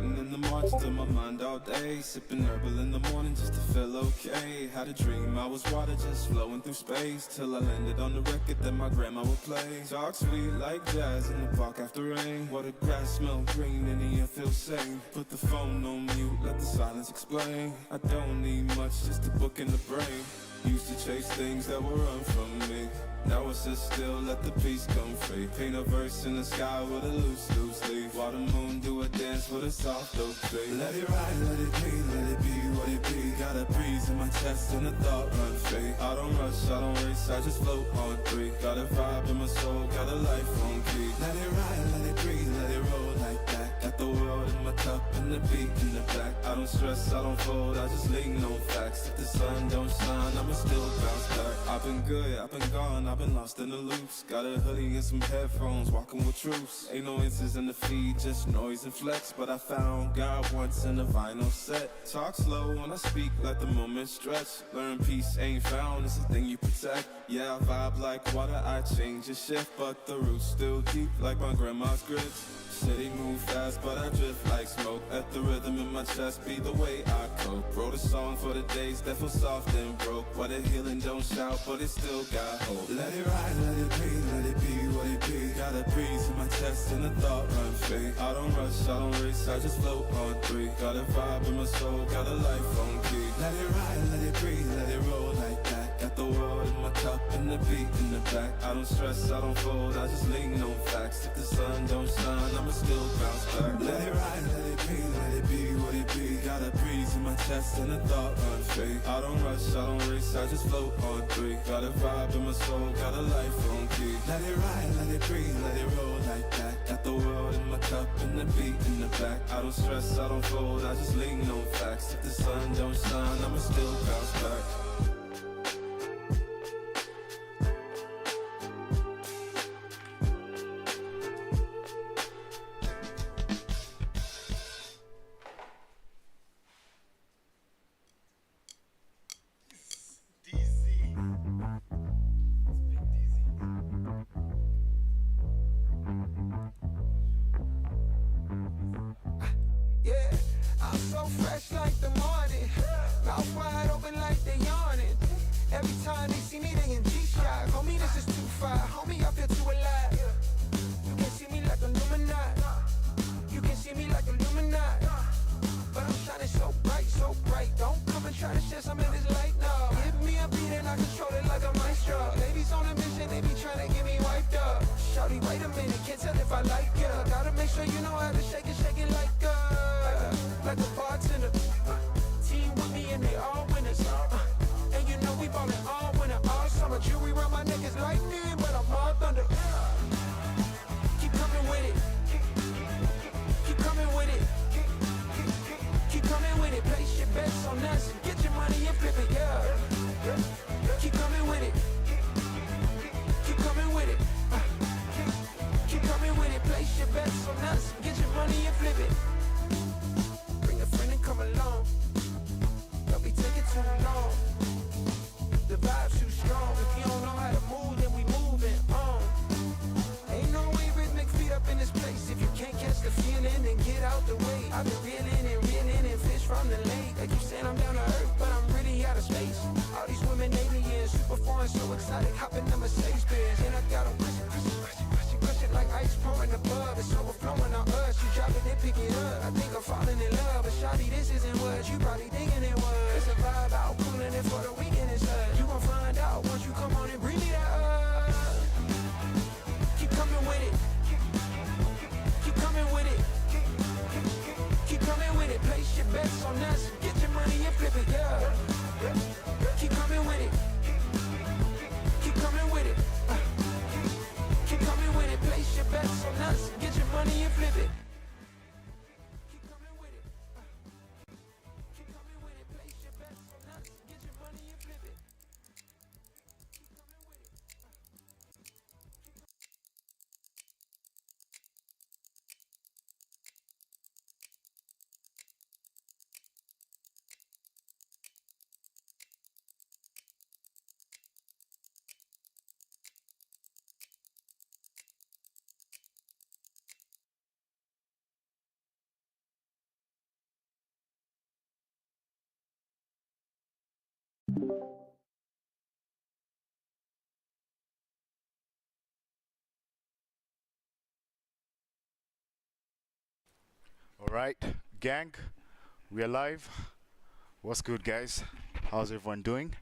Putting in the march to my mind all day, sipping herbal in the morning just to feel okay. Had a dream I was water just flowing through space, till I landed on the record that my grandma would play. Talk sweet like jazz in the park after rain. Water grass smell green and the air feels sane. Put the phone on mute, let the silence explain. I don't need much, just a book in the brain. Used to chase things that were run from me. Now I sit still, let the peace come free. Paint a verse in the sky with a loose leaf. While the moon do a dance with a soft oak tree. Let it ride, let it be, let it be what it be. Got a breeze in my chest and a thought run free. I don't rush, I don't race, I just float on three. Got a vibe in my soul, got a life on key. Let it ride, let it breathe, let it roll like that. Got the world in my cup and the beat in the back. I don't stress, I don't fold, I just lean on facts. If the sun don't shine, I'ma still bounce back. I've been good, I've been gone, I've been lost in the loops. Got a hoodie and some headphones, walking with troops. Ain't no answers in the feed, just noise and flex. But I found God once in a vinyl set. Talk slow when I speak, let the moment stretch. Learn peace ain't found, it's a thing you protect. Yeah, I vibe like water, I change and shift. But the roots still deep like my grandma's grits. City move fast, but I drift like smoke. Let the rhythm in my chest be the way I cope. Wrote a song for the days that feel soft and broke. Why the healing don't shout, but it still got hope. Let it ride, let it be, let it be what it be. Got a breeze in my chest and a thought run free. I don't rush, I don't race, I just float on three. Got a vibe in my soul, got a life on key. Let it ride, let it breathe, let it roll like that. Got the world in my cup and the beat in the back. I don't stress, I don't fold, I just lean on facts. If the sun don't shine, I'ma still bounce back. Let it ride, let it be what it be. Got a breeze in my chest and a thought run free. I don't rush, I don't race, I just float on three. Got a vibe in my soul, got a life on key. Let it ride, let it breathe, let it roll like that. Got the world in my cup and the beat in the back. I don't stress, I don't fold, I just lean on facts. If the sun don't shine, I'ma still bounce back. Fresh like the morning, mouth wide open like they yawning. Every time they see me, they in G-Shock. Homie, this is too far. Homie, I feel too alive. You can see me like Illuminati. You can see me like Illuminati. But I'm shining so bright, so bright. Don't come and try to share some of this light, no. Give me a beat and I control it like a maestro. Ladies on a mission, they be trying to get me wiped up. Shawty, wait a minute, can't tell if I like ya. Gotta make sure you know how to shake it like a bartender. Team with me and they all winners. And you know we ballin' all winter. All right, gang, we are live. What's good, guys? How's everyone doing?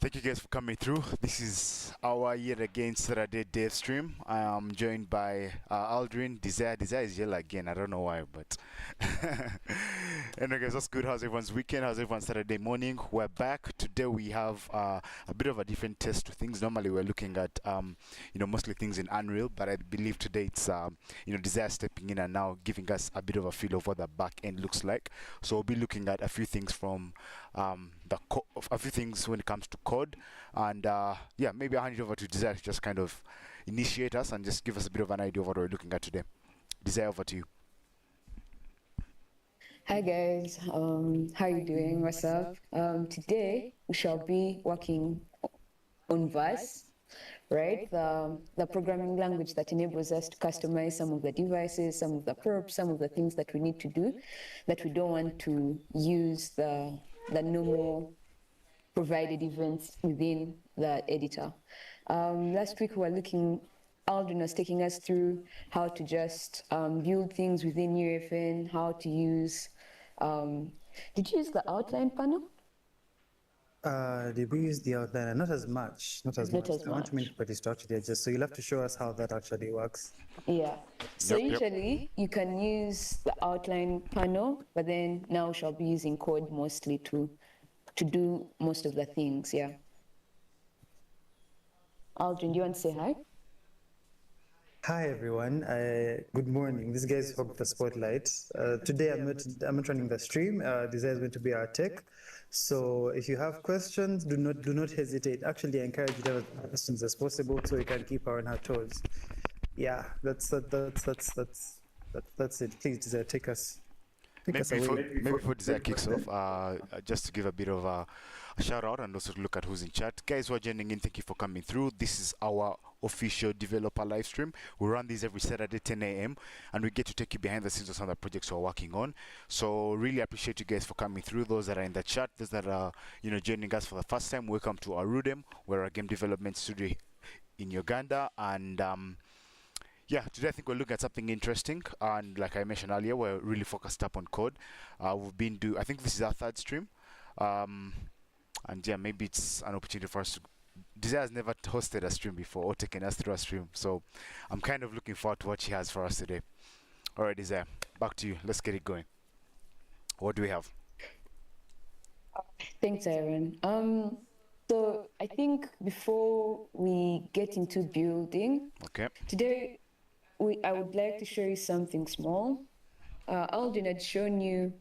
Thank you guys for coming through. This is our yet again Saturday Dev stream. I am joined by Aldrin. Desire is yellow again. I don't know why, but anyway, guys, that's good. How's everyone's weekend? How's everyone's Saturday morning? We're back today. We have a bit of a different test to things. Normally, we're looking at mostly things in Unreal, but I believe today it's Desire stepping in and now giving us a bit of a feel of what the back end looks like. So we'll be looking at a few things from a few things when it comes to code, and yeah, maybe I'll hand it over to Desire to just kind of initiate us and just give us a bit of an idea of what we're looking at today. Desire, over to you. Hi guys, how are you doing? What's up? Today we shall be working on Verse, right? The programming language that enables us to customize some of the devices, some of the props, some of the things that we need to do that we don't want to use the normal provided events within the editor. Last week we were looking, Aldrin was taking us through how to just build things within UFN, how to use, did you use the outline panel? Did we use the outliner? Not as much. I want to make pretty structured just so you'll have to show us how that actually works. Yeah. So Yep. usually you can use the outline panel, but then now we shall be using code mostly to do most of the things. Yeah. Aldrin, do you want to say hi? Hi everyone. Good morning. This guy's hogged the spotlight. Today I'm not running the stream. Desire is going to be our tech. So if you have questions, do not hesitate. Actually, I encourage you to have as many questions as possible so we can keep her on her toes. Yeah, that's it. Please, Desire, take us. Maybe before Desire kicks off, just to give a bit of a shout out and also to look at who's in chat. Guys who are joining in, thank you for coming through. This is our official developer live stream. We run these every Saturday 10 a.m. and we get to take you behind the scenes of some of the projects we're working on. So really appreciate you guys for coming through. Those that are in the chat, those that are joining us for the first time, welcome to Arudem. We're a game development studio in Uganda, and yeah, today I think we're looking at something interesting, and like I mentioned earlier, we're really focused up on code. I think this is our third stream, and yeah, maybe it's an opportunity for us to. Desire has never hosted a stream before or taken us through a stream, so I'm kind of looking forward to what she has for us today. All right, Desire, back to you. Let's get it going. What do we have? Thanks, Aaron. So I think before we get into building, Okay. today I would like to show you something small. Aldrin had shown you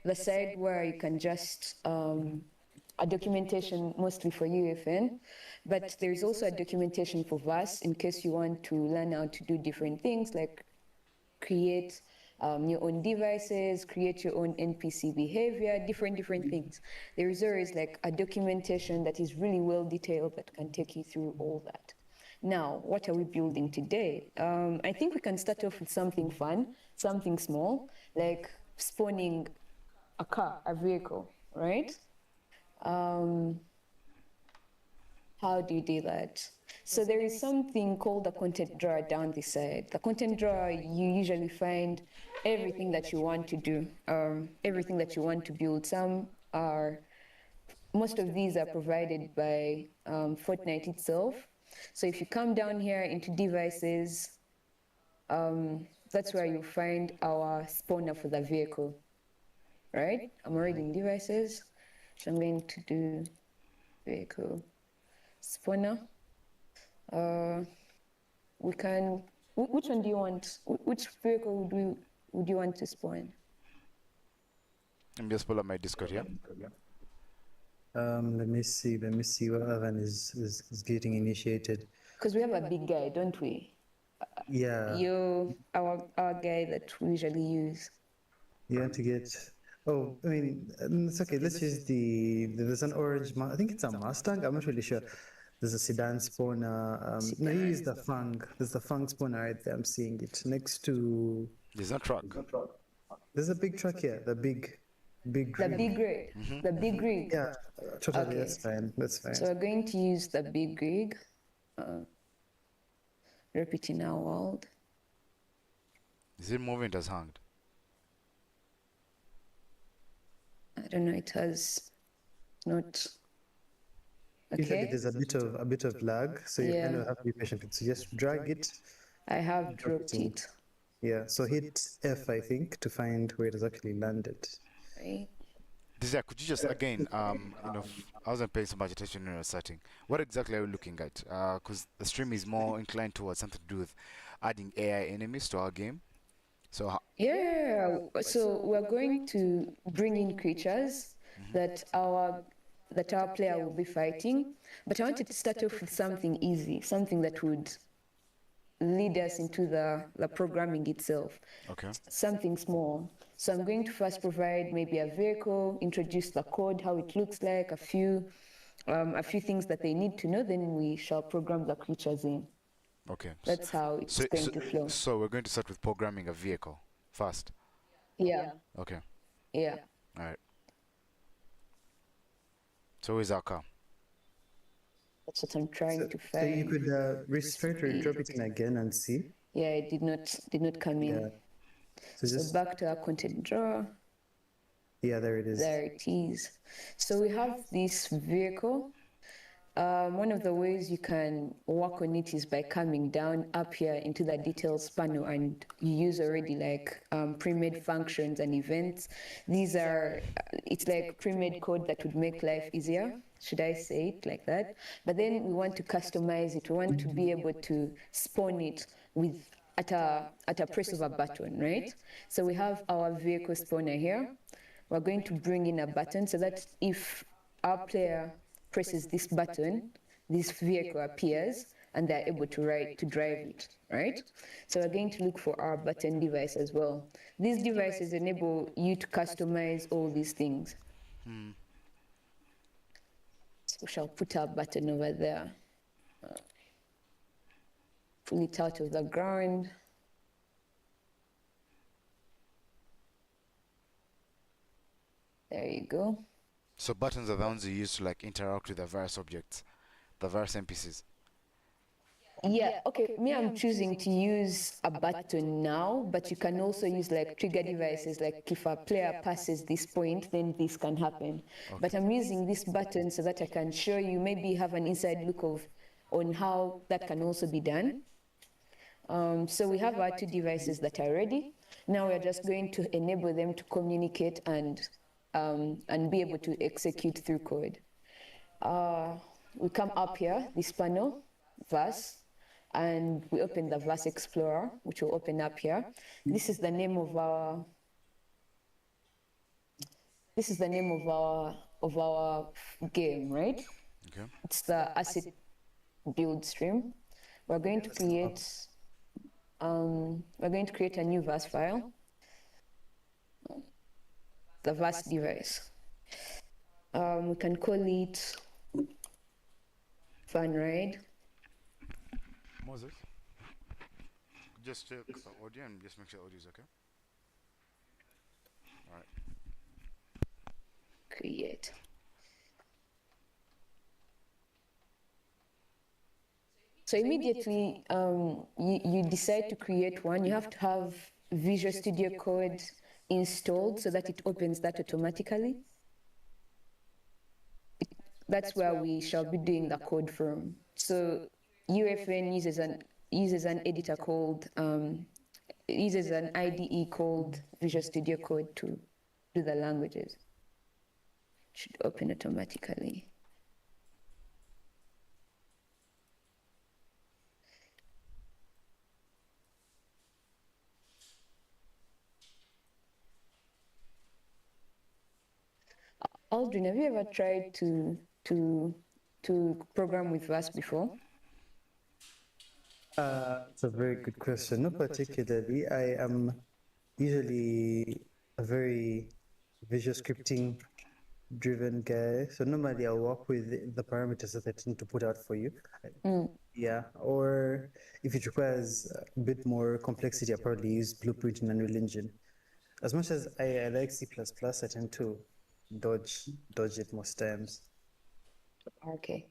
the side where you can just a documentation mostly for UFN, but there's also a documentation for Verse in case you want to learn how to do different things like create your own devices, create your own NPC behavior, different things. There is always like a documentation that is really well detailed that can take you through all that. Now, what are we building today? I think we can start off with something fun, something small, like spawning a car, a vehicle, right? How do you do that? So there is something called the content drawer down this side. The content drawer, you usually find everything that you want to do, everything that you want to build. Most of these are provided by Fortnite itself. So if you come down here into devices, that's where you'll find our spawner for the vehicle, right? I'm already in devices, so I'm going to do vehicle spawner. Which one do you want? Which vehicle would you want to spawn? Let me just pull up my Discord here. Let me see what other one is getting initiated. Because we have a big guy, don't we? Yeah. Our guy that we usually use. You want to get. Oh, I mean, it's okay. Let's use there's an orange. I think it's a Mustang. I'm not really sure. There's a sedan spawner. No, you use the Fang. There's the Fang spawner right there. I'm seeing it next to. There's no truck. There's a big truck here. The big Big The rig. big rig. The big rig. Yeah, totally. Okay. That's fine. That's fine. So we're going to use the big rig. Wrap it in our world. Is it moving? It has hanged. I don't know. It has not. Usually Okay. there's a bit of lag, so you kind Yeah. of have to be patient. So just drag it. I have dropped it. Yeah. So hit F, I think, to find where it has actually landed. Right. Desire, could you just again, I wasn't paying so much attention when I was starting. What exactly are you looking at? Because the stream is more inclined towards something to do with adding AI enemies to our game. So Yeah. So we're going to bring in creatures that our player will be fighting, but I wanted to start off with something easy, something that would lead us into the programming itself. okay, Something small. So I'm going to first provide maybe a vehicle, introduce the code, how it looks like, a few things that they need to know. Then we shall program the creatures in. okay. That's how it's going to flow. So we're going to start with programming a vehicle first. Yeah, Okay, yeah. all right. So where's our car? That's what I'm trying to So you find. could restart or drop it in again and see. Yeah, it did not come in. Yeah. So So just back to our content drawer. yeah, there it is. There it is. So we have this vehicle. One of the ways you can work on it is by coming down up here into the details panel, and you use already like pre-made functions and events. These are, it's like pre-made code that would make life easier. Should I say it like that? But then we want to customize it. We want to be able to spawn it with at a press of a button, right? So we have our vehicle spawner here. We're going to bring in a button so that if our player presses this button, this vehicle appears and they're able to drive it, right? So we're going to look for our button device as well. These devices enable you to customize all these things. So we shall put our button over there. Pull it out of the ground. There you go. So buttons are the ones you use to like interact with the various objects, the various NPCs. Yeah, okay, me, I'm choosing to use a button now, but you can also use like trigger devices, like if a player passes this point, then this can happen. But I'm using this button so that I can show you, maybe have an inside look on how that can also be done. So we have our two devices that are ready. Now we're just going to enable them to communicate and be able to execute through code. We come up here, this panel, Verse, and we open the Verse Explorer, which will open up here. This is the name of our game, right? Okay. It's the asset build stream. We're going to create a new Verse file, the Verse device. We can call it Fun Ride. Moses, just check the audio and just make sure audio is okay. All right. Create. So immediately you decide to create one, you have to have Visual Studio Code installed so that it opens that automatically. That's where we shall be doing the code from. So UFN uses an editor called uses an IDE called Visual Studio Code to do the languages. It should open automatically. Aldrin, have you ever tried to program with Verse before? It's a very good question. Not particularly. I am usually a very visual scripting driven guy. So normally I'll work with the parameters that I tend to put out for you. Yeah. Or if it requires a bit more complexity, I'll probably use Blueprint and Unreal Engine. as much as I like C++, I tend to dodge it most times. Okay.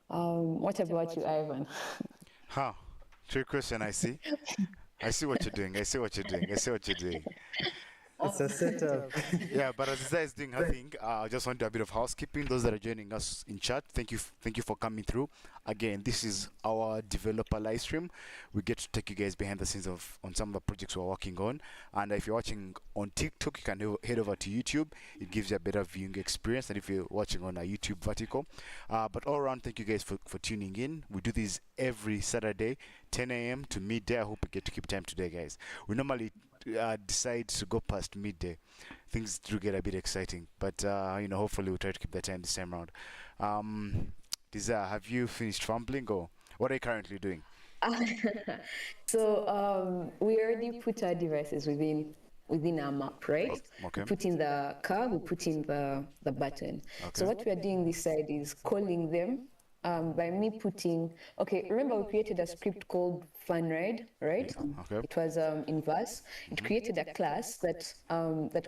What about you, Ivan? Huh. Trick question, I see. I see what you're doing. I see what you're doing. I see what you're doing. It's a setup. Yeah, but as Isa is doing her thing, I just want to do a bit of housekeeping. Those that are joining us in chat, thank you for coming through. Again, this is our developer live stream. We get to take you guys behind the scenes of on some of the projects we're working on. And if you're watching on TikTok, you can head over to YouTube. It gives you a better viewing experience than if you're watching on a YouTube vertical. But all around, thank you guys for tuning in. We do this every Saturday, 10 a.m. to midday. I hope we get to keep time today, guys. We normally decide to go past midday. Things do get a bit exciting, but hopefully we'll try to keep the time this time around. Desire, have you finished fumbling, or what are you currently doing? So we already put our devices within our map, right? Okay. We put in the car, we put in the button. So what we are doing this side is calling them by me putting, okay, remember we created a script called FunRide, right? Okay. It was in Verse. It created a class that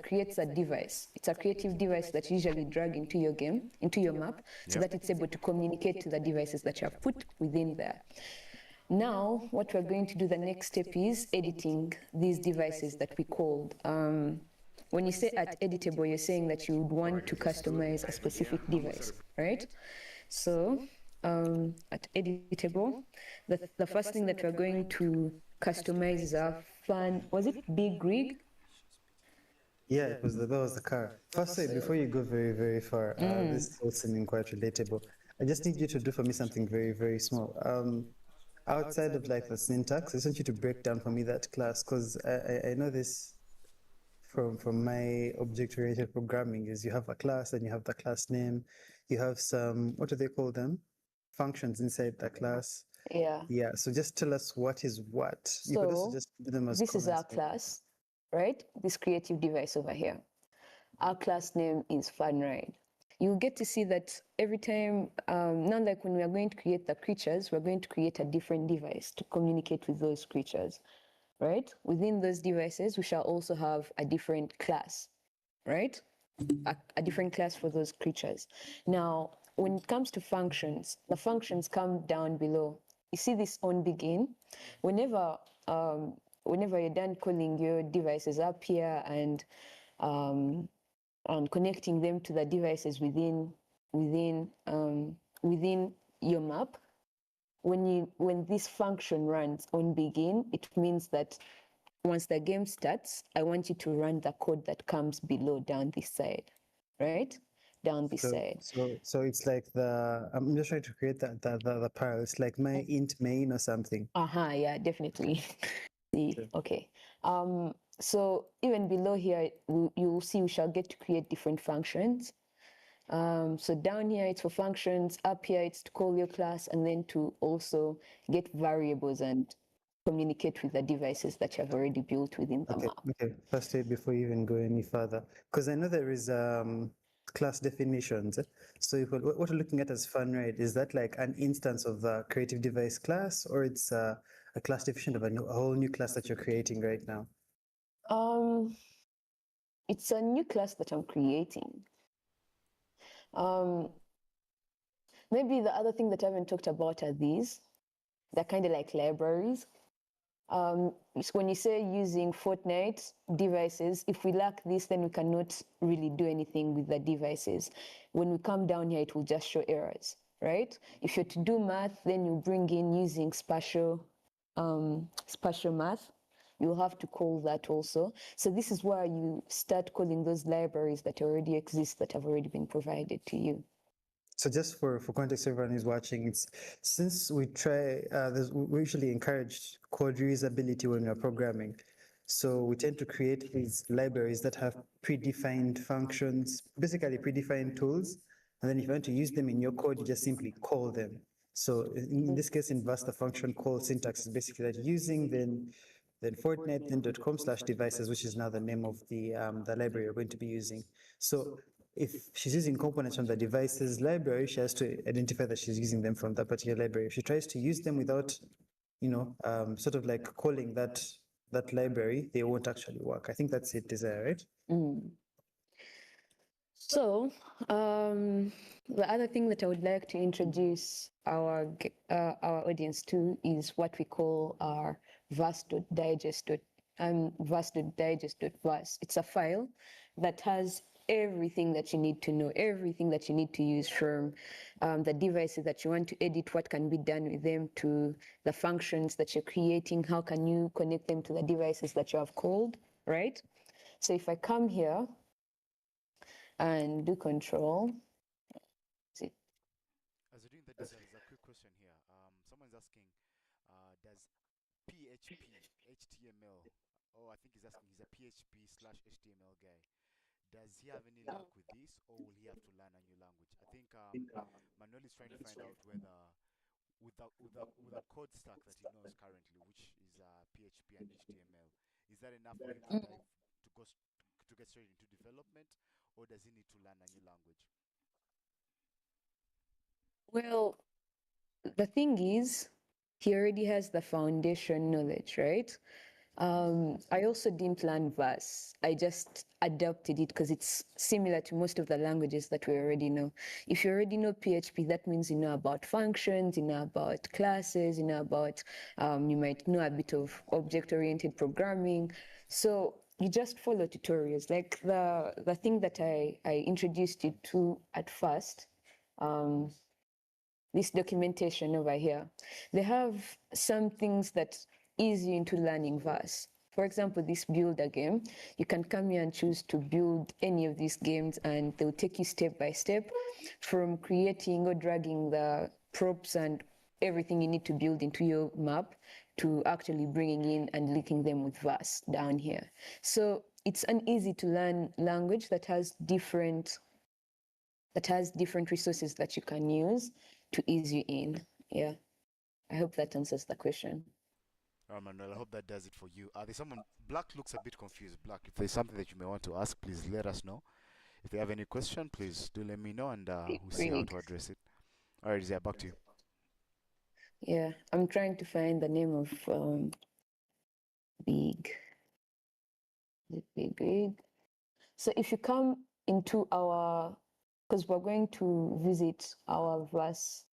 creates a device. It's a creative device that you usually drag into your game, into your map, so that it's able to communicate to the devices that you have put within there. Now, what we're going to do, the next step is editing these devices that we called. When you say at editable, you're saying that you would want to customize a specific device, right? So at editable, the first thing that we're going to customize is our was it Big Rig? Yeah, that was the car. Firstly, before you go very, very far, this is all seeming quite relatable. I just need you to do for me something very, very small. Outside of like the syntax, I just want you to break down for me that class, because I know this from my object-oriented programming is you have a class and you have the class name, you have some, what do they call them? Functions inside the class. Yeah. Yeah, so just tell us what is what. You could also So just do them as this is our comments. class, right? This creative device over here. Our class name is FunRide. You get to see that every time, not like when we are going to create the creatures, we're going to create a different device to communicate with those creatures, right? Within those devices, we shall also have a different class, right? A different class for those creatures. Now, when it comes to functions, the functions come down below. You see this on begin. Whenever you're done calling your devices up here and connecting them to the devices within your map, when this function runs on begin, it means that once the game starts, I want you to run the code that comes below down this side, right? Down this side. So it's like I'm just trying to create the parallel. It's like my int main or something. Yeah, definitely. See, okay. So even below here, you will see we shall get to create different functions. So down here, it's for functions. Up here, it's to call your class and then to also get variables and communicate with the devices that you have already built within the map. Okay. Firstly, before you even go any further, because I know there is class definitions. So what we're looking at as FunRide, is that like an instance of the creative device class, or it's a class definition of a whole new class that you're creating right now? It's a new class that I'm creating. Maybe the other thing that I haven't talked about are these. They're kind of like libraries. When you say using Fortnite devices, if we lack this, then we cannot really do anything with the devices. When we come down here, it will just show errors, right? If you're to do math, then you bring in using spatial math. You'll have to call that also. So this is where you start calling those libraries that already exist, that have already been provided to you. So just for context, everyone who's watching, it's since we usually encourage code reusability when we're programming. So we tend to create these libraries that have predefined functions, basically predefined tools. And then if you want to use them in your code, you just simply call them. So in this case, in Verse, the function call syntax is basically that using then Fortnite then .com/devices, which is now the name of the library you're going to be using. So if she's using components from the devices library, she has to identify that she's using them from that particular library. If she tries to use them without, sort of like calling that that library, they won't actually work. I think that's it, Desire, right? So, the other thing that I would like to introduce our audience to is what we call our verse.digest.verse. It's a file that has everything that you need to know, everything that you need to use, from the devices that you want to edit, what can be done with them, to the functions that you're creating, how can you connect them to the devices that you have called, right? So if I come here and do control. See. As you're doing that, there's a quick question here. Someone's asking, does PHP, HTML, oh, I think he's asking, he's a PHP/HTML guy. Does he have any luck with this, or will he have to learn a new language? I think Manuel is trying to find out whether, with the code stack that he knows currently, which is PHP and HTML, is that enough for him to dive to get straight into development, or does he need to learn a new language? Well, the thing is, he already has the foundation knowledge, right? I also didn't learn Verse. I just adopted it because it's similar to most of the languages that we already know. If you already know PHP, that means you know about functions, you know about classes, you know about, you might know a bit of object-oriented programming. So you just follow tutorials. Like the thing that I introduced you to at first, this documentation over here, they have some things that ease you into learning Verse. For example, this builder game, you can come here and choose to build any of these games, and they'll take you step by step from creating or dragging the props and everything you need to build into your map to actually bringing in and linking them with Verse down here. So it's an easy to learn language that has different resources that you can use to ease you in. Yeah. I hope that answers the question. Manuel, I hope that does it for you. There's someone, Black looks a bit confused. Black, if there's something that you may want to ask, please let us know. If you have any question, please do let me know, and we'll see how to address it. All right, Zia, back to you. Yeah, I'm trying to find the name of Big. Is it Big? So if you come into our, because we're going to visit our verse,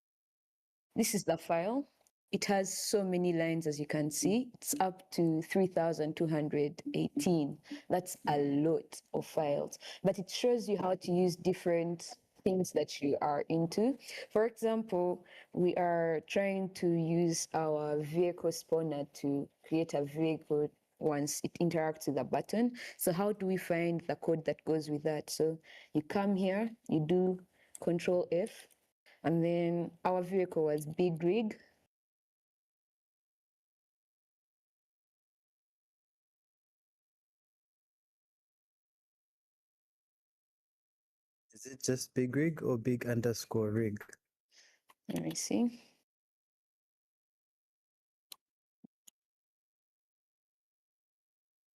this is the file. It has so many lines, as you can see. It's up to 3,218. That's a lot of files, but it shows you how to use different things that you are into. For example, we are trying to use our vehicle spawner to create a vehicle once it interacts with a button. So how do we find the code that goes with that? So you come here, you do Control F, and then our vehicle was Big Rig. Is it just big rig or big_rig? Let me see.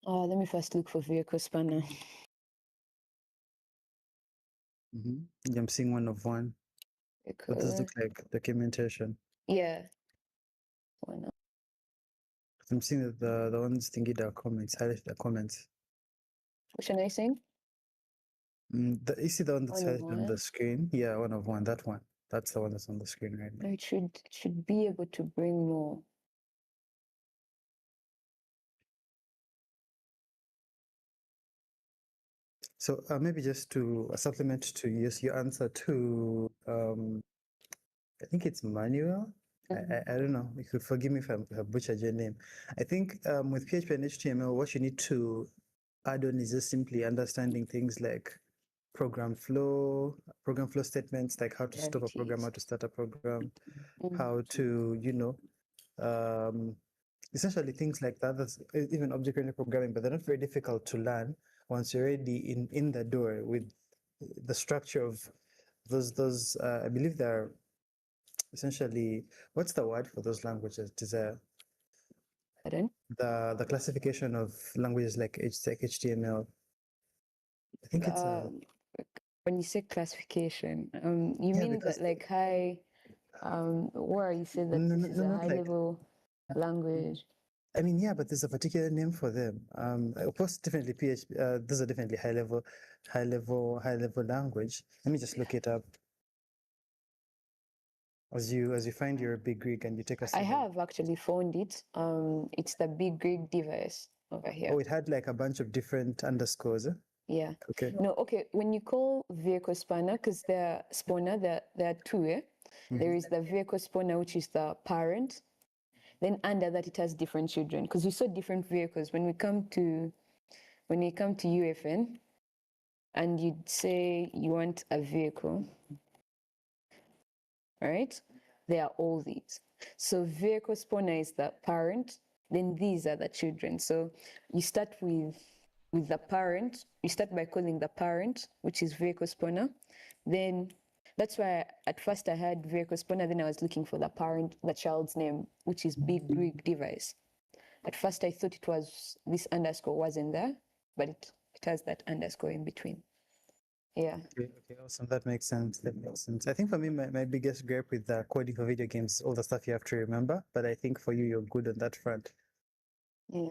Let me first look for vehicle spanner. Mm-hmm. I'm seeing one of one. What does it look like? Documentation. Yeah. Why not? I'm seeing that the ones thinking the comments, highlight the comments. Which one are you saying? You see the one that's One of highlighted on the one. screen? Yeah, one of one. That one. That's the one that's on the screen right now. No, it should be able to bring more. So maybe just to supplement to use your answer to, I think it's Manuel. I don't know. You could forgive me if I butchered your name. I think with PHP and HTML, what you need to add on is just simply understanding things like program flow statements, like how to stop a program, how to start a program, how to, essentially things like that. That's even object-oriented programming, but they're not very difficult to learn once you're already in the door with the structure of those. I believe they're essentially, what's the word for those languages? Pardon? The classification of languages like HTML. I think it's When you say classification, you yeah, mean because that like high, where you say that no, this is a not high like level language? I mean, yeah, but there's a particular name for them. Of course, definitely PHP. Those are definitely high level language. Let me just look it up as you find your big Greek and you take us. I have actually found it. It's the big Greek device over here. Oh, it had like a bunch of different underscores. Yeah. Okay. No, okay. When you call vehicle spawner, because they're spawner, there are two. There is the vehicle spawner, which is the parent. Then under that, it has different children. Because we saw different vehicles when we come to UFN, and you'd say you want a vehicle, right? There are all these. So vehicle spawner is the parent. Then these are the children. So you start with the parent. You start by calling the parent, which is vehicle spawner. Then that's why at first I had vehicle spawner. Then I was looking for the parent, the child's name, which is big Greek device. At first I thought it was this underscore wasn't there, but it has that underscore in between. Yeah. Okay, awesome. That makes sense. That makes sense. I think for me, my biggest gripe with coding for video games, all the stuff you have to remember. But I think for you, you're good on that front. Yeah.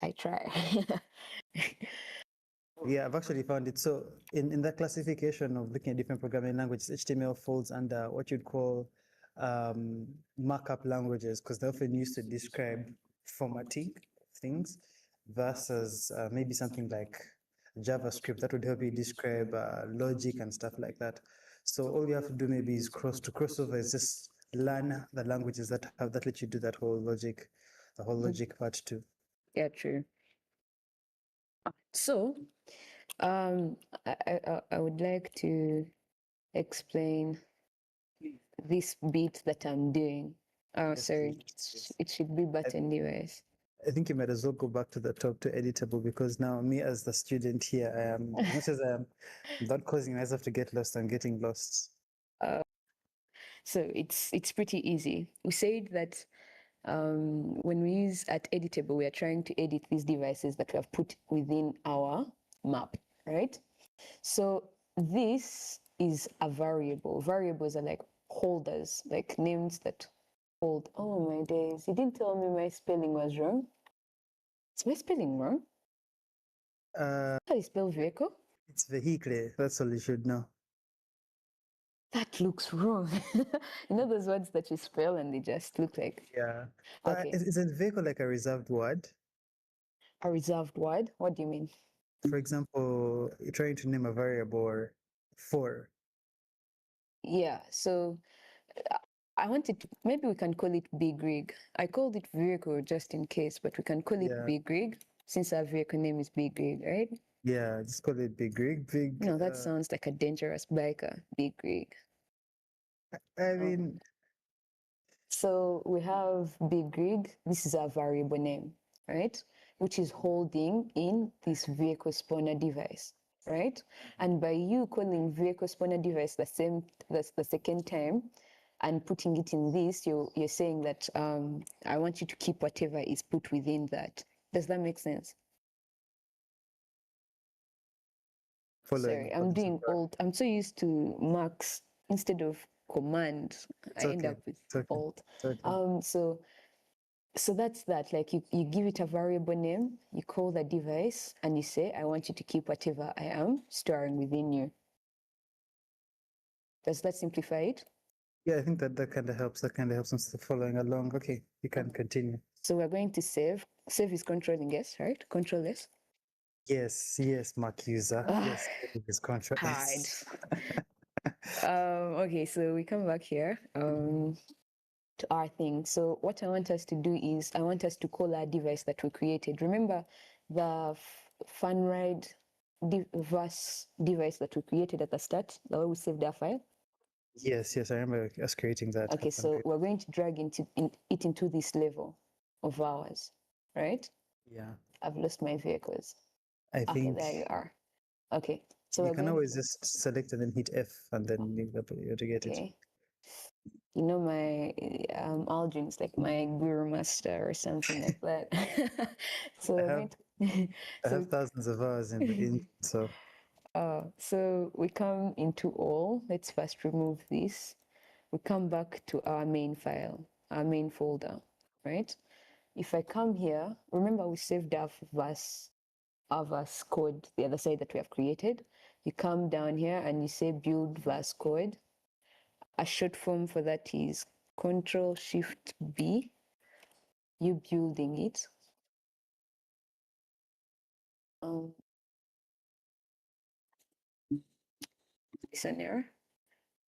I try. Yeah, I've actually found it. So in that classification of looking at different programming languages, HTML falls under what you'd call markup languages, because they're often used to describe formatting things versus maybe something like JavaScript that would help you describe logic and stuff like that. So all you have to do maybe is crossover is just learn the languages that let you do that whole logic, the whole logic part too. Yeah, true. So, I would like to explain this bit that I'm doing. Oh, Yes, sorry, please. it should be button device. I think you might as well go back to the top to editable, because now me as the student here, I am, as much as I am not causing myself to get lost, I'm getting lost. So it's pretty easy. We said that when we use at editable, we are trying to edit these devices that we have put within our map, right? So this is a variable. Variables are like holders, like names that hold. Oh my days! You didn't tell me my spelling was wrong. Is my spelling wrong? Uh, How do you spell vehicle? it's vehicle. That's all you should know. That looks wrong. You know those words that you spell and they just look like. Yeah. Okay. Isn't vehicle like a reserved word? A reserved word? What do you mean? For example, you're trying to name a variable for. Yeah, so I wanted to, maybe we can call it big rig. I called it vehicle just in case, but we can call it Yeah. big rig since our vehicle name is big rig, right? Yeah, just call it big rig. Big. No, that sounds like a dangerous biker, big rig. I mean, So we have big rig. This is our variable name, right? Which is holding in this vehicle spawner device, right? And by you calling vehicle spawner device that's the second time, and putting it in this, you're saying that I want you to keep whatever is put within that. Does that make sense? following. Sorry, I'm doing alt. I'm so used to marks instead of command. I end okay. up with It's okay. alt. It's okay. So that's that. Like you give it a variable name, you call the device, and you say, I want you to keep whatever I am storing within you. Does that simplify it? Yeah, I think that kind of helps. That kind of helps us following along. Okay, you can continue. So we're going to save. Save is controlling S, right? Control S. Yes, Mac user. Yes, it is contract. Hard. Okay, so we come back here to our thing. So what I want us to do is I want us to call our device that we created. Remember the fun ride verse device that we created at the start, the way we saved our file? Yes, I remember us creating that. Okay, so we're going to drag it into this level of ours, right? Yeah, I've lost my vehicles. I Okay, think there you are. Okay, so you we're can going. always just select and then hit F and then you have to get it. Okay. You know my Aldrin's like my guru master or something like that. So I we're have going to, I so have thousands of hours in so so we come into all. Let's first remove this. We come back to our main file, our main folder, right? if I come here, remember we saved our verse code, the other side that we have created. You come down here and you say build verse code. A short form for that is Control Shift B. You building it. It's an error.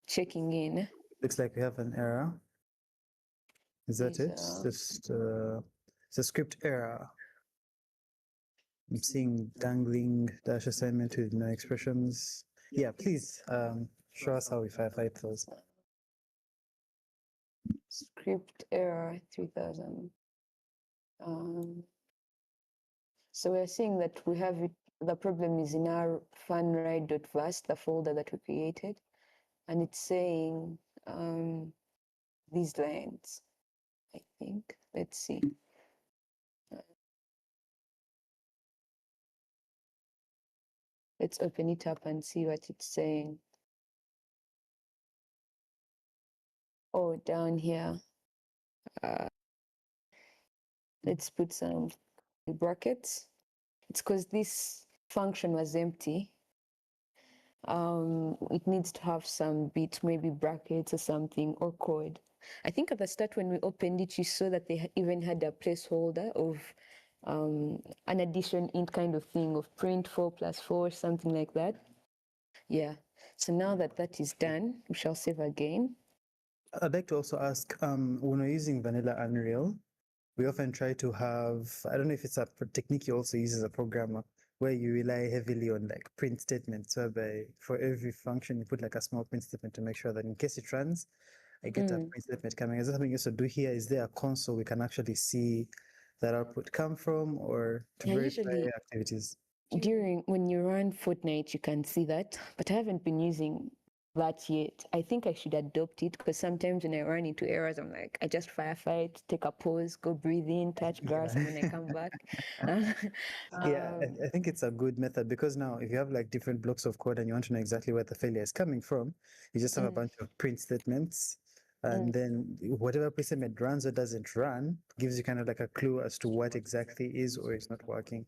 Checking in. Looks like we have an error. Is that it? Is, Just it's a script error. I'm seeing dangling dash assignment with no expressions. Yeah, please show us how we firefight those. Script error 3000. So we're seeing that we have it. The problem is in our funride.vast, the folder that we created, and it's saying these lines, I think. Let's see. Let's open it up and see what it's saying. Oh, down here. Let's put some brackets. It's because this function was empty. It needs to have some bit, maybe brackets or something, or code. I think at the start when we opened it, you saw that they even had a placeholder of an addition int kind of thing of print 4 + 4, something like that. Yeah. So now that that is done, we shall save again. I'd like to also ask, when we're using vanilla Unreal, we often try to have, I don't know if it's a technique you also use as a programmer, where you rely heavily on like print statements, whereby for every function you put like a small print statement to make sure that in case it runs, I get a print statement coming. Is that something you also do here? Is there a console we can actually see that output come from, or to Yeah, verify usually activities? when you run Fortnite, you can see that, but I haven't been using that yet. I think I should adopt it because sometimes when I run into errors, I'm like, I just firefight, take a pause, go breathe in, touch grass, and then I come back. Yeah, I think it's a good method because now if you have like different blocks of code and you want to know exactly where the failure is coming from, you just have a bunch of print statements. And then whatever print statement runs or doesn't run gives you kind of like a clue as to what exactly is or is not working.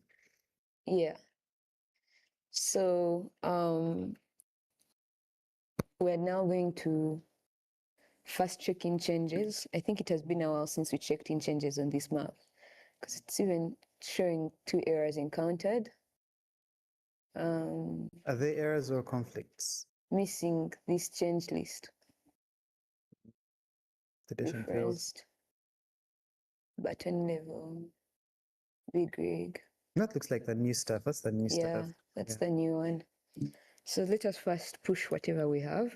Yeah. So we're now going to first check in changes. I think it has been a while since we checked in changes on this map because it's even showing 2 errors encountered. Are there errors or conflicts? Missing this change list. Deletion fails. Refreshed. Button level. Big rig. That looks like the new stuff. That's the new Yeah, stuff. that's the new one. So let us first push whatever we have.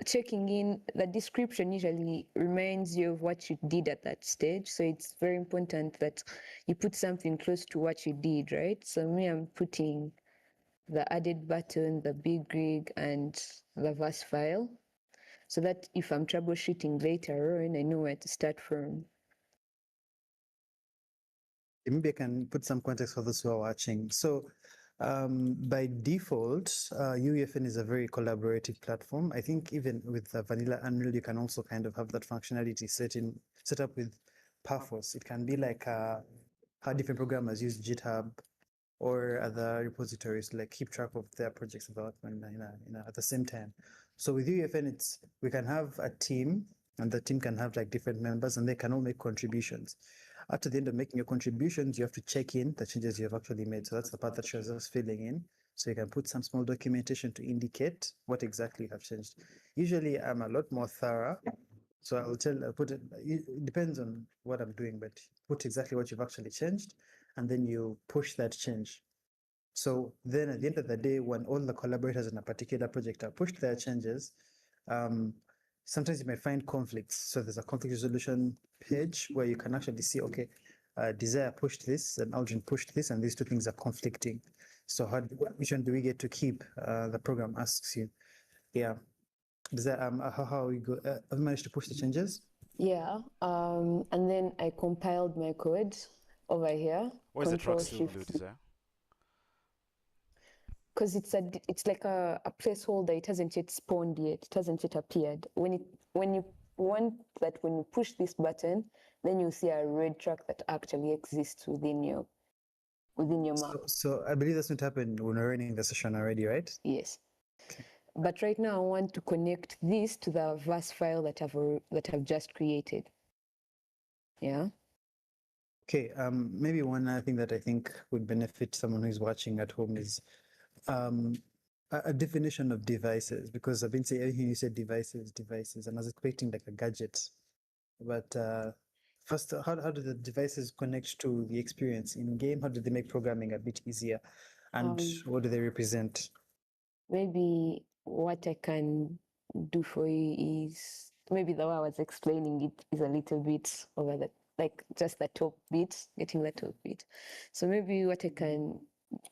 Checking in, the description usually reminds you of what you did at that stage. So it's very important that you put something close to what you did, right? So me, I'm putting the added button, the big rig, and the verse file, so that if I'm troubleshooting later on, I know where to start from. Maybe I can put some context for those who are watching. So by default, UEFN is a very collaborative platform. I think even with vanilla Unreal, you can also kind of have that functionality set up with Paphos. It can be like how different programmers use GitHub or other repositories to like keep track of their projects development at the same time. So with UEFN, we can have a team, and the team can have like different members, and they can all make contributions. After the end of making your contributions, you have to check in the changes you have actually made. So that's the part that shows us filling in. So you can put some small documentation to indicate what exactly you have changed. Usually I'm a lot more thorough. So it depends on what I'm doing, but put exactly what you've actually changed, and then you push that change. So then at the end of the day, when all the collaborators on a particular project have pushed their changes, sometimes you may find conflicts. So there's a conflict resolution page where you can actually see, okay, Desire pushed this and Aldrin pushed this, and these two things are conflicting. So which one do we get to keep? The program asks you. Yeah. Desire, how we go? Have you managed to push the changes? Yeah, and then I compiled my code over here. Why is the track Control still blue, Shift. Desire? Because it's like a placeholder. It hasn't yet spawned yet. It hasn't yet appeared. When you we want that when you push this button, then you'll see a red track that actually exists within your map. So I believe that's going to happen when we're running the session already, right? Yes. But right now, I want to connect this to the verse file that I've just created. Yeah. Okay. Maybe one other thing that I think would benefit someone who's watching at home is a definition of devices, because I've been saying everything you said devices, and I was expecting like a gadget. But first, how do the devices connect to the experience in game? How do they make programming a bit easier? And what do they represent? Maybe what I can do for you is maybe the way I was explaining it is a little bit over the, like just the top bit, getting the top bit. So maybe what I can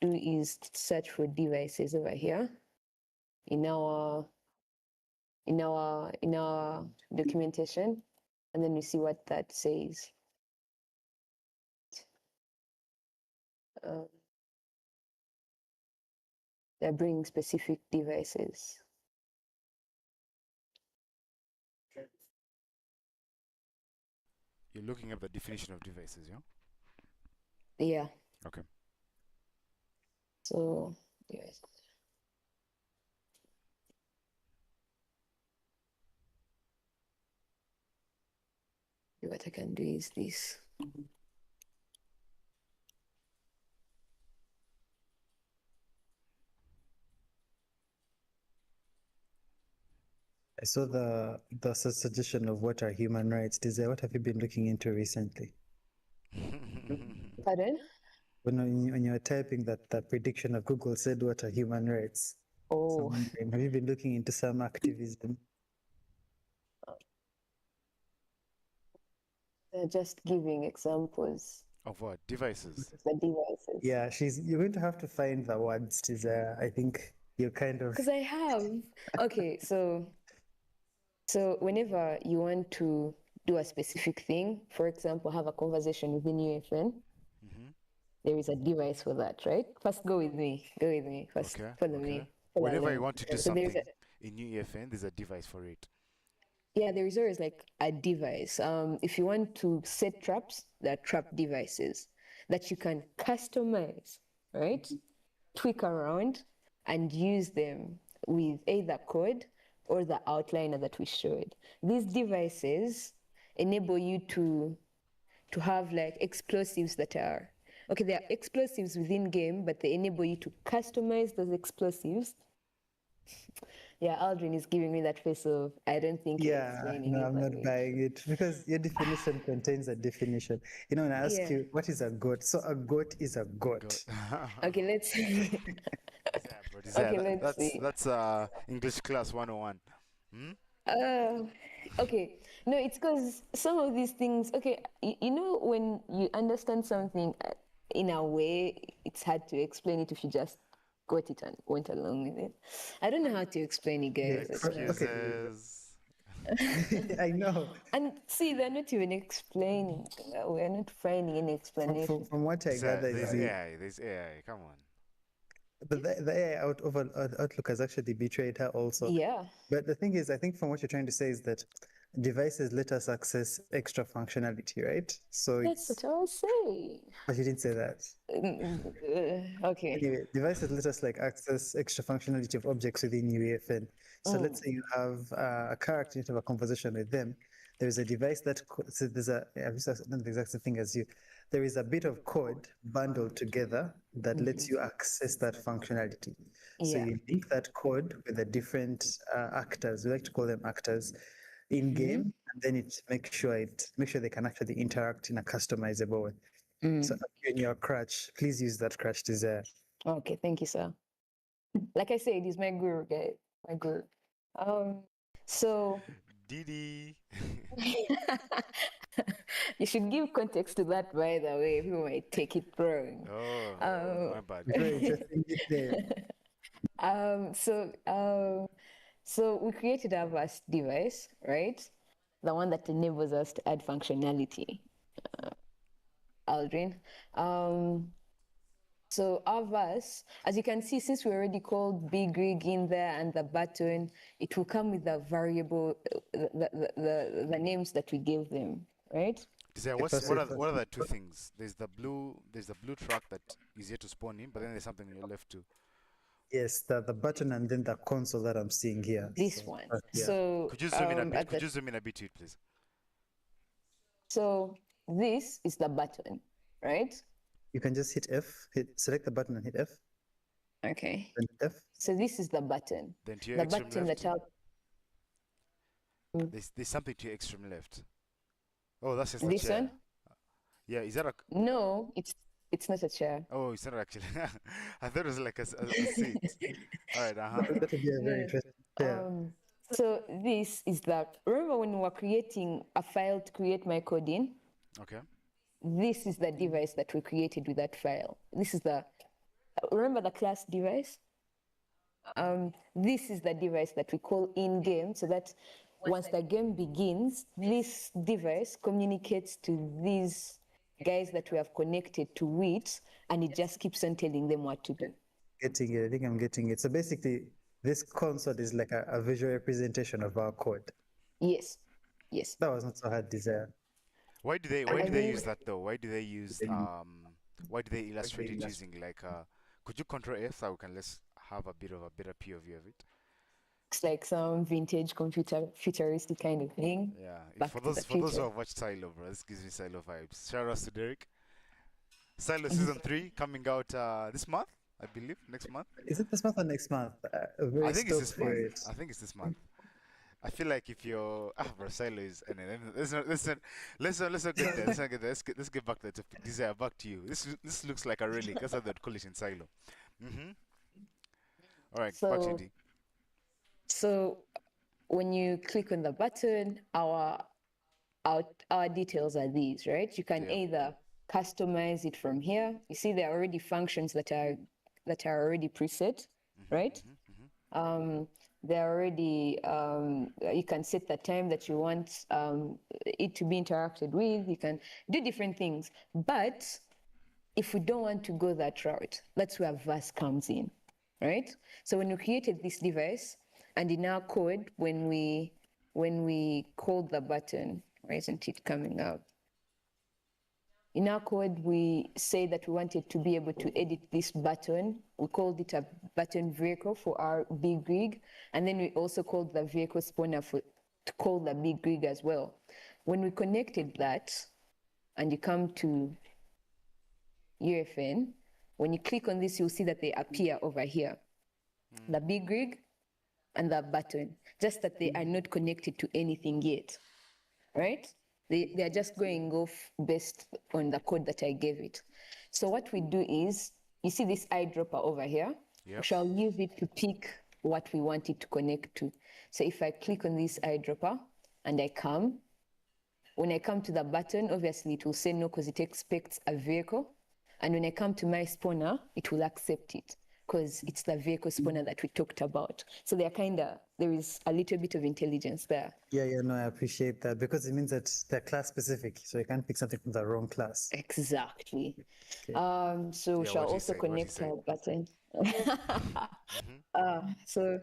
do is search for devices over here in our documentation, and then you see what that says. They're bringing specific devices. You're looking at the definition of devices, yeah? Yeah. Okay. So, yes. What I can do is this. I saw the suggestion of what are human rights. Desire, what have you been looking into recently? Pardon? When you were typing that the prediction of Google said what are human rights. So Oh, I'm wondering, have you been looking into some activism? they're just giving examples Of what? Devices. of the devices. Yeah, you're going to have to find the words, Desire. I think you're kind of Because I have. Okay, so whenever you want to do a specific thing, for example, have a conversation within UFN, there is a device for that, right? First, go with me. Go with me. First, Okay. follow Okay. me. Follow Whenever you along. want to do So there's something in UEFN, there's a device for it. yeah, there is always like a device. If you want to set traps, there are trap devices that you can customize, right? Tweak around and use them with either code or the outliner that we showed. These devices enable you to have like explosives that are okay, they are explosives within game, but they enable you to customize those explosives. Yeah, Aldrin is giving me that face of I don't think you're Yeah, explaining no, it I'm that not way. buying it because your definition contains a definition. You know, when I ask Yeah. you, what is a goat? So a goat is a God. goat. Okay, let's see. Yeah, bro. Yeah, Okay, let's see. that's English class 101. Hmm? Okay, no, it's because some of these things, okay, you know, when you understand something in a way, it's hard to explain it if you just got it and went along with it. I don't know how to explain it, Yeah, guys. I swear. okay. Excuses. I know. And see, they're not even explaining. We're not finding any explanation. From what I gather is There's AI. There's AI. Come on. but the AI Outlook has actually betrayed her also. Yeah, But the thing is, I think from what you're trying to say is that devices let us access extra functionality, right? So that's it's, what I was saying. but you didn't say that. Okay. Anyway, devices let us like access extra functionality of objects within UEFN. So let's say you have a character, you have a conversation with them. There's a device that so there's a not the exact same thing as you. There is a bit of code bundled together that lets you access that functionality. So Yeah. you link that code with the different actors. We like to call them actors in game, and then it makes sure they can actually interact in a customizable way. So in your crutch, please use that crutch Desire. Okay, thank you, sir. Like I said, he's my guru, guys. My guru. So Didi. you should give context to that, by the way. People might take it wrong. Oh, my bad. Very interesting nickname. So we created our VAS device, right? The one that enables us to add functionality. Aldrin. So our verse, as you can see, since we already called big rig in there and the button, it will come with the variable, the names that we gave them, right? Desire, what are the two things? There's the blue track that is yet to spawn in, but then there's something on your left too. Yes, the button and then the console that I'm seeing here. This So, one. yeah. So Could you zoom in a bit? at Could the- you zoom in a bit to it, please? so this is the button, right? You can just hit F, select the button and hit F, Okay. then F. So this is the button. Then to your The extreme button left, that I'll, there's something to your extreme left. Oh, that's just a this chair. one? Yeah, is that a? No, it's not a chair. Oh, it's not actually. I thought it was like a seat. All right, That would be a very interesting pair. So this is the, remember when we were creating a file to create my code in? Okay. This is the device that we created with that file. This is the, remember the class device? This is the device that we call in-game, so that once the game begins, this device communicates to these guys that we have connected to it, and it just keeps on telling them what to do. Getting it. I think I'm getting it. So basically, this console is like a visual representation of our code. Yes, yes. That was not so hard, Desire. Why do they mean- use that though? Why do they use why do they illustrate it using like could you control F so we can let's have a bit of a better POV of it? It's like some vintage computer futuristic kind of thing. Yeah. Back For to the those who future. have watched Silo, bro, this gives me Silo vibes. Shout out to Derek. Silo season 3 coming out this month, I believe, next month. Is it this month or next month? Very I think it's stoked this for month. it. I think it's this month. I feel like if you're bro, Silo is and then let's not get there. Let's get back to the topic. Desire, back to you. This looks like a relic. That's how they'd call it in Silo. All right, back to you, So, D. so when you click on the button, our details are these, right? You can Yeah. either customize it from here. You see, there are already functions that are already preset, right? They're already, you can set the time that you want it to be interacted with. You can do different things. But if we don't want to go that route, that's where verse comes in, right? So when we created this device, and in our code, when we called the button, why isn't it coming out? In our code, we say that we wanted to be able to edit this button. We called it a button vehicle for our big rig. And then we also called the vehicle spawner to call the big rig as well. When we connected that, and you come to UFN, when you click on this, you'll see that they appear over here. The big rig and the button, just that they are not connected to anything yet, right? They are just going off based on the code that I gave it. So what we do is, you see this eyedropper over here? Yep. We shall use it to pick what we want it to connect to. So if I click on this eyedropper and I come, when I come to the button, obviously it will say no because it expects a vehicle. And when I come to my spawner, it will accept it because it's the vehicle spawner that we talked about. So there is a little bit of intelligence there. Yeah, no, I appreciate that because it means that they're class specific, so you can't pick something from the wrong class. Exactly. So we Yeah, shall what he also said, connect our button. So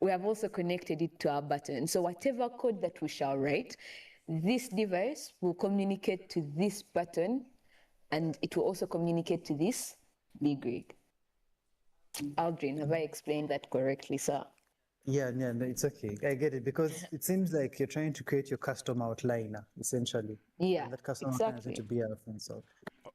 we have also connected it to our button. So whatever code that we shall write, this device will communicate to this button, and it will also communicate to this big rig. Aldrin, have I explained that correctly, sir? Yeah, no, it's okay. I get it because it seems like you're trying to create your custom outliner, essentially. Yeah, And that custom outliner is going to be a reference. So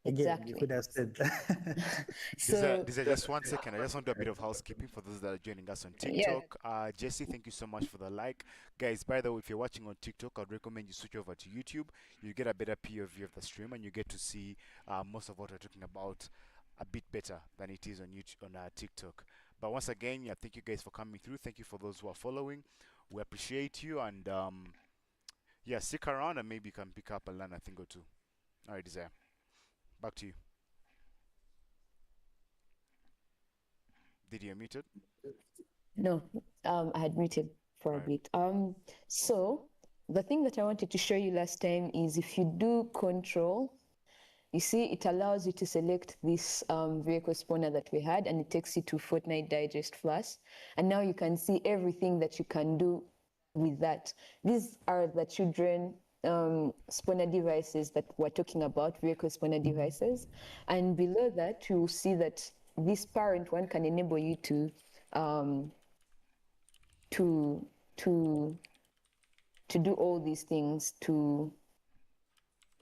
again, you could have said that. So Just 1 second. I just want to do a bit of housekeeping for those that are joining us on TikTok. Jesse, thank you so much for the like. Guys, by the way, if you're watching on TikTok, I'd recommend you switch over to YouTube. You get a better POV of the stream and you get to see most of what we're talking about a bit better than it is on YouTube, on TikTok. But once again, yeah, thank you guys for coming through. Thank you for those who are following. We appreciate you, and yeah, stick around and maybe you can pick up and learn a thing or two. All right, Desire, back to you. Did you mute it? no, I had muted for a bit. So the thing that I wanted to show you last time is if you do control you see, it allows you to select this vehicle spawner that we had, and it takes you to Fortnite Digest Plus. And now you can see everything that you can do with that. These are the children spawner devices that we're talking about, vehicle spawner devices. And below that, you'll see that this parent one can enable you to to to to do all these things to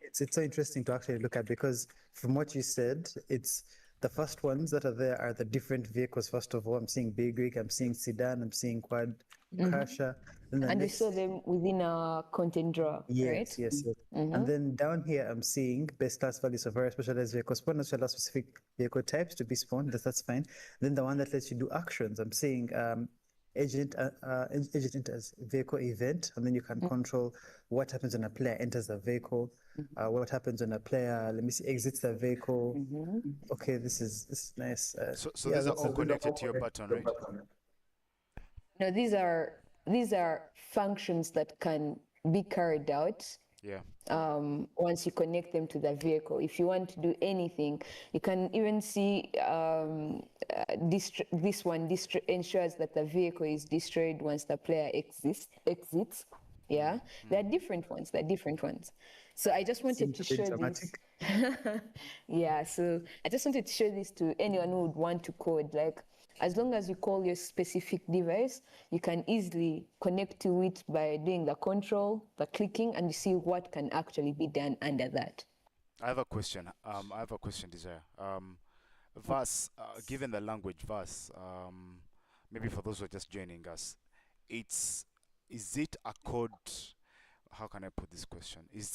It's so interesting to actually look at, because from what you said, it's the first ones that are there are the different vehicles. First of all, I'm seeing big rig, I'm seeing sedan, I'm seeing quad, crasher, and then and we next, saw them within our content drawer, right? yes. And then down here, I'm seeing best class values of very specialized vehicle spawners which allow specific vehicle types to be spawned. That's fine. Then the one that lets you do actions, I'm seeing agent enters vehicle event, and then you can control what happens when a player enters the vehicle, what happens when a player, let me see, exits the vehicle. Okay, this is nice. So these are all connected to your button, right? No, these are functions that can be carried out Yeah. once you connect them to the vehicle. If you want to do anything, you can even see this one ensures that the vehicle is destroyed once the player exits. Yeah, there are different ones. So I just wanted to show this. Yeah, so I just wanted to show this to anyone who would want to code. Like, as long as you call your specific device, you can easily connect to it by doing the control, the clicking, and you see what can actually be done under that. I have a question. Desire. Verse, given the language verse, maybe for those who are just joining us, is it a code? How can I put this question? Is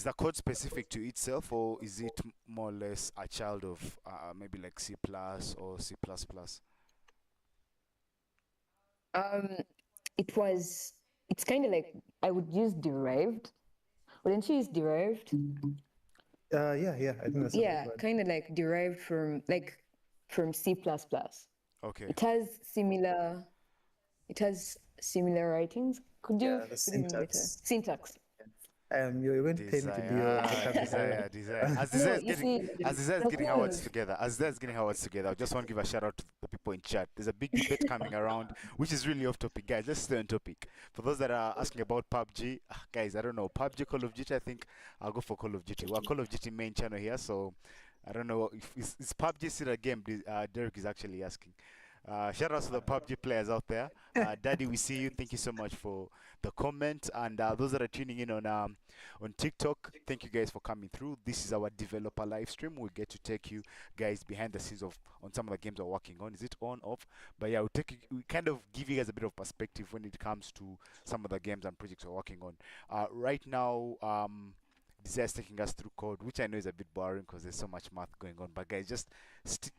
the code specific to itself, or is it more or less a child of maybe like C plus or C plus plus? It's kind of like, I would use derived. Wouldn't you use derived? Yeah, I think that's a Yeah, good word. kind of like derived from C++. Okay. It has similar writings. Could you Yeah, the put it in better? syntax. Syntax. You're going to pay me to be your vocabulary. Desire. No, you see, As Desire is the getting our point. words together, I just want to give a shout out to the people in chat. There's a big debate coming around, which is really off topic, guys. Let's stay on topic. For those that are asking about PUBG, guys, I don't know, PUBG, Call of Duty. I think I'll go for Call of Duty. We're Call of Duty main channel here, so I don't know if is PUBG still a game. Derek is actually asking. Shout out to the PUBG players out there. Daddy, we see you. Thank you so much for the comment. And those that are tuning in on TikTok, thank you guys for coming through. This is our developer live stream. We get to take you guys behind the scenes on some of the games we're working on. Is it on, off? But yeah, we kind of give you guys a bit of perspective when it comes to some of the games and projects we're working on. Right now, Desire is taking us through code, which I know is a bit boring because there's so much math going on. But guys, just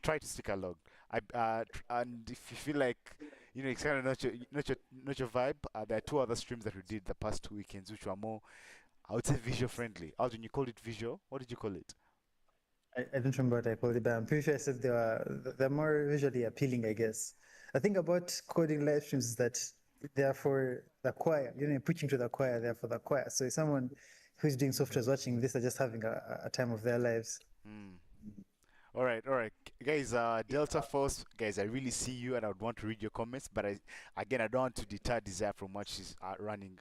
try to stick along. And if you feel like it's kind of not your vibe, there are two other streams that we did the past 2 weekends, which were more, I would say, visual friendly. Alvin, you called it visual. What did you call it? I don't remember what I called it, but I'm pretty sure I said they're more visually appealing, I guess. I think about coding live streams is that they're for the choir. You're preaching to the choir, they're for the choir. So if someone who's doing software is watching this, they're just having a time of their lives. All right, guys. Delta Force, guys. I really see you, and I would want to read your comments, but I don't want to deter Desire from what she's running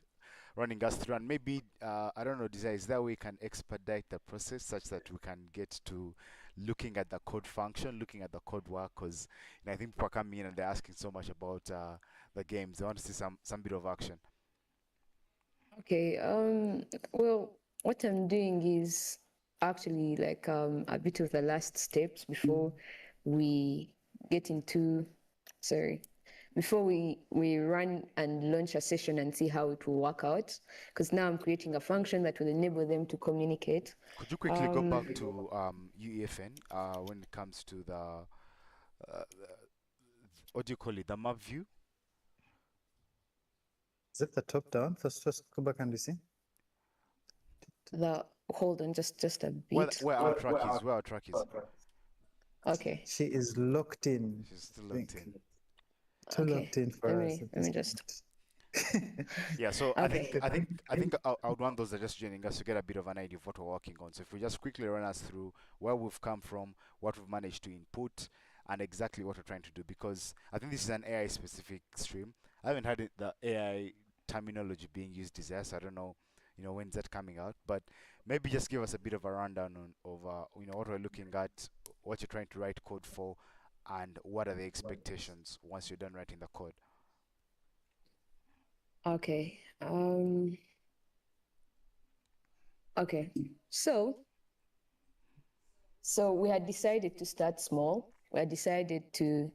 us through, and maybe I don't know, Desire, is that way we can expedite the process such that we can get to looking at the code function, looking at the code work, because I think people are coming in and they're asking so much about the games. They want to see some bit of action. Okay. Well, what I'm doing is actually like a bit of the last steps before we get into, before we run and launch a session and see how it will work out. Because now I'm creating a function that will enable them to communicate. Could you quickly go back to UEFN when it comes to the what do you call it, the map view? Is it the top down? First go back and you see. Hold on, just a bit. Where our track is. Okay. She is locked in. She's still locked in. Too locked in for us. Let me just. Yeah, so Okay. I think I would want those that are just joining us to get a bit of an idea of what we're working on. So if we just quickly run us through where we've come from, what we've managed to input, and exactly what we're trying to do, because I think this is an AI specific stream. I haven't heard the AI terminology being used there, so I don't know, when's that coming out. But maybe just give us a bit of a rundown of what we're looking at, what you're trying to write code for, and what are the expectations once you're done writing the code. Okay. Okay. So we had decided to start small. We had decided to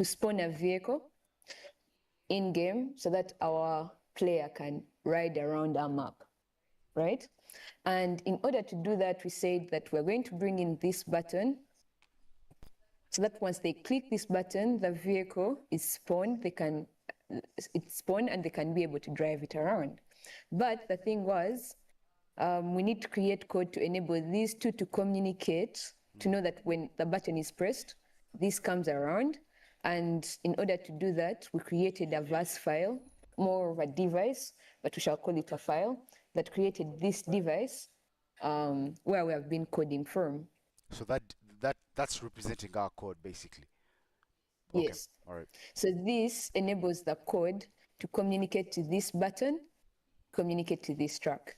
spawn a vehicle in game so that our player can ride around our map, right? And in order to do that, we said that we're going to bring in this button so that once they click this button, the vehicle is spawned. It's spawned and they can be able to drive it around. But the thing was, we need to create code to enable these two to communicate, to know that when the button is pressed, this comes around. And in order to do that, we created a VAS file, more of a device, but we shall call it a file, that created this device where we have been coding from. So that's representing our code basically. Okay, Yes. all right. So this enables the code to communicate to this button, communicate to this track.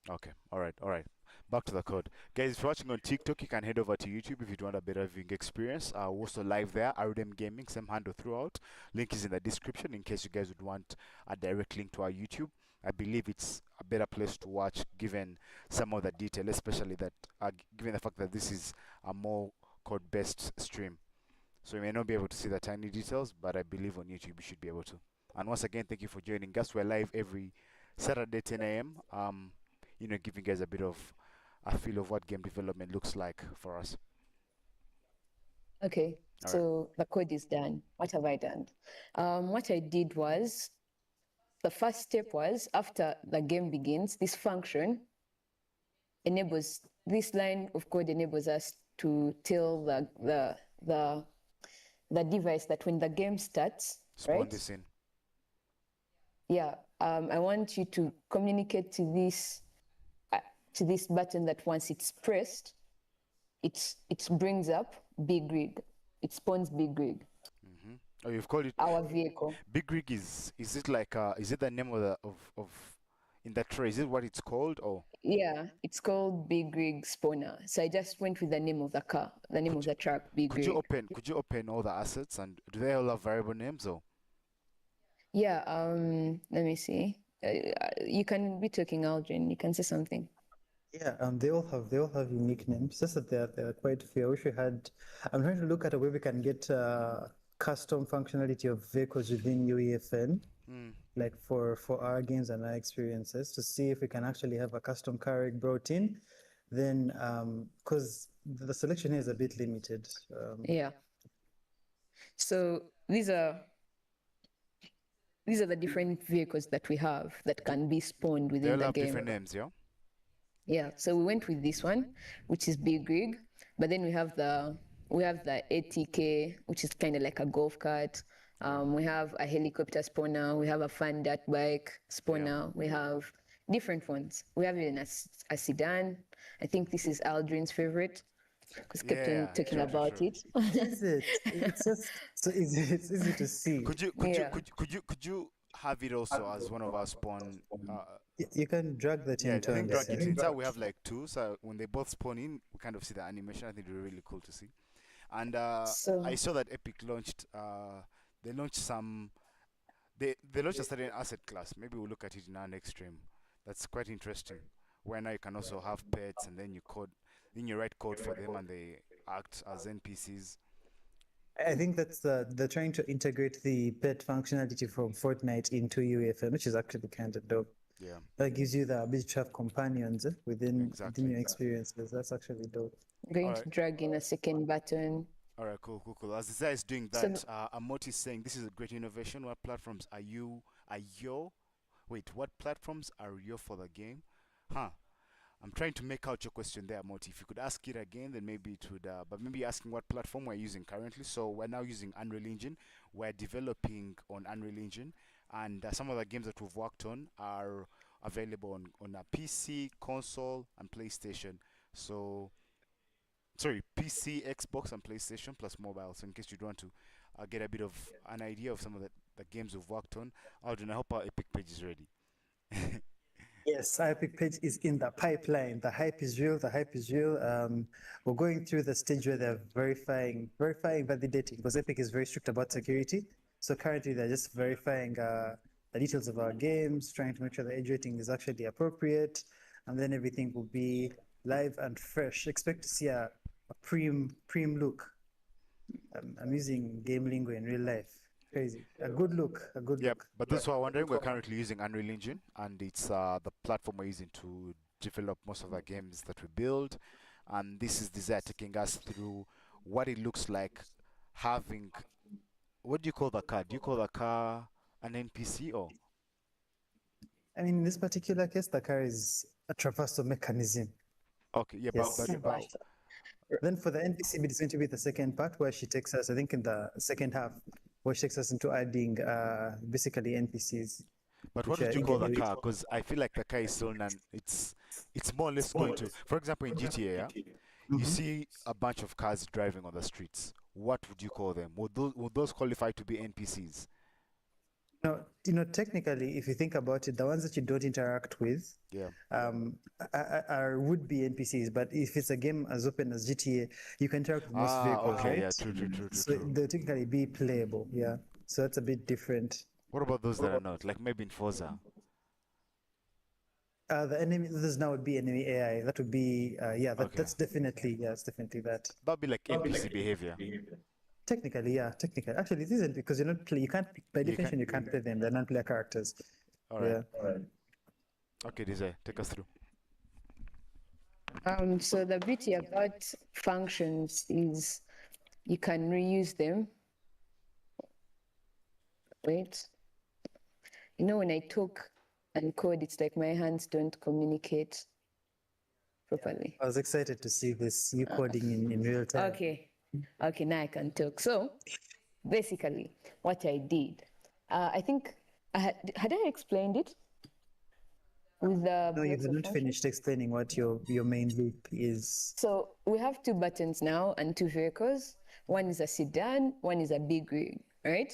Okay, all right, all right. Back to the code. Guys, if you're watching on TikTok, you can head over to YouTube if you want a better viewing experience. We're also live there, Arudem Gaming, same handle throughout. Link is in the description in case you guys would want a direct link to our YouTube. I believe it's a better place to watch given some of the detail, especially that given the fact that this is a more code-based stream. So you may not be able to see the tiny details, but I believe on YouTube you should be able to. And once again, thank you for joining us. We're live every Saturday 10 a.m. Giving guys a bit of a feel of what game development looks like for us. Okay, All right. so the code is done. What have I done? What I did was, the first step was, after the game begins, this function enables, this line of code enables us to tell the device that when the game starts, Spawn right? this in. Yeah, I want you to communicate to this button that once it's pressed, it brings up Big Rig. It spawns Big Rig, Oh, you've called it our vehicle. Big Rig. Is it like is it the name of the of in that tray? Is it what it's called? Or Yeah, it's called Big Rig Spawner. So I just went with the name of the car, the name of the truck, Big Rig. could you open all the assets, and do they all have variable names or? Yeah, let me see. You can be talking, Aldrin. You can say something. Yeah, they all have unique names. Just that they're quite few. I wish we had. I'm trying to look at a way we can get custom functionality of vehicles within UEFN, like for our games and our experiences, to see if we can actually have a custom car rig brought in. Then, because the selection here is a bit limited. Yeah. So these are the different vehicles that we have that can be spawned They within all the have game. different names, yeah. Yeah, so we went with this one, which is Big Rig, but then we have the ATK, which is kind of like a golf cart. We have a helicopter spawner. We have a fun dirt bike spawner. We have different ones. We have even a sedan. I think this is Aldrin's favorite because Captain Yeah, talking true, about true. it. Is it? It's just so easy. It's easy to see. Yeah. Could you have it also as one of our spawn? You can drag that Yeah, I into think drag it understand. inside. We have like two, so when they both spawn in, we kind of see the animation. I think it's really cool to see. And So I saw that Epic launched. They launched some. They launched a certain asset class. Maybe we'll look at it in our next stream. That's quite interesting. Where now you can also have pets, and then then you write code for them, and they act as NPCs. I think that's they're trying to integrate the pet functionality from Fortnite into UEFN, which is actually kind of dope. Yeah, That gives you the ability to have companions within exactly. your experiences. That's actually dope. I'm going All to right. drag in a second button. All right, cool. As Isaiah is doing So that, Amoti is saying this is a great innovation. What platforms are you? Wait, what platforms are you for the game? Huh. I'm trying to make out your question there, Amoti. If you could ask it again, then maybe it would. But maybe asking what platform we're using currently. So we're now using Unreal Engine. We're developing on Unreal Engine. And some of the games that we've worked on are available on a PC, console, and PlayStation. So, sorry, PC, Xbox, and PlayStation plus mobile. So, in case you'd want to get a bit of an idea of some of the games we've worked on, Arudem, I hope our Epic page is ready. Yes, our Epic page is in the pipeline. The hype is real. The hype is real. We're going through the stage where they're verifying, validating, because Epic is very strict about security. So currently they're just verifying the details of our games, trying to make sure the age rating is actually appropriate, and then everything will be live and fresh. Expect to see a preem look. I'm using game lingo in real life. Crazy. A good look. A good Yep, look. but those who are wondering, we're currently using Unreal Engine, and it's the platform we're using to develop most of the games that we build. And this is Desire taking us through what it looks like having, what do you call the car? Do you call the car an NPC or? I mean, in this particular case, the car is a traversal mechanism. Okay, yeah, Yes. but Then for the NPC bit, it's going to be the second part where she takes us, I think in the second half, where she takes us into adding basically NPCs. But what which would are you call the in-game. car? Because I feel like the car is still non. It's more or less going to. For example, in GTA, yeah, you see a bunch of cars driving on the streets. What would you call them? Would those qualify to be NPCs? Technically, if you think about it, the ones that you don't interact with Yeah. would be NPCs. But if it's a game as open as GTA, you can interact with most vehicles, Okay, right? yeah, true. So they'll technically be playable, yeah. So that's a bit different. What about those that are not? Like maybe in Forza. The enemy, this now would be enemy AI. That would be, yeah, Okay. that's definitely, yeah, it's definitely that. That'd be like NPC behavior. Technically, yeah, technically. Actually, it isn't because you can't, by definition, you can't play them. They're non-player characters. All right. Yeah. Okay, Desire, take us through. So the beauty about functions is you can reuse them. Wait. When I talk and code, it's like my hands don't communicate properly. I was excited to see this, you coding in real time. Okay, now I can talk. So basically, what I did, I think, had I explained it? With the No, you blocks of haven't function? finished explaining what your main loop is. So we have two buttons now and two vehicles. One is a sedan, one is a big rig, right?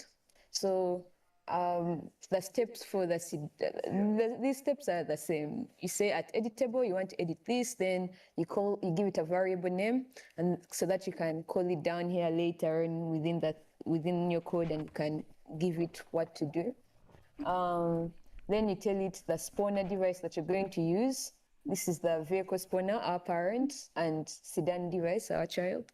So the steps for the sedan, these steps are the same. You say at edit table, you want to edit this, then you give it a variable name, and so that you can call it down here later and within your code, and you can give it what to do. Then you tell it the spawner device that you're going to use. This is the vehicle spawner, our parent, and sedan device, our child,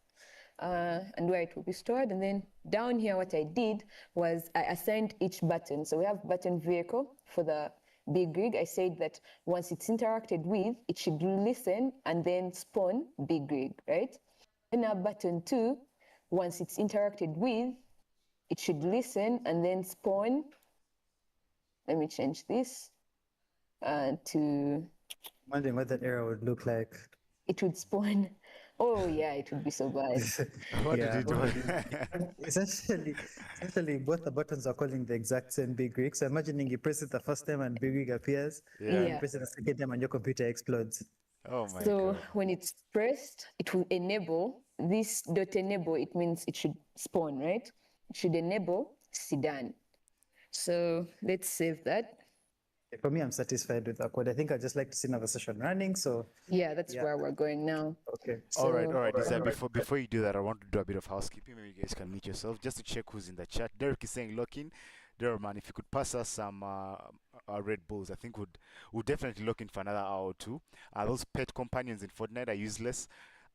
and where it will be stored. And then down here, what I did was I assigned each button. So we have button vehicle for the big rig. I said that once it's interacted with, it should listen and then spawn big rig, right? Then our button 2, once it's interacted with, it should listen and then spawn. Let me change this to. I'm wondering what that error would look like. It would spawn. Oh yeah, it would be so bad. What did you do? Essentially, both the buttons are calling the exact same big rig. So imagining you press it the first time and big rig appears, Yeah. and you press it the second time and your computer explodes. Oh my So god. when it's pressed, it will enable this dot enable. It means it should spawn, right? It should enable sedan. So let's save that. For me, I'm satisfied with that code. I think I'd just like to see another session running. So Yeah, that's where we're going now. okay. All right, So- Desire, before you do that, I want to do a bit of housekeeping. Maybe you guys can meet yourself just to check who's in the chat. Derek is saying lock in. Derek, man, if you could pass us some Red Bulls, I think would definitely lock in for another hour or two. Those pet companions in Fortnite are useless.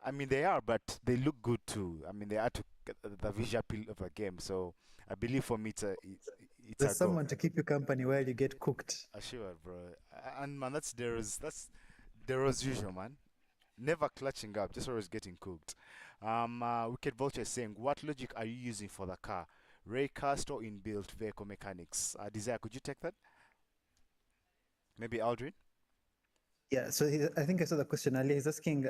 I mean, they are, but they look good too. I mean, they add to the visual appeal of the game. So I believe for me, it's There's a someone go. to keep you company while you get cooked. Sure, bro. And man, that's Dero's usual, man. Never clutching up, just always getting cooked. Wicked Vulture is saying, what logic are you using for the car? Raycast or inbuilt vehicle mechanics? Desire, could you take that? Maybe Aldrin? Yeah, so I think I saw the question earlier. He's asking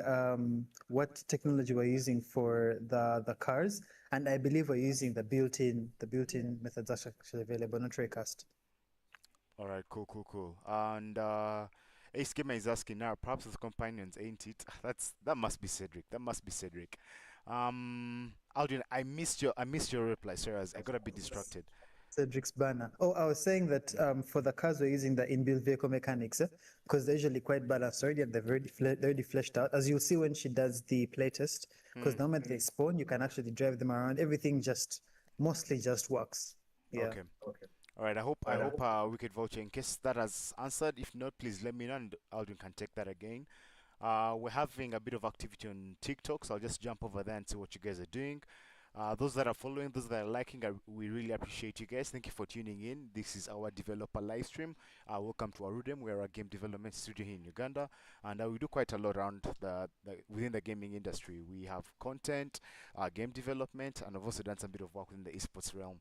what technology we're using for the cars, and I believe we're using the built-in methods actually available, not Raycast. All right, cool. And Ace Gamer is asking now, perhaps with companions, ain't it? That must be Cedric. That must be Cedric. Aldrin, I missed your reply. Sorry, I got a bit distracted. Cedric's banner. Oh, I was saying that for the cars, we're using the inbuilt vehicle mechanics because they're usually quite balanced already and they're already fleshed out. As you'll see when she does the playtest, because the moment they spawn, you can actually drive them around. Everything just mostly just works. Yeah. Okay. All right. I hope Wicked Vulture, in case that has answered. If not, please let me know, and Aldrin can take that again. We're having a bit of activity on TikTok, so I'll just jump over there and see what you guys are doing. Those that are following, those that are liking, we really appreciate you guys. Thank you for tuning in. This is our developer live stream. Welcome to Arudem. We're a game development studio here in Uganda, and we do quite a lot around within the gaming industry. We have content, game development, and I've also done some bit of work within the esports realm.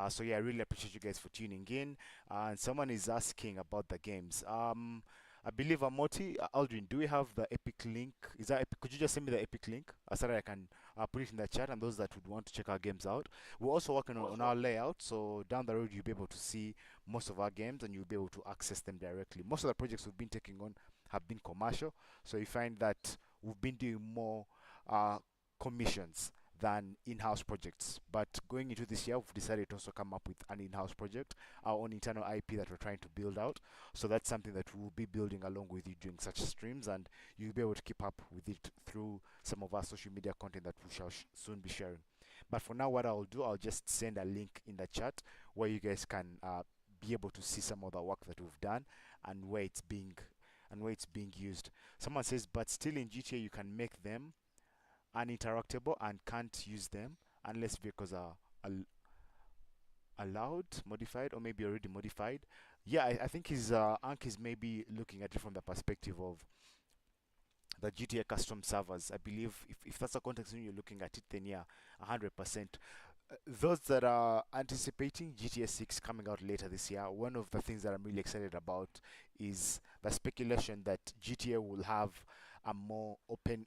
So yeah, I really appreciate you guys for tuning in. And someone is asking about the games. I believe Amoti, Aldrin, do we have the Epic link? Is that Epic? Could you just send me the Epic link so that I can put it in the chat, and those that would want to check our games out. We're also working on our layout, so down the road you'll be able to see most of our games and you'll be able to access them directly. Most of the projects we've been taking on have been commercial, so you find that we've been doing more commissions than in-house projects. But going into this year, we've decided to also come up with an in-house project, our own internal IP that we're trying to build out. So that's something that we'll be building along with you during such streams, and you'll be able to keep up with it through some of our social media content that we shall soon be sharing. But for now, what I'll do, I'll just send a link in the chat where you guys can be able to see some of the work that we've done and where it's being used. Someone says, but still in GTA you can make them uninteractable and can't use them unless vehicles are allowed, modified, or maybe already modified. Yeah, I think his Ank is maybe looking at it from the perspective of the GTA custom servers. I believe if that's the context when you're looking at it, then yeah, 100%. Those that are anticipating GTA 6 coming out later this year, one of the things that I'm really excited about is the speculation that GTA will have a more open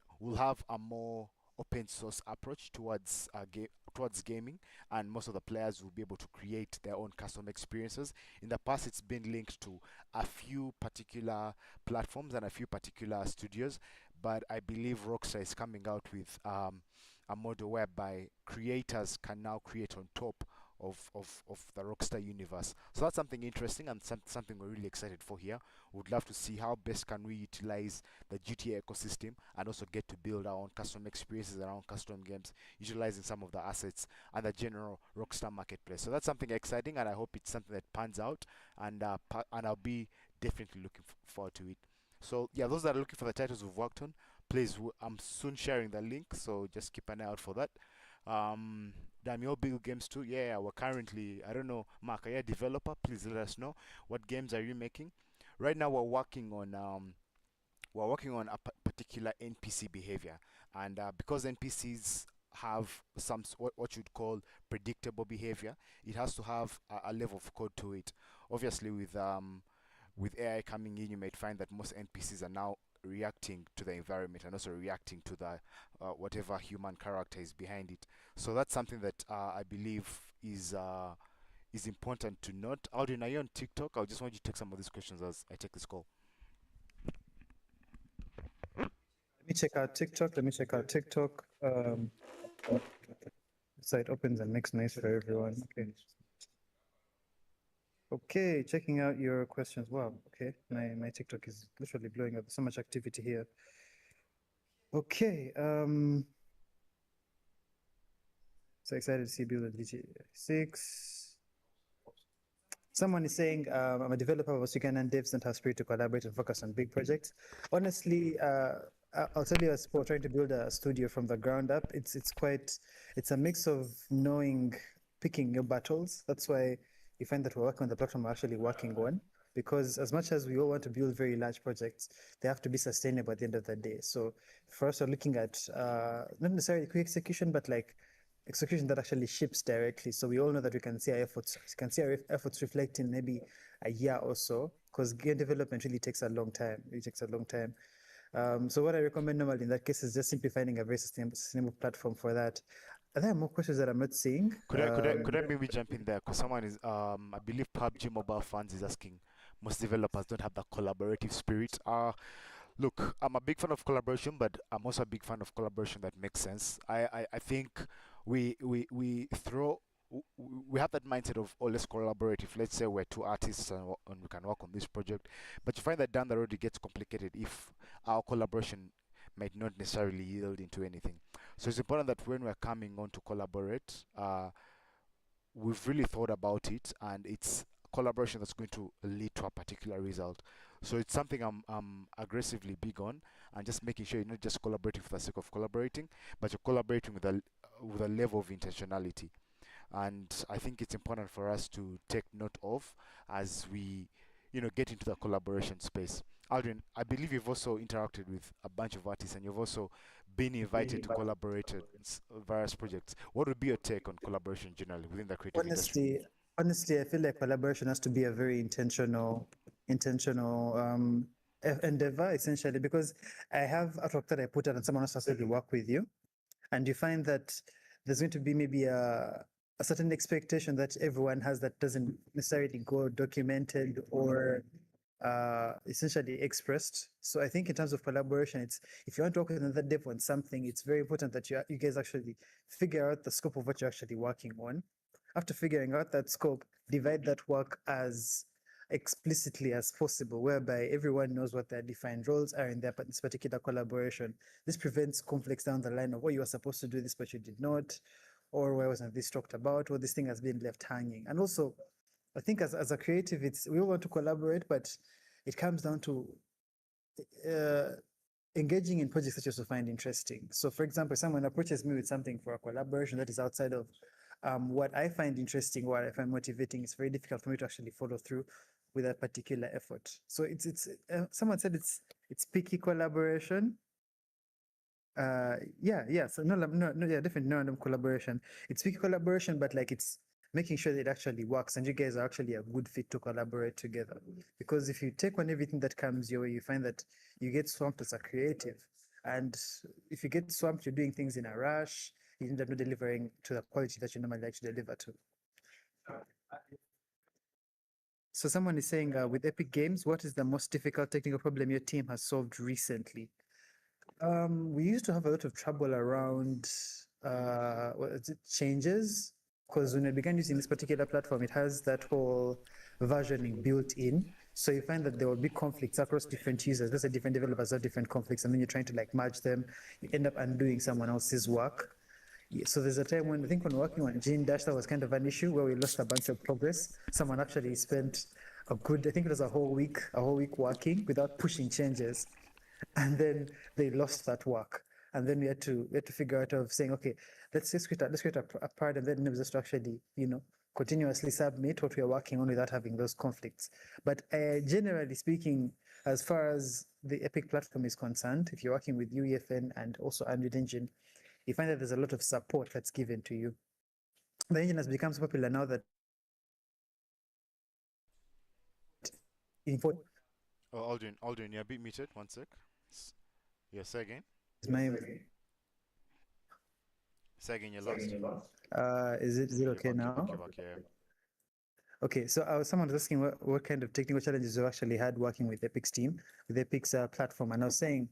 source approach towards gaming, and most of the players will be able to create their own custom experiences. In the past, it's been linked to a few particular platforms and a few particular studios, but I believe Rockstar is coming out with a model whereby creators can now create on top of the Rockstar universe. So that's something interesting and something we're really excited for here. Would love to see how best can we utilize the GTA ecosystem and also get to build our own custom experiences, our own custom games, utilizing some of the assets and the general Rockstar marketplace. So that's something exciting, and I hope it's something that pans out, and I'll be definitely looking forward to it. So yeah, those that are looking for the titles we've worked on, please, I'm soon sharing the link, so just keep an eye out for that. Daniel Bill Games too. Yeah, we're currently, I don't know, Mark, are you a developer? Please let us know. What games are you making? Right now we're working on a particular NPC behavior, and because NPCs have what you'd call predictable behavior, it has to have a level of code to it. Obviously, with AI coming in, you might find that most NPCs are now reacting to the environment and also reacting to the whatever human character is behind it. So that's something that I believe is important to note. Audrey, are you on TikTok? I just want you to take some of these questions as I take this call. Let me check out TikTok. Site opens and makes noise for everyone. Okay. Okay, checking out your questions. Wow. Okay, my TikTok is literally blowing up. So much activity here. Okay. So excited to see build a GTA 6. Someone is saying, I'm a developer of Ugandan devs and have spirit to collaborate and focus on big projects. Honestly, I'll tell you, as for trying to build a studio from the ground up, it's a mix of picking your battles. That's why you find that we're working on the platform we're actually working on, because as much as we all want to build very large projects, they have to be sustainable at the end of the day. So for us, we're looking at not necessarily quick execution, but like execution that actually ships directly. So we all know that we can see our efforts reflect in maybe a year or so, because game development really takes a long time. It takes a long time. So what I recommend normally in that case is just simply finding a very sustainable platform for that. Are there more questions that I'm not seeing? Could I maybe jump in there? Because someone is I believe PUBG Mobile Fans is asking, most developers don't have that collaborative spirit. Look, I'm a big fan of collaboration, but I'm also a big fan of collaboration that makes sense. I think we throw we have that mindset of, oh, let's collaborate. If let's say we're two artists and we can work on this project, but you find that down the road it gets complicated if our collaboration might not necessarily yield into anything. So it's important that when we're coming on to collaborate, we've really thought about it, and it's collaboration that's going to lead to a particular result. So it's something I'm aggressively big on, and just making sure you're not just collaborating for the sake of collaborating, but you're collaborating with a level of intentionality. And I think it's important for us to take note of as we, get into the collaboration space. Aldrin, I believe you've also interacted with a bunch of artists, and you've also been invited to collaborate in various projects. What would be your take on collaboration generally within the creative industry? Honestly, I feel like collaboration has to be a very intentional endeavor, essentially, because I have artwork that I put out and someone else has to work with you, and you find that there's going to be maybe a certain expectation that everyone has that doesn't necessarily go documented or essentially expressed. So I think in terms of collaboration, it's if you want to work with another dev on something, it's very important that you guys actually figure out the scope of what you're actually working on. After figuring out that scope, divide that work as explicitly as possible, whereby everyone knows what their defined roles are in this particular collaboration. This prevents conflicts down the line of, oh, you were supposed to do this, but you did not, or why wasn't this talked about, or this thing has been left hanging. And also, I think as a creative, we all want to collaborate, but it comes down to engaging in projects that you also find interesting. So, for example, someone approaches me with something for a collaboration that is outside of what I find interesting, what I find motivating, it's very difficult for me to actually follow through with a particular effort. So someone said it's picky collaboration. Yeah. So yeah, definitely no random collaboration. It's picky collaboration, but like it's making sure that it actually works and you guys are actually a good fit to collaborate together. Because if you take on everything that comes your way, you find that you get swamped as a creative. And if you get swamped, you're doing things in a rush, you end up not delivering to the quality that you normally like to deliver to. So someone is saying, with Epic Games, what is the most difficult technical problem your team has solved recently? We used to have a lot of trouble around changes, because when we began using this particular platform, it has that whole versioning built in. So you find that there will be conflicts across different users. Let's say different developers have different conflicts, and then you're trying to like merge them. You end up undoing someone else's work. So there's a time when I think when working on Gene Dash, that was kind of an issue where we lost a bunch of progress. Someone actually spent I think it was a whole week working without pushing changes, and then they lost that work. And then we had to figure out of saying, okay, let's create a part, and then just to actually continuously submit what we are working on without having those conflicts. But generally speaking, as far as the Epic platform is concerned, if you're working with UEFN and also Unreal Engine, you find that there's a lot of support that's given to you. The engine has become so popular now that Aldrin, you're a bit muted. One sec. Yeah, say again. Say again, you're lost. Is it okay now? Okay. Okay, so someone was asking what kind of technical challenges you actually had working with Epic's team, with Epic's platform, and I was saying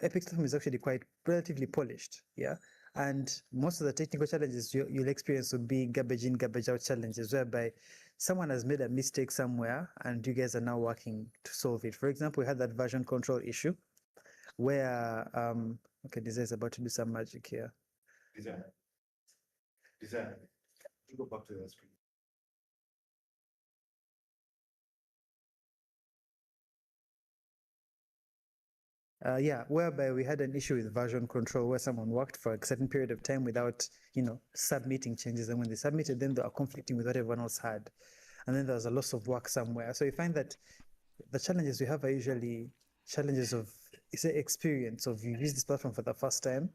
Epic's platform is actually quite relatively polished, yeah. And most of the technical challenges you'll experience will be garbage in, garbage out challenges, whereby someone has made a mistake somewhere and you guys are now working to solve it. For example, we had that version control issue where okay, Design is about to do some magic here. Design. Go back to the screen. Yeah, whereby we had an issue with version control where someone worked for a certain period of time without, submitting changes. And when they submitted, then they are conflicting with what everyone else had. And then there was a loss of work somewhere. So you find that the challenges we have are usually challenges of experience of you use this platform for the first time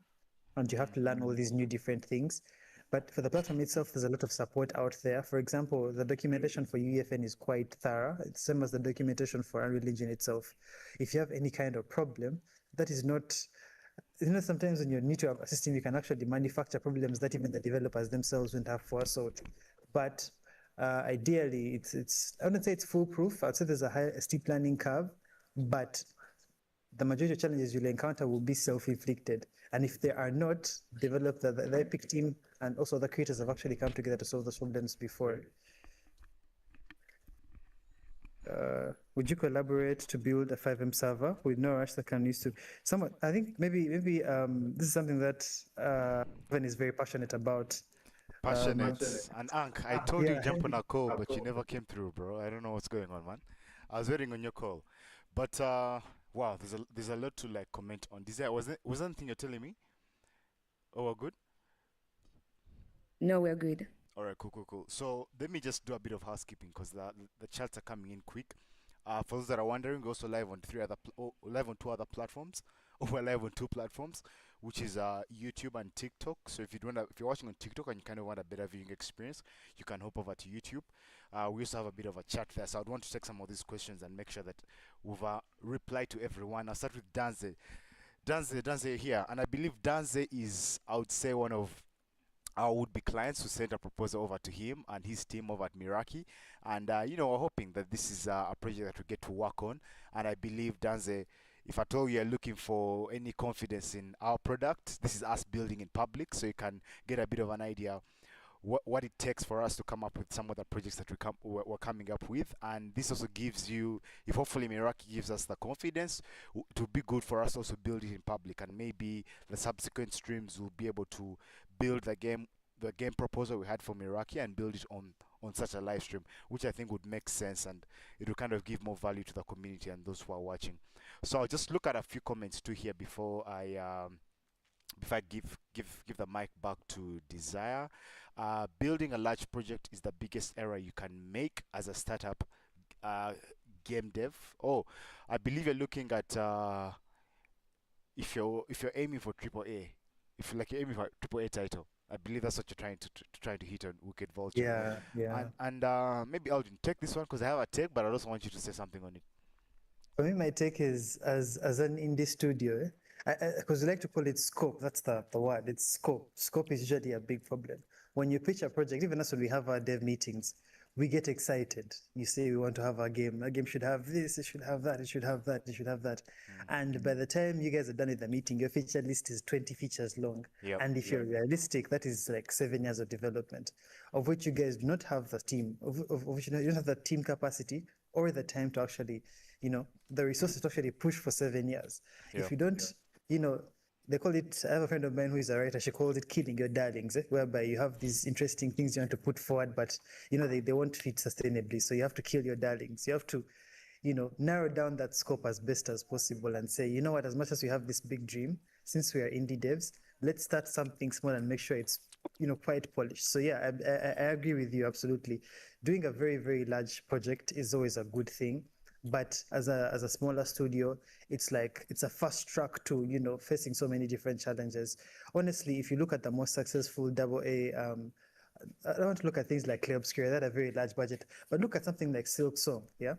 and you have to learn all these new different things. But for the platform itself, there's a lot of support out there. For example, the documentation for UEFN is quite thorough. It's the same as the documentation for Unreal Engine itself. If you have any kind of problem, that is not, sometimes when you need to have a system, you can actually manufacture problems that even the developers themselves wouldn't have foresought. But Ideally, it's I wouldn't say it's foolproof. I'd say there's a steep learning curve, but the majority of challenges you'll encounter will be self-inflicted. And if they are not, develop the Epic team and also the creators have actually come together to solve those problems before. Would you collaborate to build a 5M server with no rush that can use to someone? I think maybe this is something that Evan is very passionate about. Passionate. And Ank, I told you Yeah, jump on a call, but you never came through, bro. I don't know what's going on, man. I was waiting on your call. But wow, there's a lot to like comment on. Desire, was there anything you're telling me? Oh, we're good? No, we're good. All right, cool, cool, cool. So let me just do a bit of housekeeping because the chats are coming in quick. For those that are wondering, we're also live on live on two other platforms. Oh, we're live on two platforms, which is YouTube and TikTok. So if if you're watching on TikTok and you kind of want a better viewing experience, you can hop over to YouTube. We also have a bit of a chat there, so I'd want to take some of these questions and make sure that we've replied to everyone. I'll start with Danze. Danze here, and I believe Danze is, I would say, one of our would-be clients who sent a proposal over to him and his team over at Miraki. And, we're hoping that this is a project that we get to work on. And I believe, Danze, if at all you're looking for any confidence in our product, this is us building in public, so you can get a bit of an idea what it takes for us to come up with some of the projects that we're coming up with. And this also gives you, if hopefully Meraki gives us the confidence, to be good for us also build it in public, and maybe the subsequent streams will be able to build the game proposal we had for Meraki and build it on such a live stream, which I think would make sense, and it will kind of give more value to the community and those who are watching. So I'll just look at a few comments too here before I give the mic back to Desire. Building a large project is the biggest error you can make as a startup game dev. Oh, I believe you're looking at if you're aiming for triple A, if you're aiming for a triple A title. I believe that's what you're trying to hit on Wicked Vulture. yeah, yeah. And maybe I'll take this one because I have a take, but I also want you to say something on it. For me, my take is as an indie studio, because we like to call it scope. That's the word. It's scope. Scope is usually a big problem. When you pitch a project, even us when we have our dev meetings, we get excited. You say we want to have a game. A game should have this. It should have that. It should have that. It should have that. And by the time you guys are done with the meeting, your feature list is 20 features long. Yep, And if you're realistic, that is like 7 years of development, of which you guys do not have the team, of which you don't have the team capacity or the time to actually, the resources to actually push for 7 years. If you don't, they call it, I have a friend of mine who is a writer, she calls it killing your darlings, whereby you have these interesting things you want to put forward, but, they won't fit sustainably. So you have to kill your darlings. You have to, narrow down that scope as best as possible and say, you know what, as much as we have this big dream, since we are indie devs, let's start something small and make sure it's, quite polished. So yeah, I agree with you absolutely. Doing a very, very large project is always a good thing. But as a smaller studio, it's like it's a fast track to facing so many different challenges. Honestly, if you look at the most successful double A, I don't want to look at things like Clear Obscura that have a very large budget, but look at something like Silk Song. Yeah,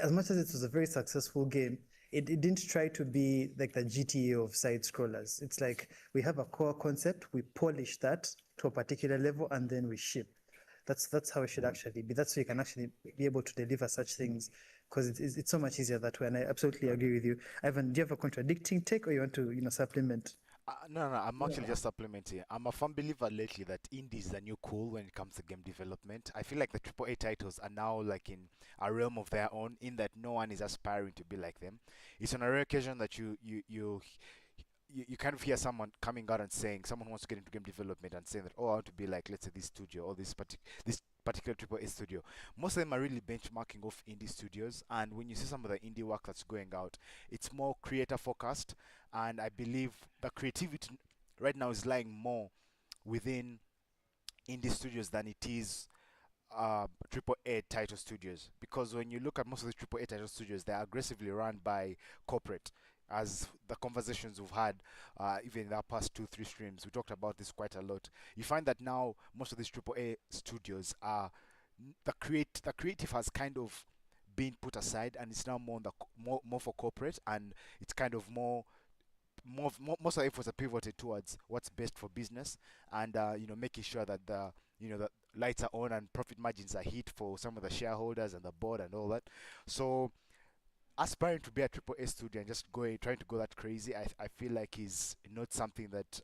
as much as it was a very successful game, it didn't try to be like the GTA of side scrollers. It's like we have a core concept, we polish that to a particular level, and then we ship. That's how it should actually be. That's so you can actually be able to deliver such things, because it's so much easier that way. And I absolutely agree with you. Ivan, do you have a contradicting take, or you want to supplement? No, I'm actually just supplementing. I'm a firm believer lately that indie is the new cool when it comes to game development. I feel like the AAA titles are now like in a realm of their own, in that no one is aspiring to be like them. It's on a rare occasion that you kind of hear someone coming out and saying, someone wants to get into game development and saying that, oh, I want to be like, let's say, this studio or this particular AAA studio. Most of them are really benchmarking off indie studios, and when you see some of the indie work that's going out, it's more creator focused, and I believe the creativity right now is lying more within indie studios than it is triple A title studios, because when you look at most of the triple A title studios, they're aggressively run by corporate. As the conversations we've had, even in our past 2-3 streams, we talked about this quite a lot. You find that now most of these triple A studios are the creative has kind of been put aside, and it's now more on more for corporate, and it's kind of most of the efforts are pivoted towards what's best for business, and making sure that the lights are on and profit margins are hit for some of the shareholders and the board and all that. So aspiring to be a triple A studio and just trying to go that crazy, I feel like is not something that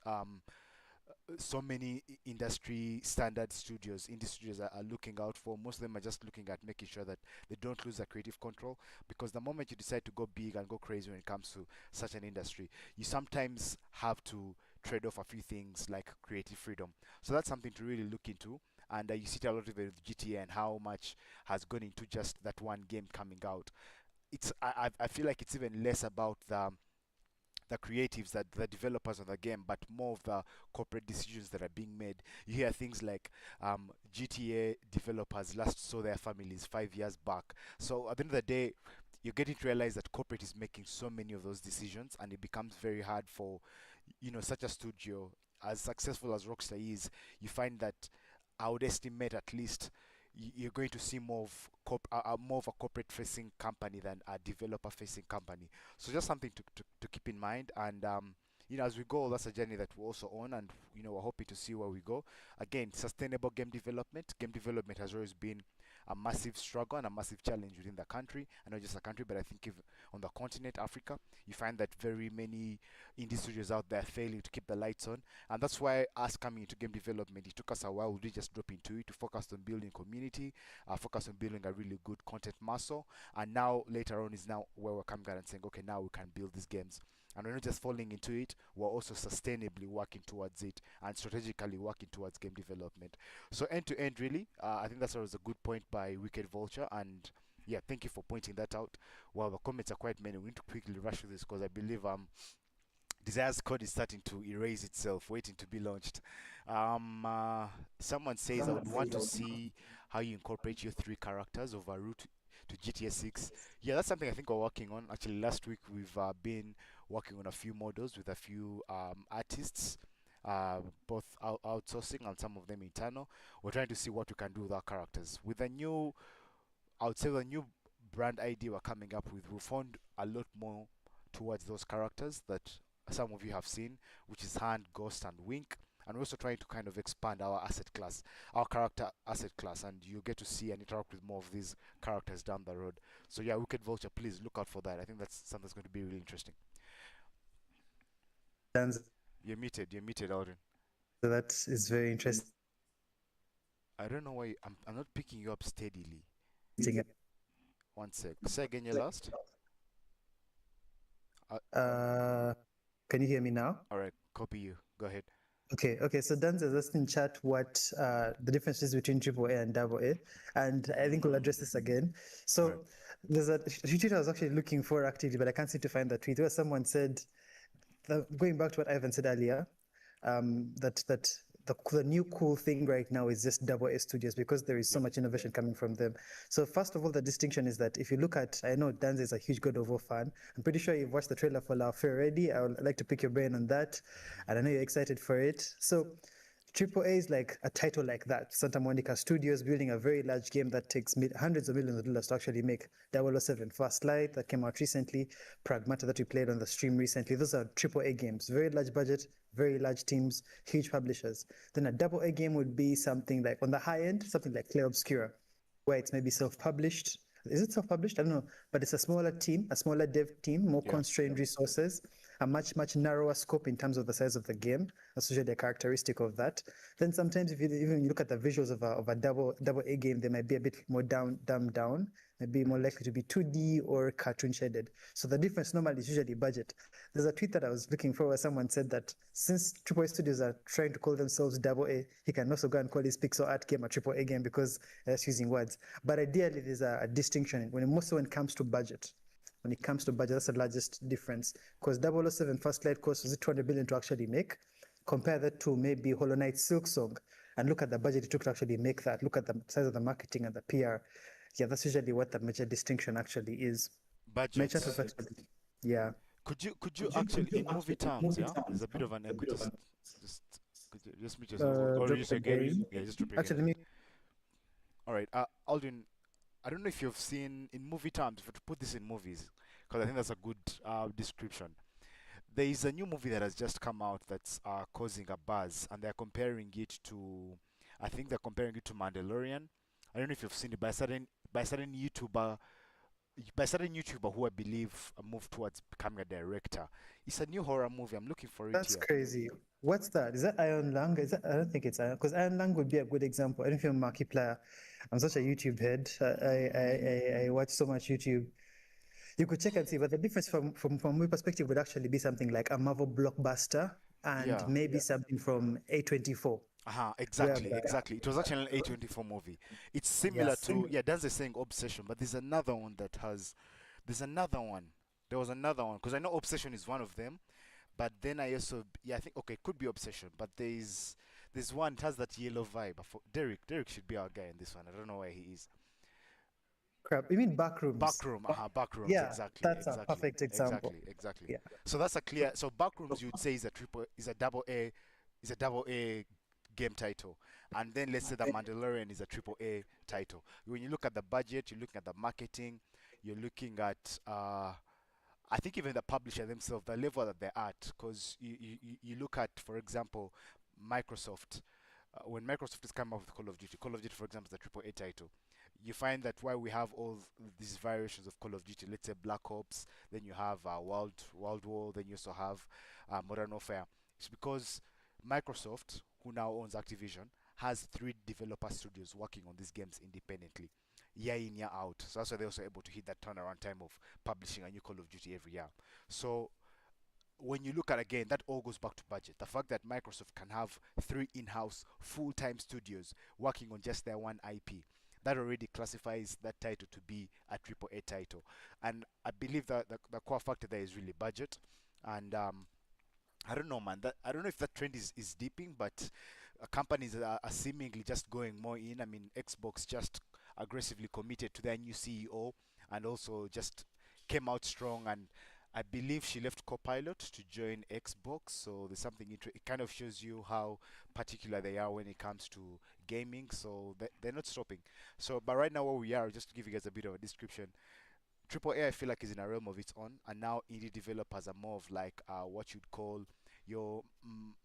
so many industry standard studios, indie studios are looking out for. Most of them are just looking at making sure that they don't lose their creative control, because the moment you decide to go big and go crazy when it comes to such an industry, you sometimes have to trade off a few things like creative freedom. So that's something to really look into. And you see it a lot of it with GTA and how much has gone into just that one game coming out. I feel like it's even less about the creatives, that the developers of the game, but more of the corporate decisions that are being made. You hear things like GTA developers last saw their families 5 years back. So at the end of the day, you're getting to realize that corporate is making so many of those decisions, and it becomes very hard for such a studio as successful as Rockstar is. You find that I would estimate at least you're going to see more of a corporate facing company than a developer facing company. So just something to keep in mind. And as we go, that's a journey that we're also on, and we're hoping to see where we go. Again, sustainable game development. Game development has always been a massive struggle and a massive challenge within the country, and not just the country, but I think if on the continent Africa, you find that very many indie studios out there failing to keep the lights on. And that's why us coming into game development, it took us a while. We did just drop into it to focus on building community, focus on building a really good content muscle. And now later on is now where we're coming out and saying, okay, now we can build these games. And we're not just falling into it, we're also sustainably working towards it and strategically working towards game development. So end to end, really, I think that's always a good point by Wicked Vulture. And yeah, thank you for pointing that out. Well, the comments are quite many. We need to quickly rush through this because I believe Desire's code is starting to erase itself, waiting to be launched. Someone says, I would want to see how you incorporate your three characters of Arut to GTA 6. Yeah, that's something I think we're working on. Actually, last week we've been working on a few models with a few artists, both outsourcing and some of them internal. We're trying to see what we can do with our characters. With a new, I would say, the new brand idea we're coming up with, we found a lot more towards those characters that some of you have seen, which is Hand, Ghost, and Wink. And we're also trying to kind of expand our asset class, our character asset class, and you get to see and interact with more of these characters down the road. So yeah, Wicked Vulture, please look out for that. I think that's something that's going to be really interesting. Dan's- You're muted, Alden. So that is very interesting. I don't know why I'm not picking you up steadily. One sec. Say again your last. Can you hear me now? All right, copy you. Go ahead. Okay. So Dan has asked in chat what the difference is between triple A and double A, and I think we'll address this again. So Right. there's a tweet I was actually looking for actively, but I can't seem to find that tweet where someone said, going back to what Ivan said earlier, that the new cool thing right now is just double A studios because there is so much innovation coming from them. So first of all, the distinction is that if you look at, I know Danz is a huge God of War fan. I'm pretty sure you've watched the trailer for La Fée already. I would like to pick your brain on that, and I know you're excited for it. So Triple A is like a title like that. Santa Monica Studios building a very large game that takes hundreds of millions of dollars to actually make. 007 First Light that came out recently, Pragmata that we played on the stream recently. Those are Triple A games, very large budget, very large teams, huge publishers. Then a double A game would be something like on the high end, something like Clair Obscura, where it's maybe self-published. Is it self-published? I don't know, but it's a smaller team, a smaller dev team, more constrained resources, a much narrower scope in terms of the size of the game. That's usually a characteristic of that. Then sometimes if you even look at the visuals of a double A game, they might be a bit more dumbed down, maybe more likely to be 2D or cartoon shaded. So the difference normally is usually budget. There's a tweet that I was looking for where someone said that since AAA studios are trying to call themselves double A, he can also go and call his pixel art game a AAA game because that's using words. But ideally, there's a distinction mostly when it comes to budget. When it comes to budget, that's the largest difference. Because 007 First Light cost was it 200 billion to actually make. Compare that to maybe Hollow Knight Silk Song, and look at the budget it took to actually make that. Look at the size of the marketing and the PR. Yeah, that's usually what the major distinction actually is. Budget. Yeah. Could you actually in movie terms, yeah? There's a bit of an echo. Could you just meet yourself or just again? Yeah, just drop Actually, me. All right, Aldrin, I don't know if you've seen in movie terms, if to put this in movies, because I think that's a good description. There is a new movie that has just come out that's causing a buzz, and they're comparing it to I think they're comparing it to Mandalorian. I don't know if you've seen it by a certain YouTuber who I believe moved towards becoming a director. It's a new horror movie. I'm looking for it That's here. crazy. What's that? Is that Iron Lang? Is that? I don't think it's Iron, because Iron Lang would be a good example. I don't feel Markiplier. I'm such a YouTube head. I watch so much YouTube. You could check and see, but the difference from my perspective would actually be something like a Marvel blockbuster and Yeah. maybe something from A24. Exactly, Whereby, exactly. It was actually an A24 movie. It's similar yes, to, yeah, that's the saying Obsession, but there's another one. There was another one, because I know Obsession is one of them, but then I also, yeah, I think, okay, it could be Obsession, but there's one, it has that yellow vibe. Derek should be our guy in this one. I don't know where he is. crap. You mean Backrooms? Backrooms, Yeah, exactly, that's a exactly, perfect example. exactly. Yeah. So that's a clear. So Backrooms, you'd say is a double A game title, and then let's say the Mandalorian is a triple A title. When you look at the budget, you're looking at the marketing, you're looking at I think even the publisher themselves, the level that they're at, because you look at, for example, Microsoft. When Microsoft is coming up with Call of Duty, for example, is a triple A title. You find that while we have all these variations of Call of Duty, let's say Black Ops, then you have World War, then you also have Modern Warfare. It's because Microsoft, who now owns Activision, has three developer studios working on these games independently, year in, year out. So that's why they're also able to hit that turnaround time of publishing a new Call of Duty every year. So when you look at, again, that all goes back to budget. The fact that Microsoft can have three in-house full-time studios working on just their one IP, that already classifies that title to be a triple A title. And I believe that the core factor there is really budget. And I don't know, man. That I don't know if that trend is deeping, but companies are seemingly just going more in. I mean, Xbox just aggressively committed to their new CEO, and also just came out strong. And I believe she left Copilot to join Xbox. So there's something it kind of shows you how particular they are when it comes to gaming. So they're not stopping. So, but right now where we are, just to give you guys a bit of a description, Triple A, I feel like, is in a realm of its own, and now indie developers are more of like what you'd call your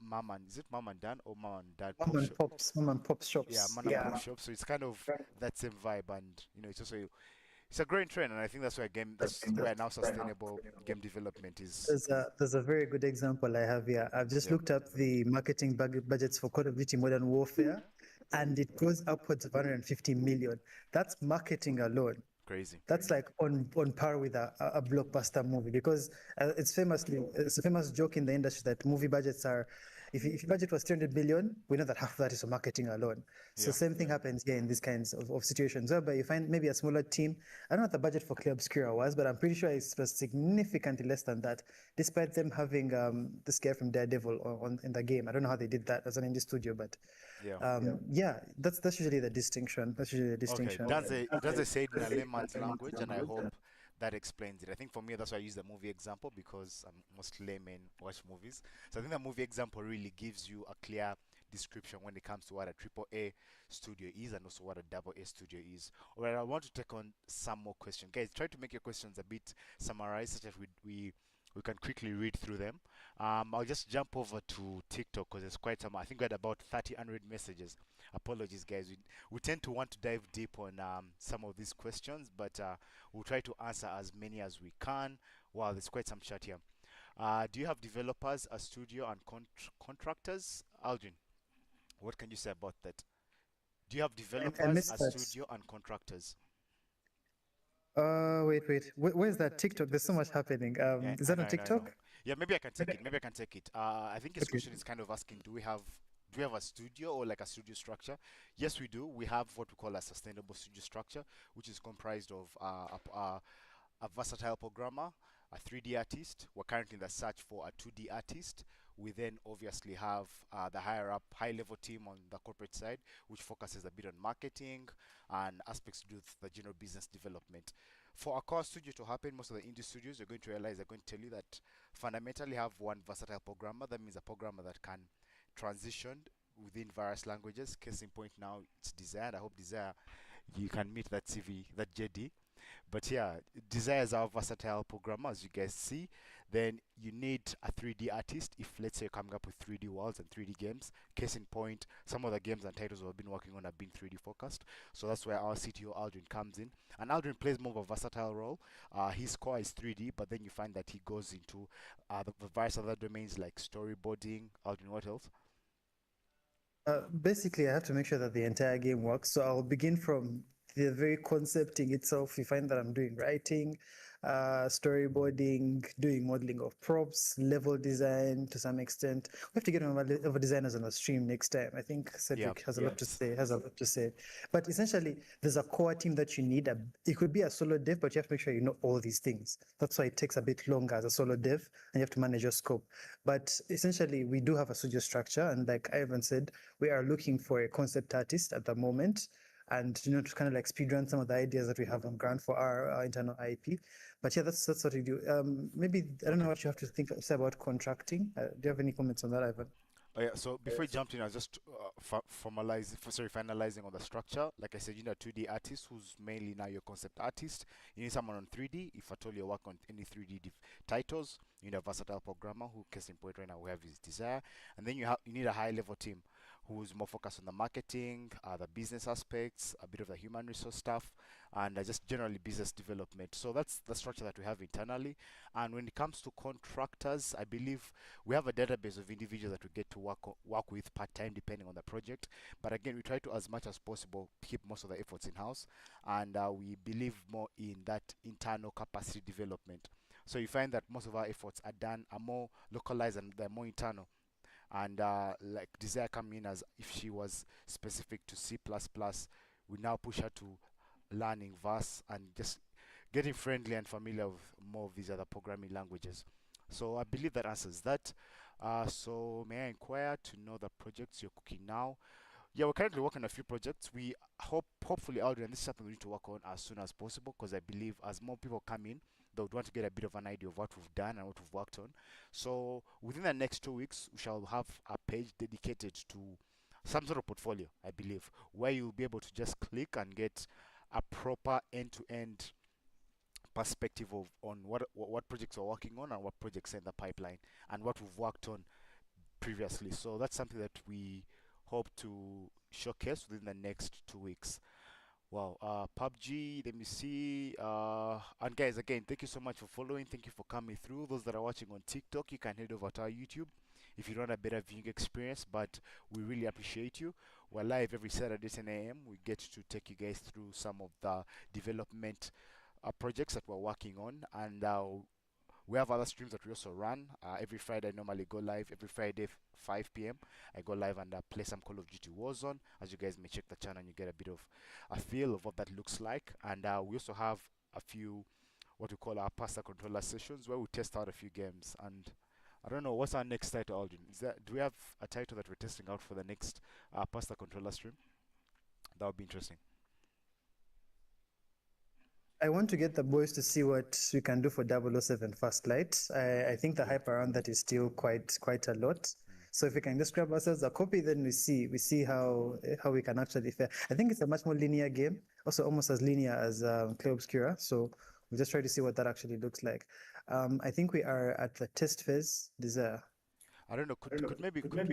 mom and, is it mom and dad or mom and dad pop shop? Mom and pop Yeah, shops. mom and pop Yeah. shop. So it's kind of that same vibe, and it's also it's a growing trend, and I think that's where now sustainable game development is. There's a very good example I have here. I've just Yeah, looked up the marketing budgets for Call of Duty Modern Warfare, and it goes upwards of 150 million. That's marketing alone. crazy. That's like on par with a blockbuster movie, because it's a famous joke in the industry that movie budgets are, if your budget was 300 billion, we know that half of that is for marketing alone. So Yeah, same thing happens here in these kinds of situations, whereby you find maybe a smaller team. I don't know what the budget for Clear Obscura was, but I'm pretty sure it was significantly less than that, despite them having this guy from Daredevil in the game. I don't know how they did that as an indie studio, but yeah. yeah, that's usually the distinction. That's usually the Okay, distinction. does it say it in a layman's language, and I hope that explains it. I think for me, that's why I use the movie example, because most laymen watch movies. So I think the movie example really gives you a clear description when it comes to what a triple A studio is, and also what a double A studio is. Alright, I want to take on some more questions, guys. Try to make your questions a bit summarized, such as we can quickly read through them. I'll just jump over to TikTok because there's quite some. I think we had about 3,000 messages. Apologies, guys. We tend to want to dive deep on some of these questions, but we'll try to answer as many as we can. Wow, there's quite some chat here. Do you have developers, a studio, and contractors? Aldrin, what can you say about that? Do you have I developers, missed a that. studio, and contractors? Wait. Where's that TikTok? There's so much happening. Yeah, Is I that know, on I know, I know. TikTok? Yeah, maybe I can take it. Maybe I can take it. I think his Okay. question is kind of asking, do we have a studio or like a studio structure? Yes, we do. We have what we call a sustainable studio structure, which is comprised of a versatile programmer, a 3D artist. We're currently in the search for a 2D artist. We then obviously have the high level team on the corporate side, which focuses a bit on marketing and aspects to do with the general business development. For a core studio to happen, most of the indie studios, you're going to realize, they're going to tell you that fundamentally have one versatile programmer. That means a programmer that can transition within various languages. Case in point now, it's Desire. I hope Desire, you can meet that CV, that JD. But yeah, Desire is our versatile programmer, as you guys see. Then you need a 3D artist if, let's say, you're coming up with 3D worlds and 3D games. Case in point, some of the games and titles we've been working on have been 3D focused. So that's where our CTO Aldrin comes in. And Aldrin plays more of a versatile role. His core is 3D, but then you find that he goes into the various other domains like storyboarding. Aldrin, what else? Basically, I have to make sure that the entire game works. So I'll begin from the very concepting itself. You find that I'm doing writing, storyboarding, doing modeling of props, level design to some extent. We have to get more level designers on the stream next time. I think Yeah. Cedric has a lot to say. Has a lot to say. But essentially, there's a core team that you need. It could be a solo dev, but you have to make sure you know all these things. That's why it takes a bit longer as a solo dev, and you have to manage your scope. But essentially, we do have a studio structure, and like Ivan said, we are looking for a concept artist at the moment, and to kind of like speedrun some of the ideas that we have on ground for our internal IP. But yeah, that's what we do. Maybe I don't know what you have to say about contracting. Do you have any comments on that, Ivan? Oh, yeah, so before you jumped in, I was just finalizing on the structure. Like I said, you need a 2D artist who's mainly now your concept artist. You need someone on 3D. If at all you work on any 3D titles, you need a versatile programmer who, case in point right now, we have his Desire. And then you need a high level team who's more focused on the marketing, the business aspects, a bit of the human resource stuff, and just generally business development. So that's the structure that we have internally. And when it comes to contractors, I believe we have a database of individuals that we get to work with part time depending on the project. But again, we try to, as much as possible, keep most of the efforts in house, and we believe more in that internal capacity development. So you find that most of our efforts are more localized and they're more internal. And like Desire coming in as if she was specific to C++, we now push her to learning Verse and just getting friendly and familiar with more of these other programming languages. So I believe that answers that. So may I inquire to know the projects you're cooking now? Yeah, we're currently working on a few projects. We hopefully, Audrey, and this is something we need to work on as soon as possible because I believe as more people come in, they would want to get a bit of an idea of what we've done and what we've worked on. So within the next 2 weeks, we shall have a page dedicated to some sort of portfolio, I believe, where you'll be able to just click and get a proper end-to-end perspective of on what projects we're working on and what projects are in the pipeline and what we've worked on previously. So that's something that we hope to showcase within the next 2 weeks. Wow, PUBG, let me see. And guys, again, thank you so much for following. Thank you for coming through. Those that are watching on TikTok, you can head over to our YouTube if you want a better viewing experience. But we really appreciate you. We're live every Saturday 10 a.m. We get to take you guys through some of the development projects that we're working on, and we have other streams that we also run. Every Friday, I normally go live. Every Friday, 5 p.m., I go live and play some Call of Duty Warzone. As you guys may check the channel and you get a bit of a feel of what that looks like. And we also have a few, what we call our pasta controller sessions, where we test out a few games. And I don't know, what's our next title, Aldrin? Do we have a title that we're testing out for the next pasta controller stream? That would be interesting. I want to get the boys to see what we can do for 007 First Light. I think the hype around that is still quite a lot. So if we can just grab ourselves a copy, then we see how we can actually fare. I think it's a much more linear game, also almost as linear as Clay Obscura. So we just try to see what that actually looks like. I think we are at the test phase. Desire. I don't know,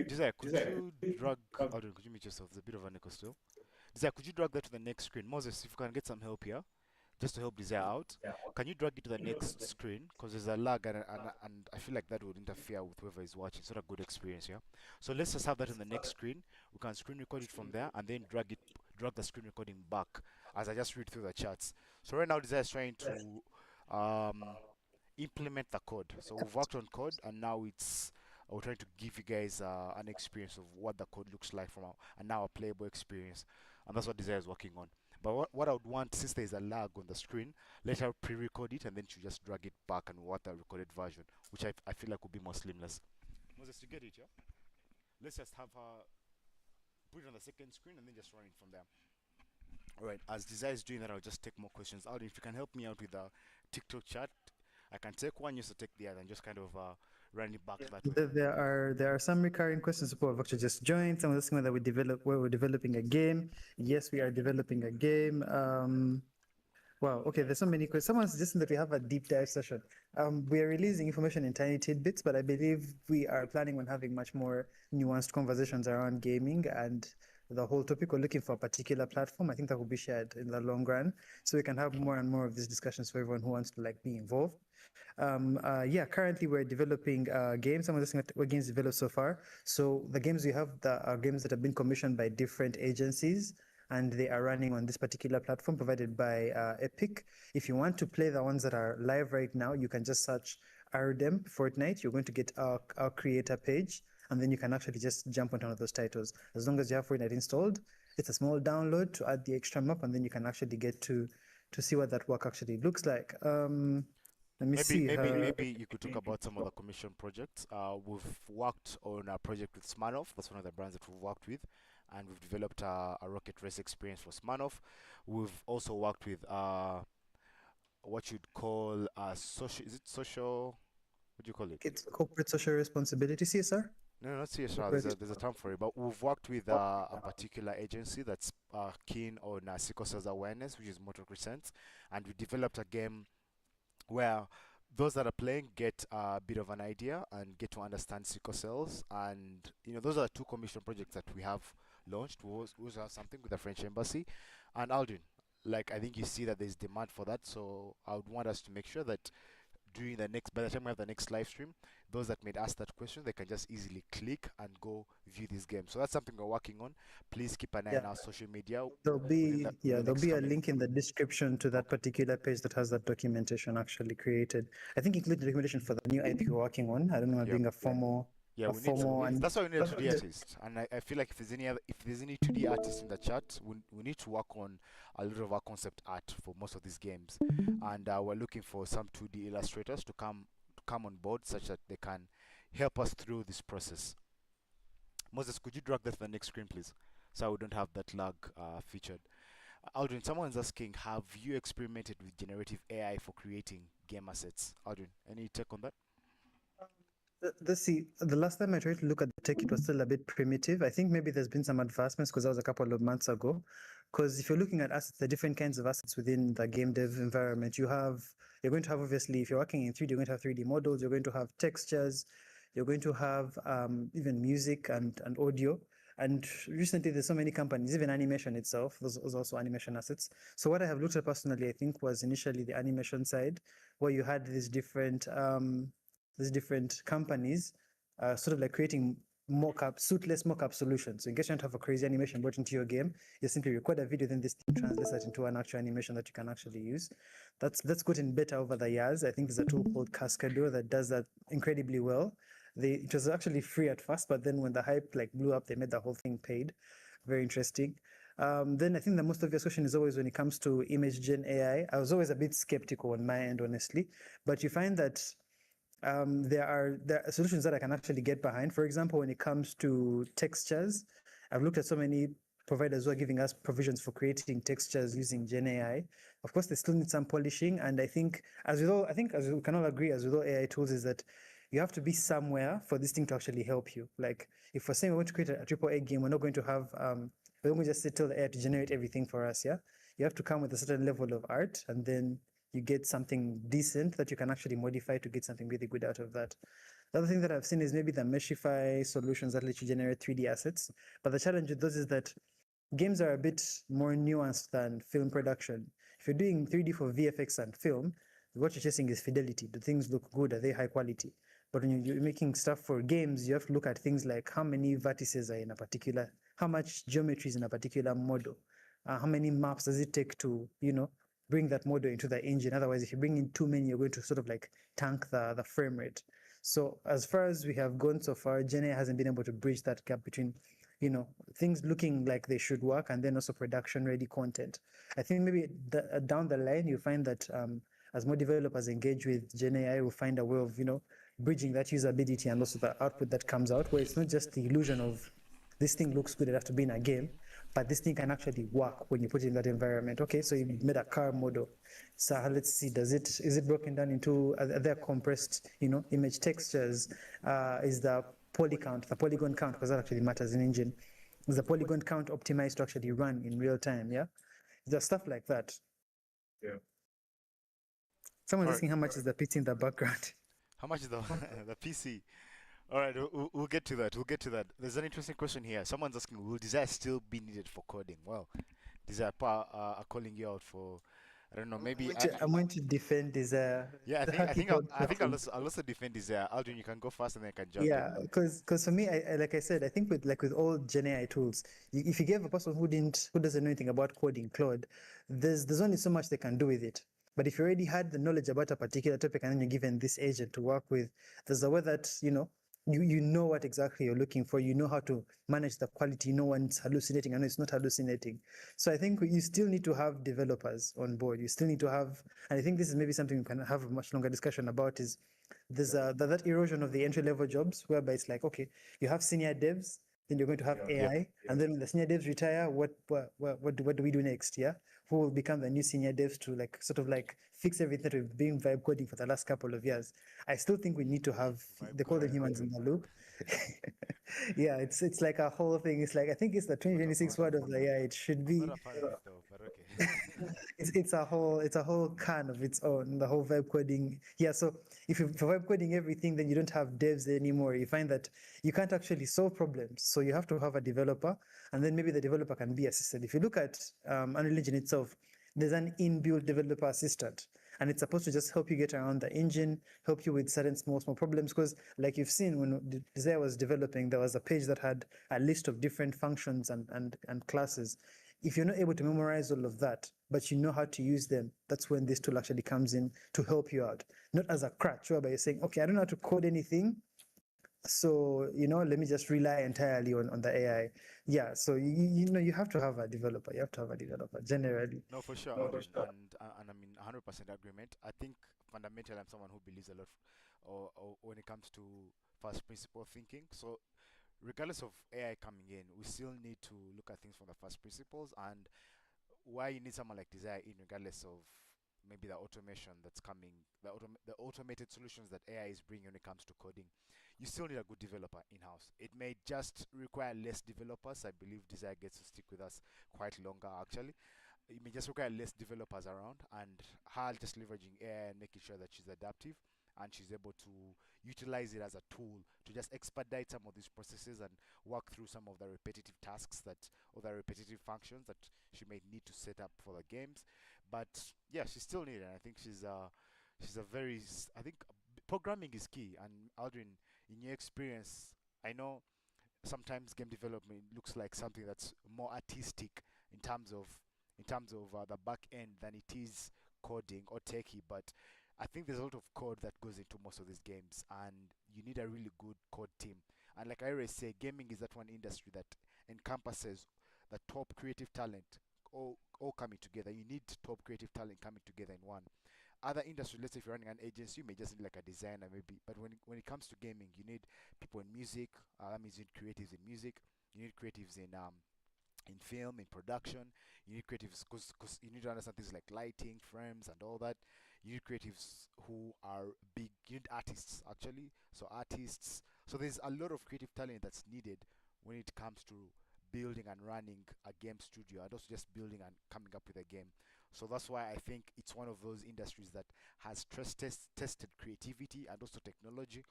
Desire, could you drag, Aldrin, could you mute yourself? There's a bit of an echo still. Desire, could you drag that to the next screen? Moses, if you can get some help here, just to help Desire out. Can you drag it to the next screen? Because there's a lag and I feel like that would interfere with whoever is watching. It's not a good experience, yeah? So let's just have that on the next screen. We can screen record it from there and then drag the screen recording back as I just read through the charts. So right now Desire is trying to um, implement the code. So we've worked on code and now we're trying to give you guys an experience of what the code looks like and now a playable experience. And that's what Desire is working on. But what I would want, since there's a lag on the screen, let her pre-record it and then she just drag it back and what the recorded version, which I feel like would be more seamless. Moses, you get it, yeah? Let's just have her put it on the second screen and then just run it from there. Alright, as Desire is doing that, I'll just take more questions out. If you can help me out with the TikTok chat, I can take one, you to take the other, and just kind of run it back that way. There are some recurring questions people have actually just joined. Some of asking whether we're developing a game. Yes, we are developing a game. Wow. Okay. There's so many questions. Someone suggesting that we have a deep dive session. We are releasing information in tiny tidbits, but I believe we are planning on having much more nuanced conversations around gaming and the whole topic. We're looking for a particular platform. I think that will be shared in the long run, so we can have more and more of these discussions for everyone who wants to like be involved. Yeah, currently we're developing games. Some of the things that what games developed so far. So the games we have are games that have been commissioned by different agencies, and they are running on this particular platform provided by Epic. If you want to play the ones that are live right now, you can just search Arudem Fortnite. You're going to get our creator page, and then you can actually just jump onto one of those titles. As long as you have Fortnite installed, it's a small download to add the extra map, and then you can actually get to see what that work actually looks like. Let me Maybe, see. maybe you could talk about some of the commission projects. We've worked on a project with Smirnoff. That's one of the brands that we've worked with, and we've developed a rocket race experience for Smirnoff. We've also worked with what you'd call social. Is it social? What do you call it? It's corporate social responsibility, CSR. No, not CSR. Corporate. There's a term for it, but we've worked with a particular agency that's keen on sickle cells awareness, which is Motor Crescent, and we developed a game where those that are playing get a bit of an idea and get to understand sickle cells. And those are the two commission projects that we have launched. We also have something with the French embassy. And Aldrin, like, I think you see that there's demand for that, so I would want us to make sure that by the time we have the next live stream, those that may ask that question, they can just easily click and go view this game. So that's something we're working on. Please keep an eye on Yeah. our social media There'll within be the there'll next be a coming. link in the description to that particular page that has that documentation actually created. I think include the documentation for the new IP we're working on. I don't know, Yep. doing a formal Yeah, a we need formal and that's why we need a 2D artist. And I feel like if there's any 2D artists in the chat, we need to work on a lot of our concept art for most of these games. And we're looking for some 2D illustrators to come on board such that they can help us through this process. Moses, could you drag that to the next screen, please? So we don't have that lag featured. Aldrin, someone's asking, have you experimented with generative AI for creating game assets? Aldrin, any take on that? The last time I tried to look at the tech, it was still a bit primitive. I think maybe there's been some advancements because that was a couple of months ago. Because if you're looking at assets, the different kinds of assets within the game dev environment, you're going to have, obviously, if you're working in 3D, you're going to have 3D models, you're going to have textures, you're going to have even music and audio. And recently, there's so many companies, even animation itself, those also animation assets. So what I have looked at personally, I think, was initially the animation side, where you had these different companies sort of like creating suitless mock-up solutions. So in case you don't have a crazy animation brought into your game, you simply record a video, then this thing translates that into an actual animation that you can actually use. That's gotten better over the years. I think there's a tool called Cascadeur that does that incredibly well. It was actually free at first, but then when the hype like blew up, they made the whole thing paid. Very interesting. Then I think the most obvious question is always when it comes to image gen AI. I was always a bit skeptical on my end, honestly, but you find that there are solutions that I can actually get behind. For example, when it comes to textures, I've looked at so many providers who are giving us provisions for creating textures using Gen AI. Of course, they still need some polishing, and I think as we can all agree, as with all AI tools, is that you have to be somewhere for this thing to actually help you. Like if we're saying we want to create a AAA game, we're not going to have we're going to just tell the AI to generate everything for us. Yeah, you have to come with a certain level of art, and then you get something decent that you can actually modify to get something really good out of that. The other thing that I've seen is maybe the Meshify solutions that let you generate 3D assets. But the challenge with those is that games are a bit more nuanced than film production. If you're doing 3D for VFX and film, what you're chasing is fidelity. Do things look good? Are they high quality? But when you're making stuff for games, you have to look at things like how many vertices are in a particular, how much geometry is in a particular model, how many maps does it take to, bring that model into the engine. Otherwise, if you bring in too many, you're going to sort of like tank the frame rate. So as far as we have gone so far, Gen A hasn't been able to bridge that gap between, things looking like they should work and then also production ready content. I think maybe down the line, you find that as more developers engage with Gen AI, we'll find a way of, bridging that usability and also the output that comes out, where it's not just the illusion of this thing looks good enough to be in a game, but this thing can actually work when you put it in that environment. Okay, so you made a car model. So let's see, is it broken down into, are there compressed, image textures? Is the polygon count, because that actually matters in engine, is the polygon count optimized to actually run in real time? Yeah, there's stuff like that. Someone's All right. asking how much is the PT in the background. How much is the the PC? All right, we'll get to that. We'll get to that. There's an interesting question here. Someone's asking, will desire still be needed for coding? Well, desire are calling you out for, I don't know, maybe I'm going to defend this. yeah, The hacky code I think question. I'll also defend desire. Aldrin, you can go first and then I can jump in. Yeah, because for me, like I said, I think with all Gen AI tools, if you give a person who doesn't know anything about coding Claude, there's only so much they can do with it. But if you already had the knowledge about a particular topic and then you're given this agent to work with, there's a way that you know what exactly you're looking for. You know how to manage the quality. No one's hallucinating. I know it's not hallucinating. So I think you still need to have developers on board. You still need to have, and I think this is maybe something we can have a much longer discussion about. Is there's that erosion of the entry level jobs whereby it's like, okay, you have senior devs, then you're going to have Yeah. AI, and then when the senior devs retire, what do we do next? Yeah, who will become the new senior devs to like sort of like fix everything that we've been vibe coding for the last couple of years? I still think we need to have, Vibe they call them coding. humans in the loop. Yeah, it's like a whole thing. It's like I think it's the What a 2026 fun. word of the year. It should I'm not be a fan of it though, but okay. it's a whole can of its own, the whole vibe coding. Yeah, so if you for vibe coding everything, then you don't have devs anymore. You find that you can't actually solve problems, so you have to have a developer, and then maybe the developer can be assisted. If you look at Unreal Engine itself, there's an inbuilt developer assistant, and it's supposed to just help you get around the engine, help you with certain small problems. Because like you've seen when Desire was developing, there was a page that had a list of different functions and classes. If you're not able to memorize all of that, but you know how to use them, that's when this tool actually comes in to help you out. Not as a crutch, whereby you're saying, okay, I don't know how to code anything, so let me just rely entirely on the AI. Yeah, so you have to have a developer. You have to have a developer generally. No, for sure, Aldrin, and I'm in 100% agreement. I think fundamentally I'm someone who believes a lot, or when it comes to first principle thinking. So regardless of AI coming in, we still need to look at things from the first principles, and why you need someone like Desire in, regardless of maybe the automation that's coming, the automated solutions that AI is bringing when it comes to coding. You still need a good developer in house. It may just require less developers. I believe Desire gets to stick with us quite longer actually. It may just require less developers around, and her just leveraging AI and making sure that she's adaptive and she's able to utilize it as a tool to just expedite some of these processes and work through some of the repetitive tasks that, or the repetitive functions that she may need to set up for the games. But yeah, she's still needed. I think she's a very I think programming is key. And Aldrin, in your experience, I know sometimes game development looks like something that's more artistic in terms of the back end than it is coding or techie. But I think there's a lot of code that goes into most of these games, and you need a really good code team. And like I always say, gaming is that one industry that encompasses the top creative talent all coming together. You need top creative talent coming together in one. Other industries, let's say if you're running an agency, you may just need like a designer maybe. But when it comes to gaming, you need people in music. That means you need creatives in music. You need creatives in film, in production. You need creatives because you need to understand things like lighting, frames, and all that. You need creatives who are big. You need artists actually. So artists. So there's a lot of creative talent that's needed when it comes to building and running a game studio, and also just building and coming up with a game. So that's why I think it's one of those industries that has tested creativity and also technology.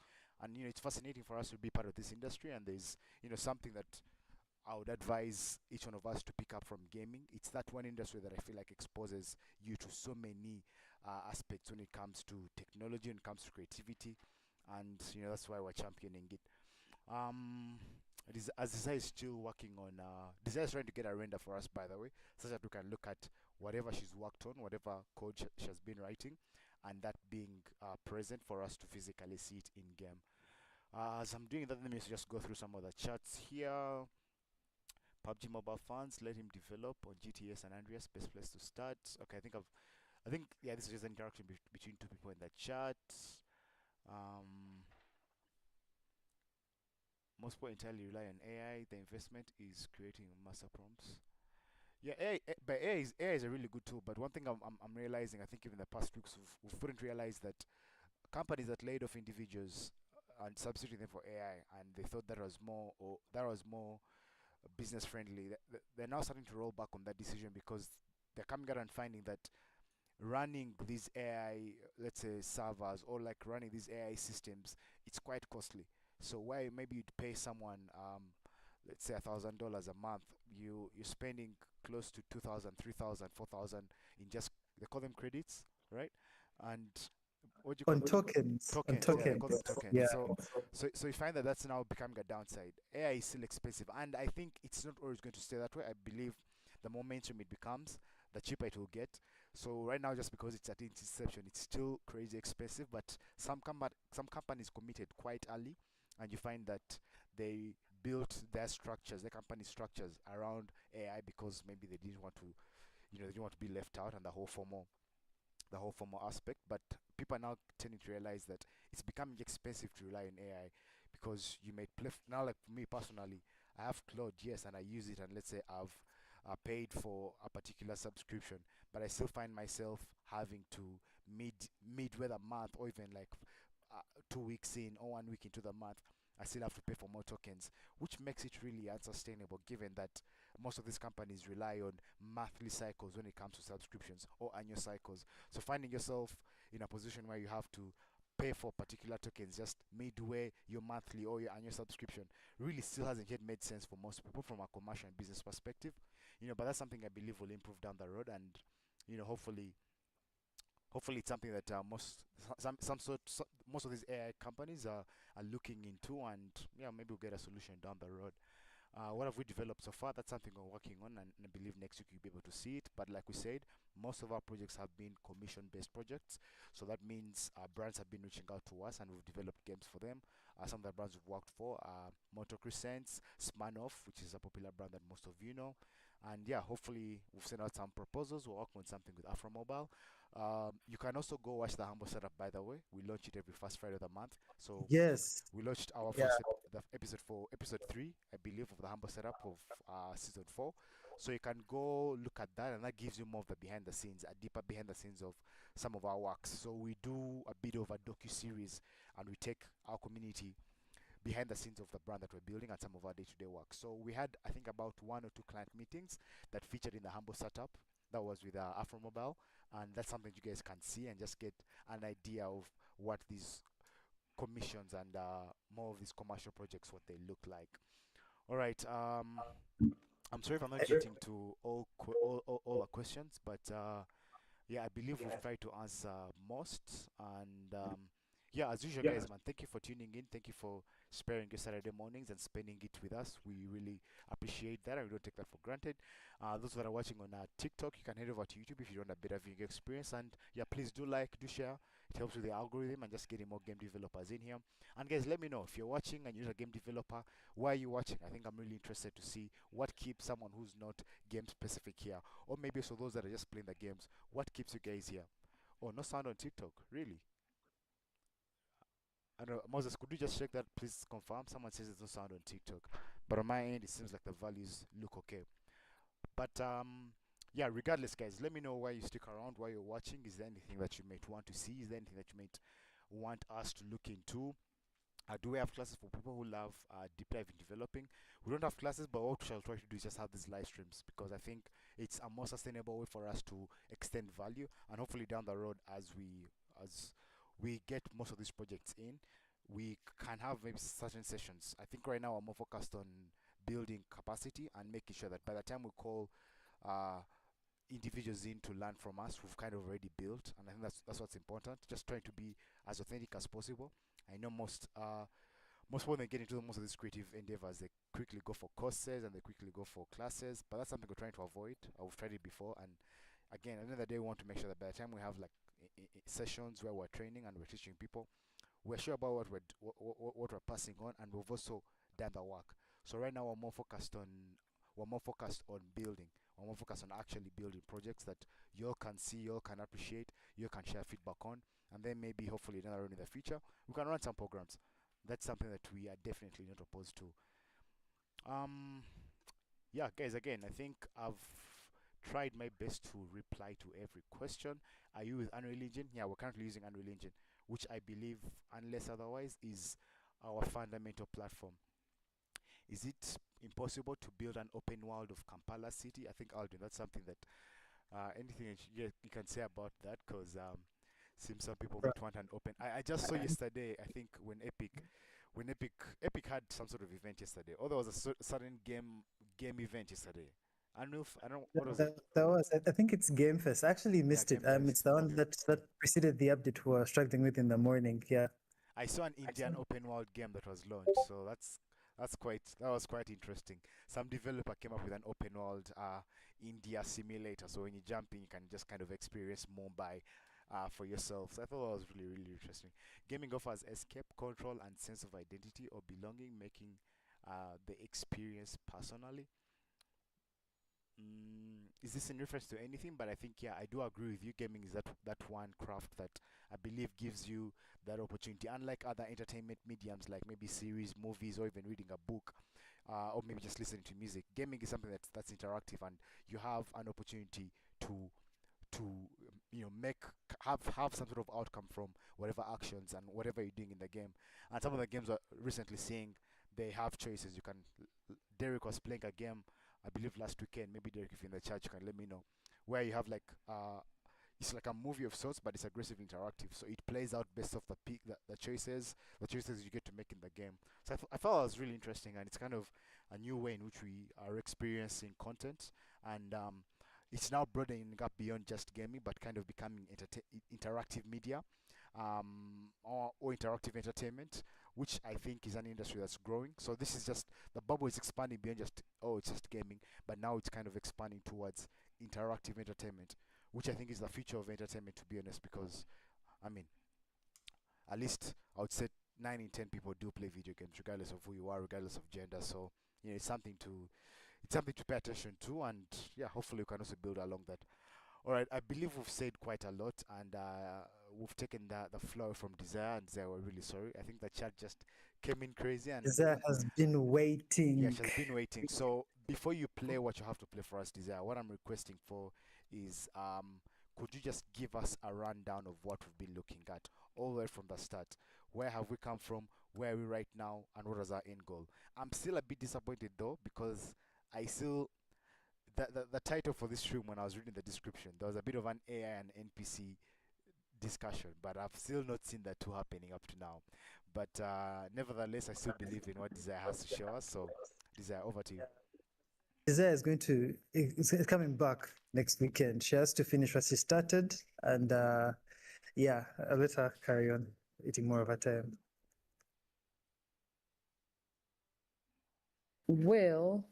And it's fascinating for us to be part of this industry. And there's something that I would advise each one of us to pick up from gaming. It's that one industry that I feel like exposes you to so many aspects when it comes to technology, when it comes to creativity, and that's why we're championing it. Um, as Desire is still working on, Desire is trying to get a render for us, by the way, so that we can look at whatever she's worked on, whatever code she has been writing, and that being present for us to physically see it in game. As I'm doing that, let me just go through some of the chats here. PUBG Mobile fans, let him develop on GTA San Andreas. Best place to start. Okay, I think yeah, this is just an interaction between two people in the chat. Um, Most people entirely rely on AI. The investment is creating master prompts. Yeah, but AI is a really good tool. But one thing I'm realizing, I think even the past weeks, we couldn't realize that companies that laid off individuals and substituting them for AI, and they thought that was more, or that was more business friendly. They're now starting to roll back on that decision because they're coming out and finding that running these AI, let's say servers, or like running these AI systems, it's quite costly. So where maybe you'd pay someone, let's say $1,000 a month, you're spending close to 2,000, 3,000, 4,000 in just, they call them credits, right? And what do you call On tokens, on tokens? Yeah, they call them tokens. tokens. Yeah. So you find that that's now becoming a downside. AI is still expensive, and I think it's not always going to stay that way. I believe the more mainstream it becomes, the cheaper it will get. So right now, just because it's at its inception, it's still crazy expensive. But some companies committed quite early, and you find that they built their structures, their company structures around AI because maybe they didn't want to, they didn't want to be left out, and the whole formal aspect. But people are now tending to realize that it's becoming expensive to rely on AI because you may play now. Like for me personally, I have Claude, yes, and I use it, and let's say I've paid for a particular subscription, but I still find myself having to midway the month, or even like 2 weeks in or 1 week into the month, I still have to pay for more tokens, which makes it really unsustainable given that most of these companies rely on monthly cycles when it comes to subscriptions or annual cycles. So finding yourself in a position where you have to pay for particular tokens just midway your monthly or your annual subscription really still hasn't yet made sense for most people from a commercial and business perspective. But that's something I believe will improve down the road, and hopefully it's something that most of these AI companies are looking into, and yeah, maybe we'll get a solution down the road. What have we developed so far? That's something we're working on, and I believe next week you'll be able to see it. But like we said, most of our projects have been commission-based projects, so that means brands have been reaching out to us, and we've developed games for them. Some of the brands we've worked for are Motor Crescents, Smirnoff, which is a popular brand that most of you know, and yeah, hopefully we've sent out some proposals. We're working on something with Afro Mobile. You can also go watch the Humble Setup. By the way, we launch it every first Friday of the month. So Yes. we launched our Yeah. first the episode for episode 3, I believe, of the Humble Setup of season 4. So you can go look at that, and that gives you more of the behind the scenes, a deeper behind the scenes of some of our works. So we do a bit of a docu series, and we take our community behind the scenes of the brand that we're building and some of our day-to-day work. So we had, I think, about 1 or 2 client meetings that featured in the Humble Setup. That was with Afro Mobile, and that's something you guys can see and just get an idea of what these commissions and more of these commercial projects, what they look like. All right. I'm sorry if I'm not getting to all the questions, but yeah, I believe we've tried to answer most. And yeah, as usual, guys, man, thank you for tuning in. Thank you for sparing your Saturday mornings and spending it with us. We really appreciate that, and we don't take that for granted. Those that are watching on TikTok, you can head over to YouTube if you want a better viewing experience. And yeah, please do like, do share. It helps with the algorithm and just getting more game developers in here. And guys, let me know if you're watching and you're a game developer, why are you watching? I think I'm really interested to see what keeps someone who's not game specific here, or maybe so those that are just playing the games, what keeps you guys here? Oh, no sound on TikTok, really? I don't know, Moses, could you just check that? Please confirm. Someone says there's no sound on TikTok, but on my end, it seems like the values look okay. But yeah, regardless, guys, let me know why you stick around, why you're watching. Is there anything that you might want to see? Is there anything that you might want us to look into? Do we have classes for people who love deep dive in developing? We don't have classes, but what we shall try to do is just have these live streams because I think it's a more sustainable way for us to extend value, and hopefully down the road, as we get most of these projects in, we can have maybe certain sessions. I think right now I'm more focused on building capacity and making sure that by the time we call uh, individuals in to learn from us, we've kind of already built, and I think that's what's important. Just trying to be as authentic as possible. I know most people, when they get into most of these creative endeavors, they quickly go for courses and they quickly go for classes, but that's something we're trying to avoid. I've tried it before, and again, at the end of the day, we want to make sure that by the time we have like sessions where we're training and we're teaching people, we're sure about what we're passing on, and we've also done the work. So right now we're more focused on building. We're more focused on actually building projects that you all can see, you all can appreciate, you can share feedback on, and then maybe hopefully down the road in the future we can run some programs. That's something that we are definitely not opposed to. Um, yeah, guys, again, I think I've tried my best to reply to every question. Are you with Unreal Engine? Yeah, we're currently using Unreal Engine, which I believe, unless otherwise, is our fundamental platform. Is it impossible to build an open world of Kampala City? I think Alvin, that's something that Anything you can say about that? Because seems some people might want an open. I just saw yesterday. I think when Epic had some sort of event yesterday. Oh, there was a sudden game event yesterday. I don't know if I don't. What was it? That was, I think it's Game Fest. I actually Yeah, missed it. Game Fest. It's the one Okay. that preceded the update we were struggling with in the morning. Yeah. I saw an Indian open world game that was launched, so that was quite interesting. Some developer came up with an open world India simulator, so when you jump in, you can just kind of experience Mumbai for yourself. So I thought that was really interesting. Gaming offers escape, control, and sense of identity or belonging, making the experience personally. Is this in reference to anything? But I think yeah, I do agree with you. Gaming is that one craft that I believe gives you that opportunity. Unlike other entertainment mediums like maybe series, movies, or even reading a book, or maybe just listening to music, gaming is something that's interactive, and you have an opportunity to make have some sort of outcome from whatever actions and whatever you're doing in the game. And some of the games are recently seeing they have choices. You can Derek was playing a game, I believe last weekend. Maybe Derek, if you're in the chat, you can let me know. Where you have like it's like a movie of sorts, but it's aggressive interactive. So it plays out based off the choices you get to make in the game. So I thought it was really interesting, and it's kind of a new way in which we are experiencing content, and it's now broadening up beyond just gaming, but kind of becoming interactive media, or interactive entertainment, which I think is an industry that's growing. So this is just the bubble is expanding beyond just it's just gaming, but now it's kind of expanding towards interactive entertainment, which I think is the future of entertainment, to be honest. Because I mean, at least I would say 9 in 10 people do play video games, regardless of who you are, regardless of gender. So it's something to pay attention to, and yeah, hopefully we can also build along that. All right, I believe we've said quite a lot, and we've taken the floor from Desire, and Desire, we're really sorry. I think the chat just came in crazy, and Zach has been yeah, waiting. she has been waiting. So before you play what you have to play for us, Desire, what I'm requesting for is could you just give us a rundown of what we've been looking at all the way from the start? Where have we come from? Where are we right now? And what is our end goal? I'm still a bit disappointed though, because I still the title for this stream, when I was reading the description, there was a bit of an AI and NPC discussion, but I've still not seen that two happening up to now. But nevertheless, I still believe in what Desire has to show us. So, Desire, over to you. Desire is coming back next weekend. She has to finish what she started, and yeah, I'll let her carry on eating more of her time. Well,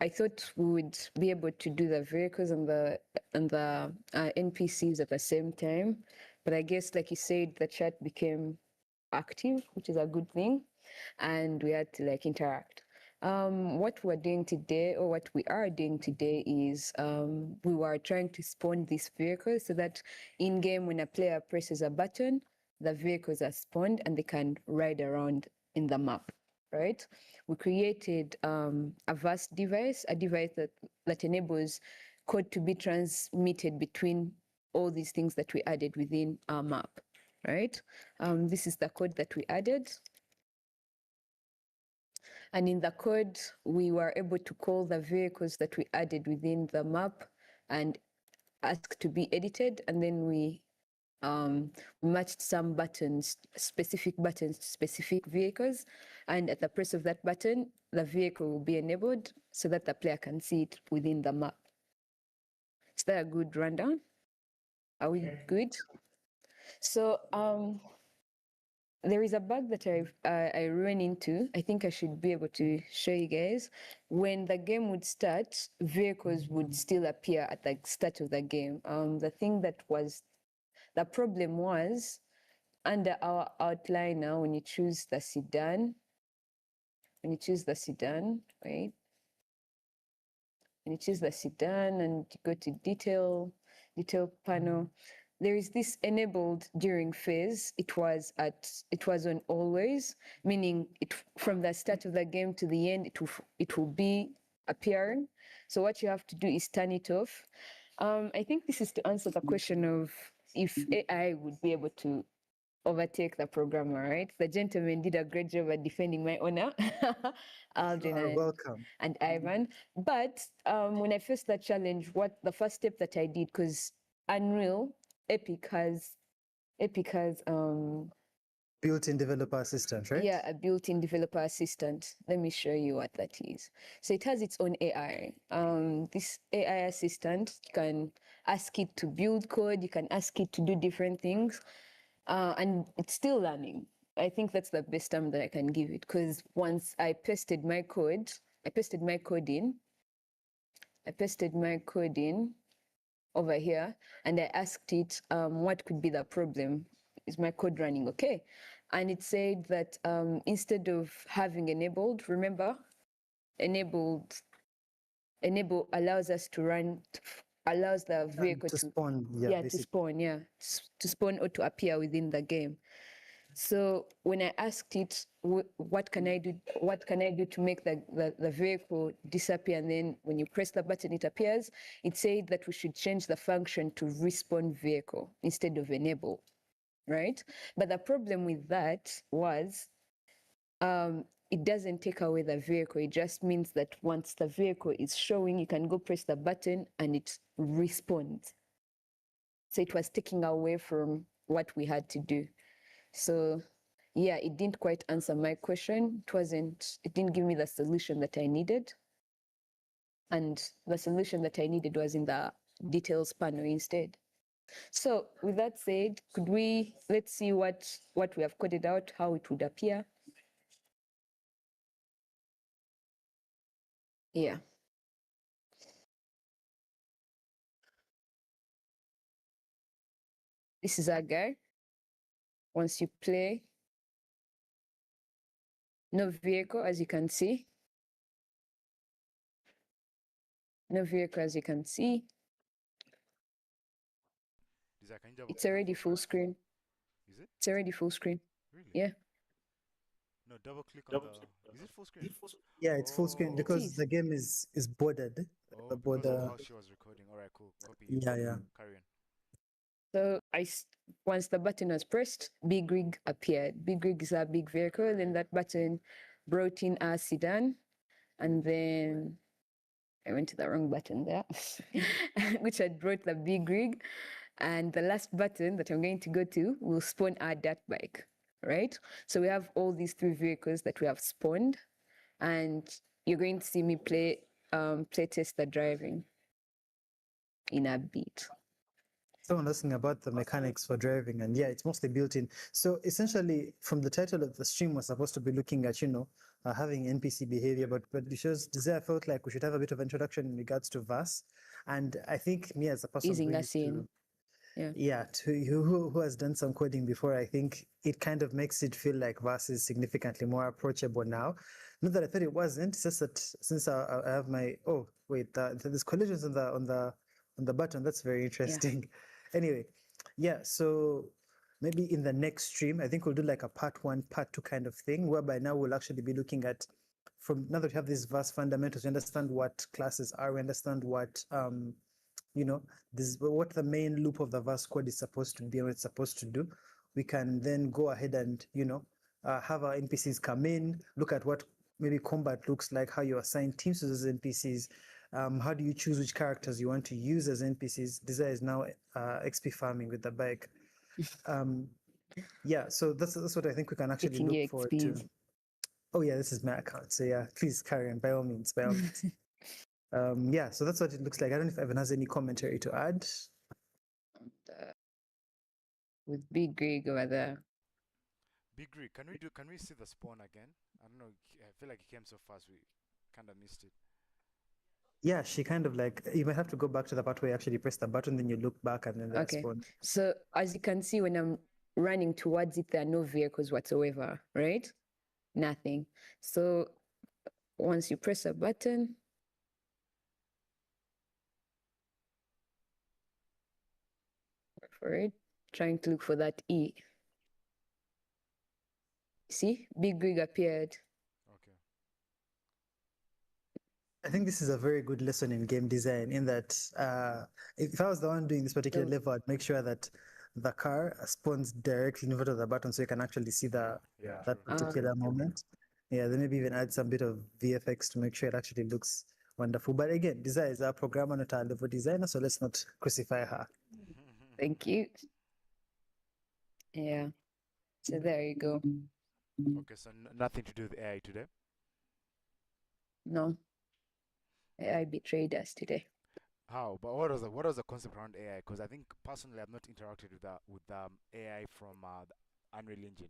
I thought we would be able to do the vehicles and the NPCs at the same time, but I guess, like you said, the chat became active, which is a good thing, and we had to like interact. What we're doing today, or what we are doing today, is we were trying to spawn these vehicles so that in game, when a player presses a button, the vehicles are spawned and they can ride around in the map. Right? We created a vast device, a device that enables code to be transmitted between all these things that we added within our map. Right? This is the code that we added. And in the code, we were able to call the vehicles that we added within the map and ask to be edited. And then we matched some buttons, specific buttons to specific vehicles. And at the press of that button, the vehicle will be enabled so that the player can see it within the map. Is that a good rundown? Are we good? So there is a bug that I ran into. I think I should be able to show you guys. When the game would start, vehicles would still appear at the start of the game. The problem was under our outline now, when you choose the sedan, right? When you choose the sedan and you go to detail panel, there is this enabled during phase. It was on always, meaning from the start of the game to the end, it will be appearing. So what you have to do is turn it off. I think this is to answer the question of if AI would be able to overtake the programmer, right? The gentleman did a great job at defending my honor, Aldrin You are welcome. and Ivan. But when I faced that challenge, what the first step that I did, because Unreal, Epic has Built-in developer assistant, right? yeah, a built-in developer assistant. Let me show you what that is. So it has its own AI. This AI assistant, you can ask it to build code, you can ask it to do different things, and it's still learning. I think that's the best term that I can give it, because once I pasted my code in over here, and I asked it what could be the problem. Is my code running okay? And it said that instead of having enabled, remember, enable allows us to run, allows the vehicle To spawn, yeah, to spawn, to spawn or to appear within the game. So when I asked it, what can I do? What can I do to make the vehicle disappear? And then when you press the button, it appears. It said that we should change the function to respawn vehicle instead of enable, right? But the problem with that was it doesn't take away the vehicle. It just means that once the vehicle is showing, you can go press the button and it respawns. So it was taking away from what we had to do. So yeah, it didn't quite answer my question. It didn't give me the solution that I needed. And the solution that I needed was in the details panel instead. So with that said, let's see what we have coded out, how it would appear. Yeah. This is our guy. Once you play, no vehicle, as you can see. No vehicle, as you can see. It's already full screen. Is it? It's already full screen. Really? Yeah. No, double click on the. Is it full screen? Yeah, it's full screen Oh. because the game is bordered. Oh, The because of border. how she was recording. All right, cool. Copy. Yeah. Carry on. So once the button was pressed, Big Rig appeared. Big Rig is a big vehicle. Then that button brought in our sedan, and then I went to the wrong button there, which had brought the Big Rig. And the last button that I'm going to go to will spawn our dirt bike, right? So we have all these three vehicles that we have spawned, and you're going to see me play test the driving in a bit. Someone asking about the mechanics for driving, and yeah, it's mostly built in. So essentially, from the title of the stream, we're supposed to be looking at, having NPC behavior, but because Desire felt like we should have a bit of introduction in regards to VAS, and I think me as a person Easing us in. to who has done some coding before, I think it kind of makes it feel like VAS is significantly more approachable now. Not that I thought it wasn't, it's just that since I have my there's collisions on the button. That's very interesting. Anyway, so maybe in the next stream, I think we'll do like a part 1, part 2 kind of thing, whereby now we'll actually be looking at, from now that we have these vast fundamentals, we understand what classes are, we understand what what the main loop of the VAS code is supposed to be and what it's supposed to do. We can then go ahead and have our NPCs come in, look at what maybe combat looks like, how you assign teams to those NPCs. How do you choose which characters you want to use as NPCs? Desire is now XP farming with the bike. So that's what I think we can actually look forward to. Oh yeah, this is my account. So yeah, please carry on, by all means, by all means. So that's what it looks like. I don't know if Evan has any commentary to add. With Big Greg over there. Big Rig, can we see the spawn again? I don't know, I feel like it came so fast we kind of missed it. Yeah, she kind of like, you might have to go back to the part where you actually press the button, then you look back and then that's spawn. So as you can see, when I'm running towards it, there are no vehicles whatsoever, right? Nothing. So once you press a button, for it, trying to look for that E. See, Big Greg appeared. Okay. I think this is a very good lesson in game design, in that if I was the one doing this particular level, I'd make sure that the car spawns directly in front of the button, so you can actually see that particular moment. Yeah, then maybe even add some bit of VFX to make sure it actually looks wonderful. But again, Desire is our programmer, not our level designer, so let's not crucify her. Thank you. Yeah. So there you go. Okay, so nothing to do with AI today. No. I betrayed us today. How? But what was the concept around AI? Because I think personally, I've not interacted with AI from the Unreal Engine.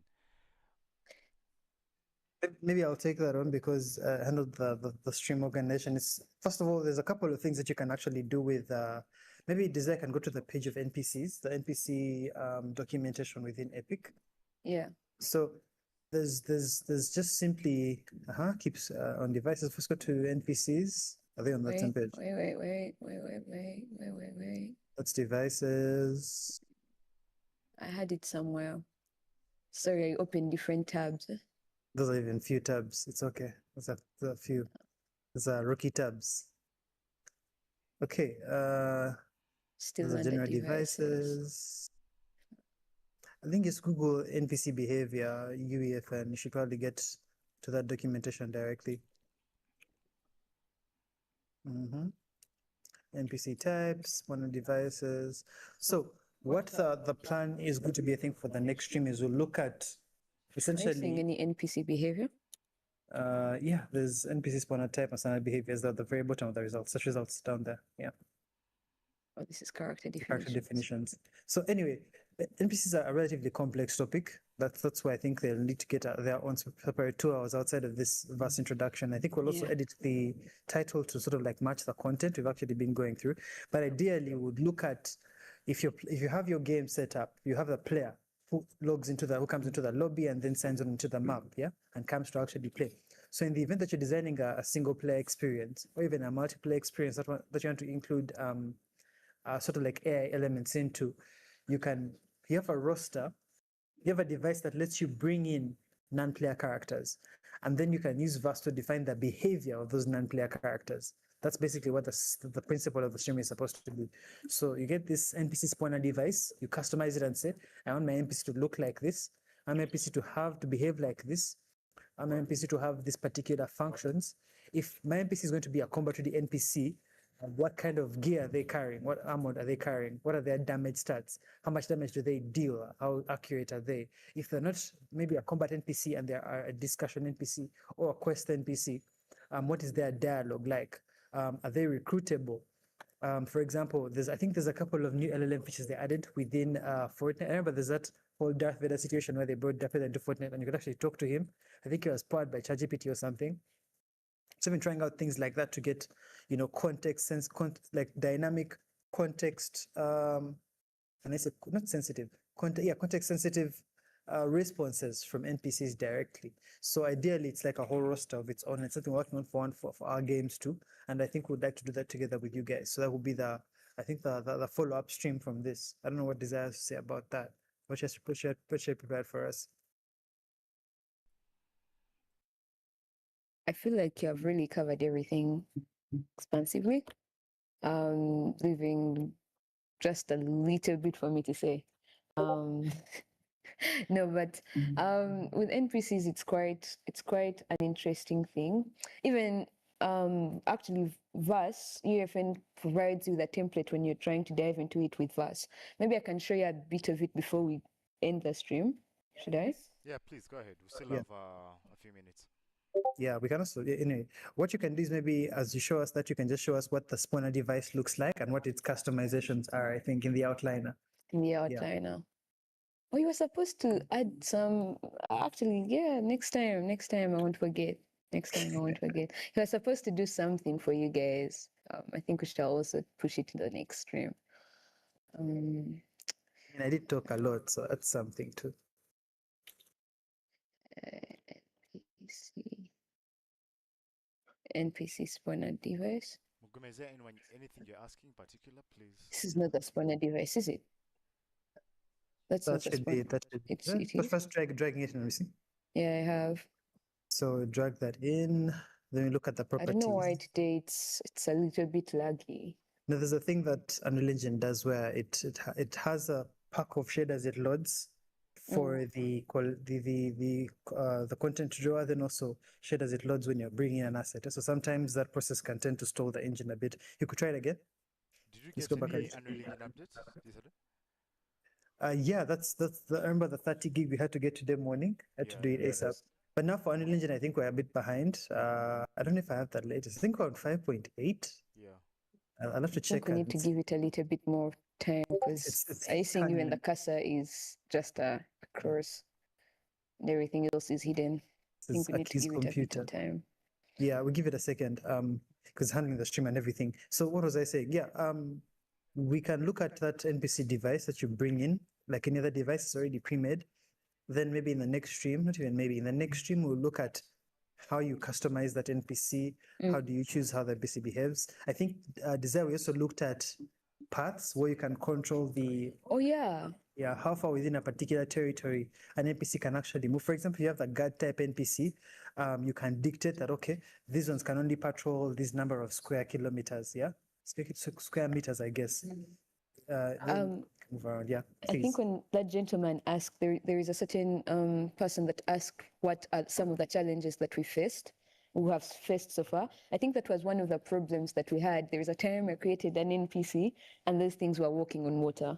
Maybe I'll take that on because I handled the stream organization. It's first of all, there's a couple of things that you can actually do with maybe Desire can go to the page of NPCs, the NPC documentation within Epic. Yeah. So there's just simply keeps on devices. First go to NPCs. Are they on that same page? Wait. That's devices. I had it somewhere. Sorry, I opened different tabs. Those are even few tabs. It's okay. There's a few. There's rookie tabs. Okay. Still Those are under general devices. I think it's Google NPC behavior, UEFN. You should probably get to that documentation directly. NPC types, one of devices. So what the plan is going to be, I think, for the next stream is we'll look at Are you seeing essentially, any NPC behavior? yeah, there's NPC spawner type and standard behaviors at the very bottom of the results, search results down there. Yeah. Oh, this is character Character definitions. definitions. So anyway, NPCs are a relatively complex topic. That's why I think they'll need to get their own separate 2 hours outside of this vast introduction. I think we'll also edit the title to sort of like match the content we've actually been going through. But ideally, we would look at if you have your game set up, you have the player who comes into the lobby and then signs on into the map, yeah, and comes to actually play. So in the event that you're designing a single player experience or even a multiplayer experience that you want to include sort of like AI elements into, you have a roster, you have a device that lets you bring in non-player characters, and then you can use VAS to define the behavior of those non-player characters. That's basically what the principle of the stream is supposed to be. So you get this NPC spawner device, you customize it and say, I want my NPC to look like this, I want my NPC to behave like this, I want my NPC to have these particular functions. If my NPC is going to be a combat ready NPC, what kind of gear are they carrying? What armor are they carrying? What are their damage stats? How much damage do they deal? How accurate are they? If they're not maybe a combat NPC and they are a discussion NPC or a quest NPC, what is their dialogue like? Are they recruitable? For example, I think there's a couple of new LLM features they added within Fortnite. I remember there's that whole Darth Vader situation where they brought Darth Vader into Fortnite and you could actually talk to him. I think it was powered by ChatGPT or something. So I've been trying out things like that to get, context, like dynamic context, and I said not sensitive, context sensitive responses from NPCs directly. So ideally, it's like a whole roster of its own. It's something we're working on for our games too, and I think we'd like to do that together with you guys. So that would be the follow-up stream from this. I don't know what Desire has to say about that. What should prepared for us? I feel like you have really covered everything expansively, leaving just a little bit for me to say. No, but with NPCs, it's quite an interesting thing. Even actually, VAS UFN provides you the template when you're trying to dive into it with VAS. Maybe I can show you a bit of it before we end the stream. Should I? Yeah, please go ahead. We still have a few minutes. Yeah, we can also, anyway, what you can do is maybe as you show us that, you can just show us what the spawner device looks like and what its customizations are, I think, in the outliner. In the outliner. Oh, you were supposed to add some, actually, yeah, next time I won't forget. Next time I won't forget. You were supposed to do something for you guys. I think we should also push it to the next stream. And I did talk a lot, so that's something too. NPC spawner device. Mugume, is there anything you're asking in particular, please? This is not the spawner device, is it? That should be. It is. First dragging it in, we see. Yeah, I have. So drag that in. Then we look at the properties. I don't know why today it's a little bit laggy. Now there's a thing that Unreal Engine does where it has a pack of shaders it loads for the content drawer, then also shaders it loads when you're bringing in an asset. So sometimes that process can tend to stall the engine a bit. You could try it again. Did you Let's go get back. any Unreal Engine updates yesterday? Yeah, I remember the 30 gig we had to get today morning. I had to Yeah, do it yeah, ASAP. But now for Unreal Engine, I think we're a bit behind. I don't know if I have that latest. I think we're on 5.8. yeah. I'll have to I think check we and need to give it a little bit more time because it's I seeing you and the turning. cursor is just a cross and everything else is hidden. I think It's we need to Aki's give it a bit computer. of time. Yeah, we'll give it a second. Because handling the stream and everything. So what was I saying? Yeah, we can look at that NPC device that you bring in, like any other device, it's already pre-made. Then maybe in the next stream, not even maybe in the next stream, we'll look at how you customize that NPC. How do you choose how the NPC behaves? I think Desire, we also looked at paths where you can control the Oh yeah. how far within a particular territory an NPC can actually move. For example, you have the guard type NPC, you can dictate that, okay, these ones can only patrol this number of square kilometers, yeah? Square meters, I guess. Then move around, yeah, I think please. when that gentleman asked, there is a certain person that asked what are some of the challenges that we have faced so far. I think that was one of the problems that we had. There was a time I created an NPC and those things were walking on water.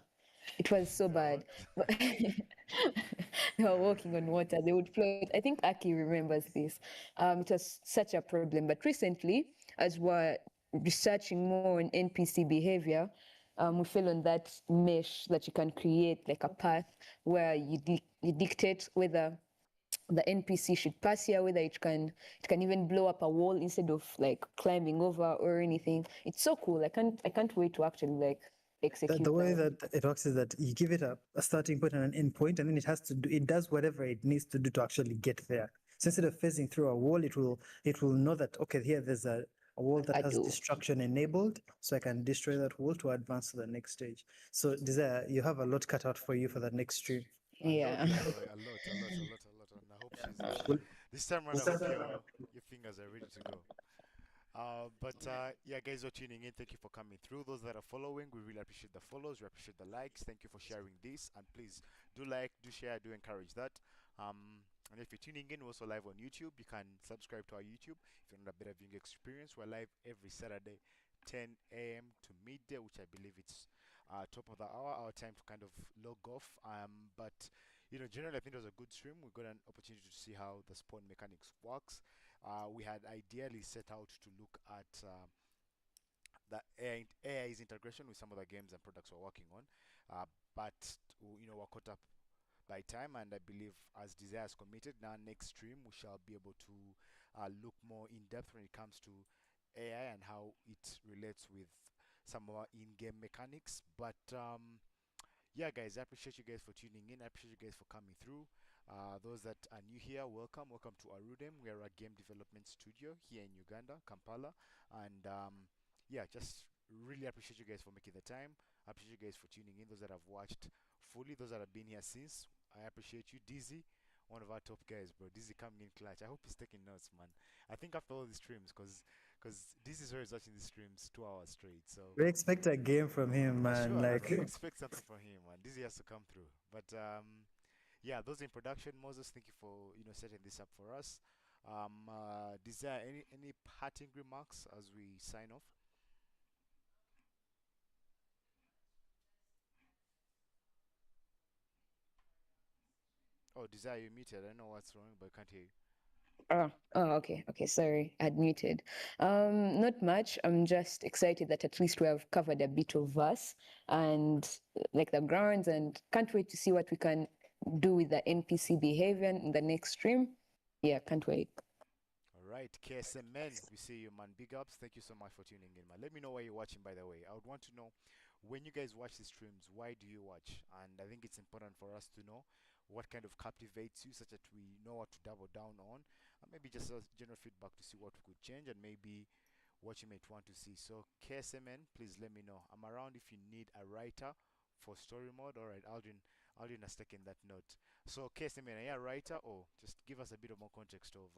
It was so bad. They were walking on water. They would float. I think Aki remembers this. It was such a problem. But recently, as we're researching more on NPC behavior, we fell on that mesh that you can create like a path where you dictate whether the NPC should pass here, whether it can even blow up a wall instead of like climbing over or anything. It's so cool. I can't wait to actually like execute The way that. that it works is that you give it a starting point and an end point, and then it does whatever it needs to do to actually get there. So instead of phasing through a wall, it will know that, okay, here there's a wall that I has do. destruction enabled, so I can destroy that wall to advance to the next stage. So Desire, you have a lot cut out for you for that next stream. A lot, Yeah. by the way, a lot, a lot, a lot, a lot. And I hope she's Well, this time around. I hope your fingers are ready to go. But yeah, guys, who are tuning in, thank you for coming through. Those that are following, we really appreciate the follows, we appreciate the likes. Thank you for sharing this, and please do like, do share, do encourage that. And if you're tuning in, we're also live on YouTube. You can subscribe to our YouTube if you want a better viewing experience. We're live every Saturday, 10 a.m. to midday, which I believe it's top of the hour, our time to kind of log off. But generally, I think it was a good stream. We got an opportunity to see how the spawn mechanics works. We had ideally set out to look at the AI's integration with some of the games and products we're working on, but we're caught up by time, and I believe as Desire is committed, now next stream we shall be able to look more in depth when it comes to AI and how it relates with some of our in-game mechanics. But yeah, guys, I appreciate you guys for tuning in. I appreciate you guys for coming through. Those that are new here, welcome. Welcome to Arudem. We are a game development studio here in Uganda, Kampala. And yeah, just really appreciate you guys for making the time. I appreciate you guys for tuning in. Those that have watched fully, those that have been here since, I appreciate you. Dizzy, one of our top guys, bro. Dizzy coming in clutch. I hope he's taking notes, man. I think after all these streams, because Dizzy is always watching these streams 2 hours straight. So we expect a game from him, for man. sure, Like, expect something from him, man. Dizzy has to come through. But yeah, those in production. Moses, thank you for setting this up for us. Desire, any parting remarks as we sign off? Oh, Desire, you muted. I don't know what's wrong, but I can't hear you. Okay. Sorry, I'd muted. Not much. I'm just excited that at least we have covered a bit of us and like the grounds, and can't wait to see what we can do with the NPC behavior in the next stream. Yeah, can't wait. All right, KSMN, we see you, man. Big ups. Thank you so much for tuning in, man. Let me know where you're watching, by the way. I would want to know when you guys watch the streams, why do you watch? And I think it's important for us to know what kind of captivates you, such that we know what to double down on. And maybe just a general feedback to see what we could change and maybe what you might want to see. So, KSMN, please let me know. I'm around if you need a writer for story mode. All right, Aldrin has taken that note. So, KSMN, are you a writer, or just give us a bit of more context of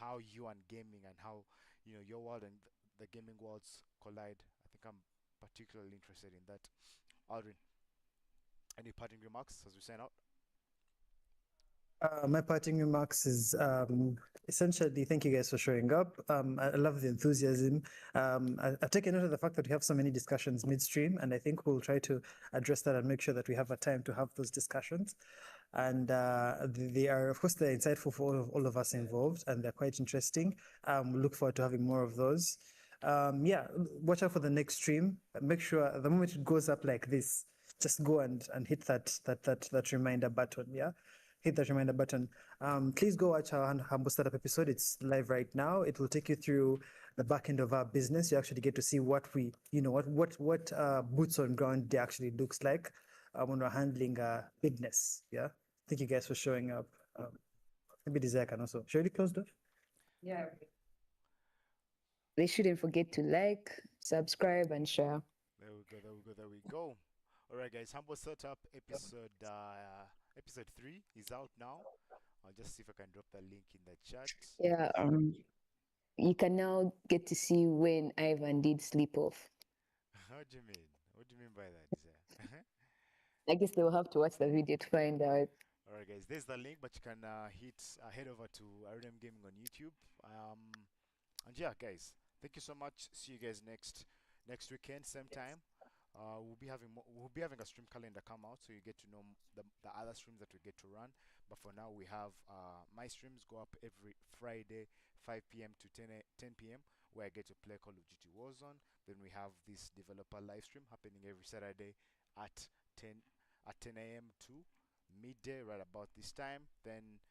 how you and gaming and how your world and the gaming worlds collide. I think I'm particularly interested in that. Aldrin. Any parting remarks as we sign out? My parting remarks is essentially thank you guys for showing up. I love the enthusiasm. I've taken note of the fact that we have so many discussions midstream, and I think we'll try to address that and make sure that we have a time to have those discussions. And they are, of course, they're insightful for all of us involved, and they're quite interesting. We look forward to having more of those. Yeah, watch out for the next stream. Make sure the moment it goes up like this, just go and hit that reminder button. Yeah, hit that reminder button. Please go watch our Humble Startup episode. It's live right now. It will take you through the back end of our business. You actually get to see what we, what boots on ground actually looks like when we're handling business. Yeah. Thank you guys for showing up. Maybe Desire can also. Should we close the? Yeah. They shouldn't forget to like, subscribe, and share. There we go. There we go. There we go. All right, guys. Humble Setup episode 3 is out now. I'll just see if I can drop the link in the chat. Yeah. You can now get to see when Ivan did sleep off. What do you mean? What do you mean by that, Desire? I guess they will have to watch the video to find out. All right, guys. There's the link, but you can head over to Arudem Gaming on YouTube. And yeah, guys, thank you so much. See you guys next weekend, same time. We'll be having a stream calendar come out, so you get to know the other streams that we get to run. But for now, we have my streams go up every Friday, 5 p.m. to 10 p.m., where I get to play Call of Duty Warzone. Then we have this developer live stream happening every Saturday at 10 a.m. to midday, right about this time. Then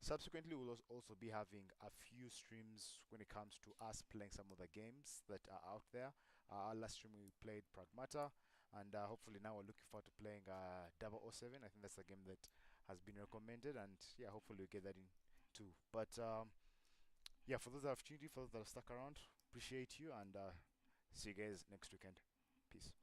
subsequently, we'll also be having a few streams when it comes to us playing some of the games that are out there. Our last stream we played Pragmata, and hopefully now we're looking forward to playing 007. I think that's the game that has been recommended, and yeah, hopefully we get that in too. But yeah, for those that have tuned in, for those that have stuck around, appreciate you, and see you guys next weekend. Peace.